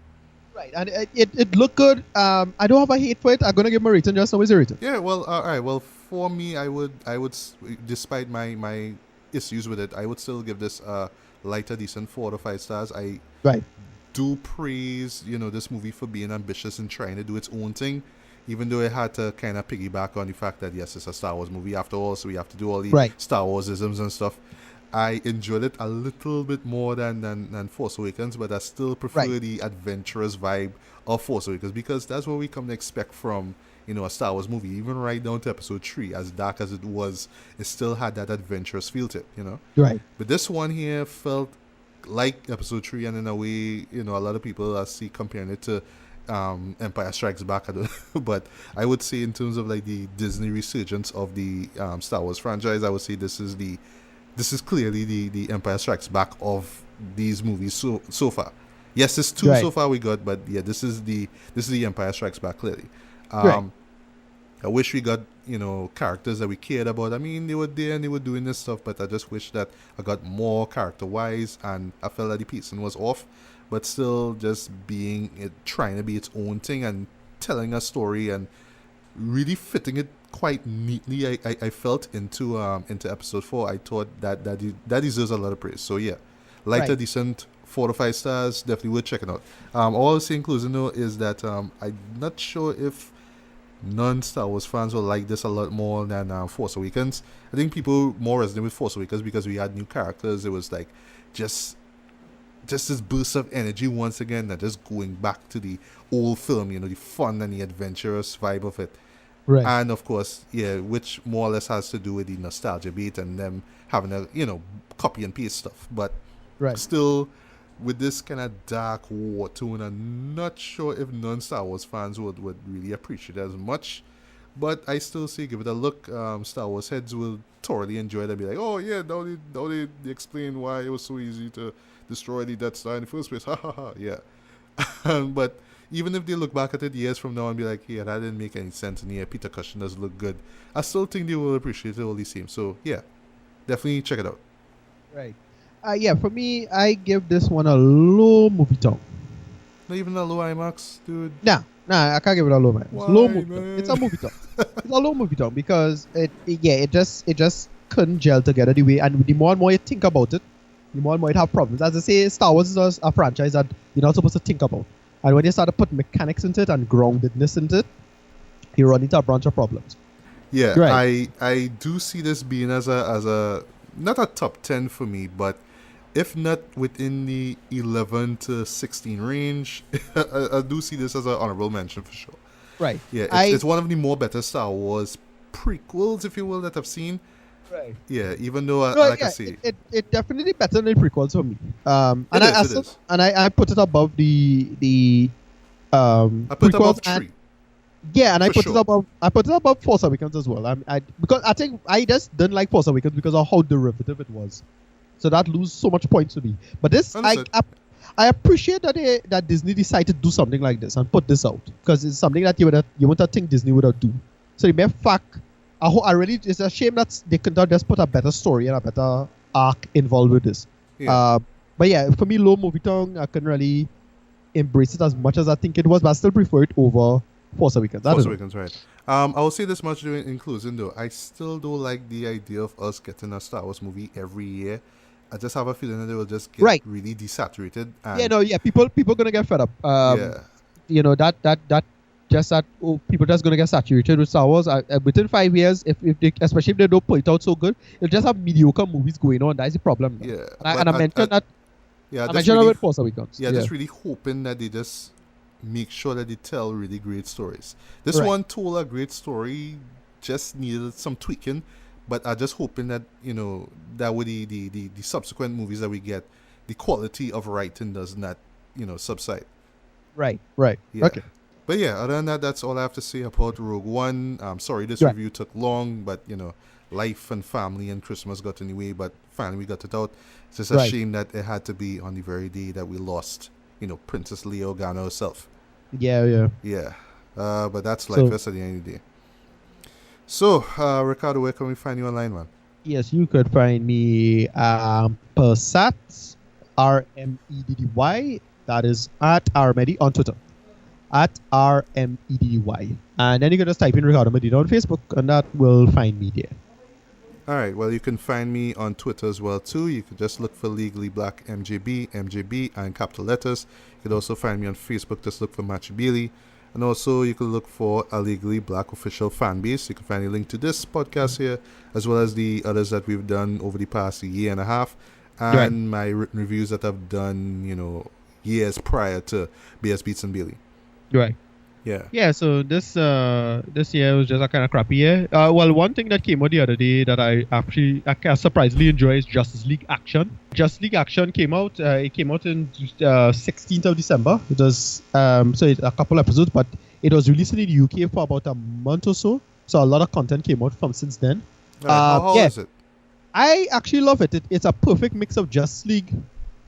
Right, and it looked good. I don't have a hate for it. I'm gonna give him a rating. Just always a rating. Yeah, well, all right. Well, for me, I would, despite my issues with it, I would still give this a lighter, decent 4 to 5 stars. I do praise this movie for being ambitious and trying to do its own thing, even though it had to kind of piggyback on the fact that yes, it's a Star Wars movie after all, so we have to do all the Star Wars-isms and stuff. I enjoyed it a little bit more than Force Awakens, but I still prefer the adventurous vibe of Force Awakens, because that's what we come to expect from a Star Wars movie. Even right down to episode 3, as dark as it was, it still had that adventurous feel to it, Right. But this one here felt like episode 3, and in a way, a lot of people I see comparing it to Empire Strikes Back, but I would say in terms of like the Disney resurgence of the Star Wars franchise, I would say this is clearly the Empire Strikes Back of these movies so far. Yes, there's 2 so far we got, but yeah, this is the Empire Strikes Back clearly. I wish we got, characters that we cared about. I mean, they were there and they were doing this stuff, but I just wish that I got more character-wise, and I felt that the pacing was off, but still just trying to be its own thing and telling a story and really fitting it quite neatly. I felt into episode 4. I thought that deserves a lot of praise. So yeah, a decent 4 to 5 stars. Definitely worth checking out. All I'll say in closing though is that I'm not sure if non-Star Wars fans will like this a lot more than Force Awakens. I think people more resonate with Force Awakens because we had new characters. It was like just this burst of energy once again, that just going back to the old film, the fun and the adventurous vibe of it. Right. And of course, which more or less has to do with the nostalgia beat and them having a, copy and paste stuff. But still, with this kind of dark war tone, I'm not sure if non-Star Wars fans would really appreciate it as much. But I still say give it a look. Star Wars heads will thoroughly enjoy it and be like, oh yeah, now they explain why it was so easy to destroy the Death Star in the first place. Ha ha ha, yeah. But even if they look back at it years from now and be like, yeah, that didn't make any sense, and yeah, Peter Cushing does look good, I still think they will appreciate it all the same. So yeah, definitely check it out. Right. For me, I give this one a low movie tone. Not even a low IMAX, dude? Nah, I can't give it a low, man. Why, It's low movie man? tone. It's a movie tone. It's a low movie tone because it just couldn't gel together the way, and the more and more you think about it, the more and more it have problems. As I say, Star Wars is a franchise that you're not supposed to think about. And when you start to put mechanics into it and groundedness into it, you run into a bunch of problems. Yeah, right. I do see this being as a not a top 10 for me, but if not within the 11 to 16 range, I do see this as an honorable mention for sure. Right. Yeah, it's one of the more better Star Wars prequels, if you will, that I've seen. Right. Yeah, even though I say it definitely better than the prequels for me. It is. I put it above the I put it above 3. Yeah, and I put it above Force Awakens as well. Because I think I just didn't like Force Awakens because of how derivative it was. So that lose so much points to me. But this I appreciate that Disney decided to do something like this and put this out, because it's something that you wouldn't think Disney would have do. So the mere fact, it's a shame that they could not just put a better story and a better arc involved with this. Yeah. But yeah, for me, low movie tone, I couldn't really embrace it as much as I think it was, but I still prefer it over Force Awakens. Force Awakens, right. I will say this much during inclusion though. I still don't like the idea of us getting a Star Wars movie every year. I just have a feeling that they will just get really desaturated. And people gonna get fed up. People just gonna get saturated with Star Wars. Within 5 years, especially if they don't put it out so good, they'll just have mediocre movies going on. That's the problem. Yeah, I mentioned that. Yeah, I mentioned with Force Awakens. Yeah, just really hoping that they just make sure that they tell really great stories. This one told a great story, just needed some tweaking. But I'm just hoping that, that with the subsequent movies that we get, the quality of writing does not, subside. Right. Yeah. Okay. But yeah, other than that, that's all I have to say about Rogue One. I'm sorry this review took long, but, life and family and Christmas got in the way, but finally we got it out. It's just a shame that it had to be on the very day that we lost, Princess Leia Organa herself. Yeah. Yeah. But that's life. That's at the end of the day. So, Ricardo, where can we find you online, man? Yes, you could find me Persat, RMEDDY. That is at RMEDDY on Twitter. At RMEDDY. And then you can just type in Ricardo Medina on Facebook, and that will find me there. All right. Well, you can find me on Twitter as well, too. You can just look for Legally Black MJB, and capital letters. You can also find me on Facebook. Just look for Machibili. And also, you can look for a Legally Black official fan base. You can find a link to this podcast here, as well as the others that we've done over the past year and a half, and my written reviews that I've done, years prior to BS Beats and Bailey. Right. Yeah. So this year was just a kind of crappy year. Well, one thing that came out the other day that I surprisingly enjoy is Justice League Action. Justice League Action came out. It came out in 16th of December. It was so it's a couple episodes, but it was released in the UK for about a month or so. So a lot of content came out from since then. How is it? I actually love it. It's a perfect mix of Justice League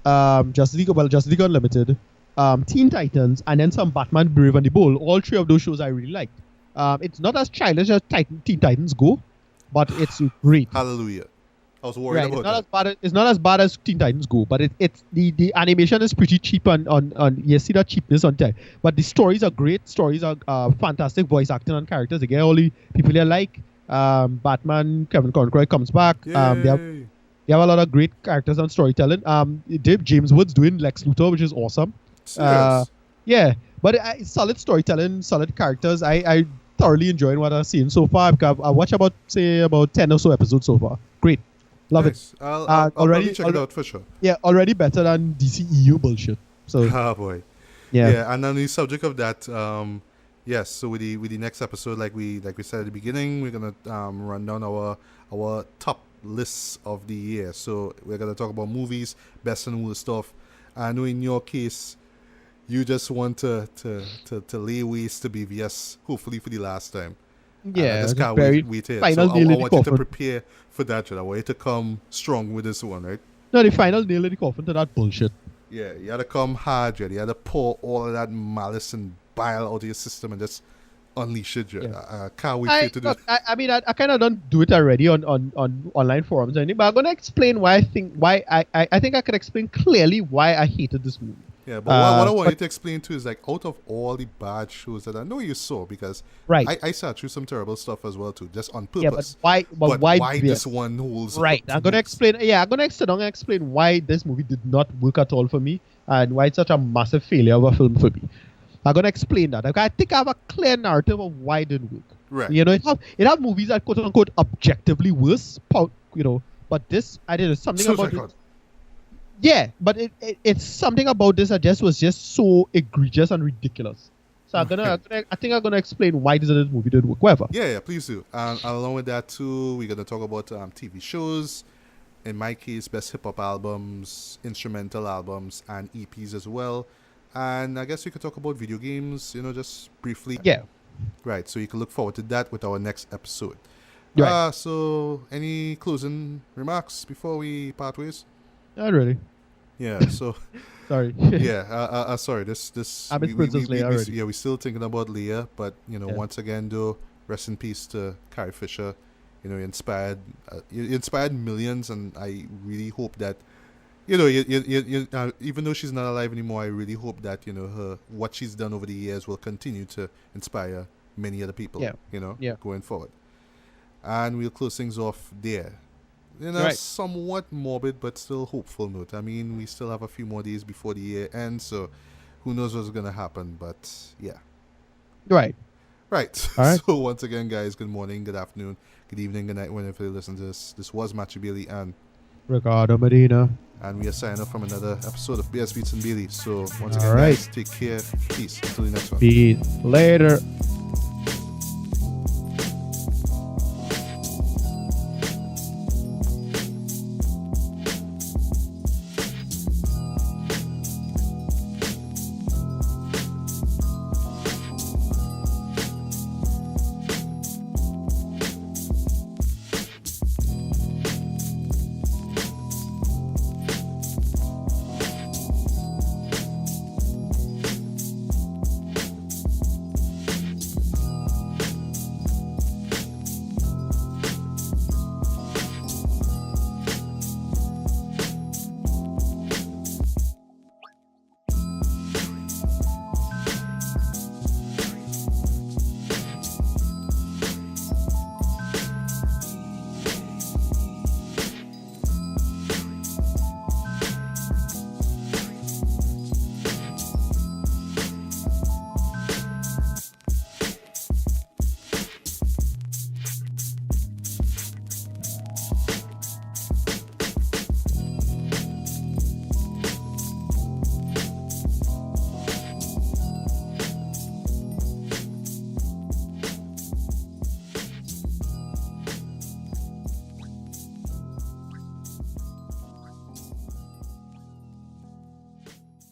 Unlimited, Teen Titans, and then some Batman Brave and the Bold. All three of those shows I really liked. It's not as childish as Teen Titans Go, but it's great. Hallelujah. I was worried about that. It's not as bad as Teen Titans Go, but it's the animation is pretty cheap on you see that cheapness on time. But the stories are great. Stories are fantastic. Voice acting and characters. Again, all the people you like. Batman, Kevin Conroy comes back. They have a lot of great characters and storytelling. James Woods doing Lex Luthor, which is awesome. Yeah, but solid storytelling, solid characters. I thoroughly enjoying what I've seen so far. I've watched about 10 or so episodes so far. Great. Love it. I'll already check it out for sure. Yeah, already better than DCEU bullshit. So. Oh boy. Yeah. And on the subject of that, yes. So with the next episode, like we said at the beginning, we're gonna run down our top lists of the year. So we're gonna talk about movies, best and worst stuff. I know in your case, you just want to lay waste to BVS, hopefully for the last time. Yeah, I just can't wait here. So I want you to prepare for that. I want you to come strong with this one, right? No, the final nail in the coffin to that bullshit. Yeah, you had to come hard, you had to pour all of that malice and bile out of your system and just unleash it. I can't wait for you to do it. I mean, I kind of don't do it already on online forums or anything, but I'm going to explain why I think I can explain clearly why I hated this movie. Yeah, but what I want you to explain too is like out of all the bad shows that I know you saw, because I sat through some terrible stuff as well too, just on purpose. Yeah, but why this one holds right? I'm gonna explain. Yeah, I'm gonna explain why this movie did not work at all for me and why it's such a massive failure of a film for me. I'm gonna explain that. I think I have a clear narrative of why it didn't work. Right. You know, it have movies that quote unquote objectively worse. You know, but this I did something about it. Yeah, but it's something about this that was just so egregious and ridiculous. So I think I'm gonna explain why this movie didn't work. Whatever. Yeah, please do. And along with that too, we're gonna talk about TV shows. In my case, best hip hop albums, instrumental albums, and EPs as well. And I guess we could talk about video games, just briefly. Yeah. Right. So you can look forward to that with our next episode. Right. So any closing remarks before we part ways? Not really. Yeah, so sorry. Yeah, sorry. This I'm in Princess Leia already. Yeah, we're still thinking about Leia, but once again, though, rest in peace to Carrie Fisher. You inspired millions, and I really hope that even though she's not alive anymore, I really hope that what she's done over the years will continue to inspire many other people. Going forward. And we'll close things off there. Somewhat morbid but still hopeful note. I mean, we still have a few more days before the year ends, so who knows what's going to happen, but yeah. Right. All right. So once again, guys, good morning, good afternoon, good evening, good night, whenever you listen to this. This was Matthew Bailey and Ricardo Medina. And we are signing off from another episode of BS Beats and Bailey. So once again, guys, take care. Peace. Until the next one. Peace. Later.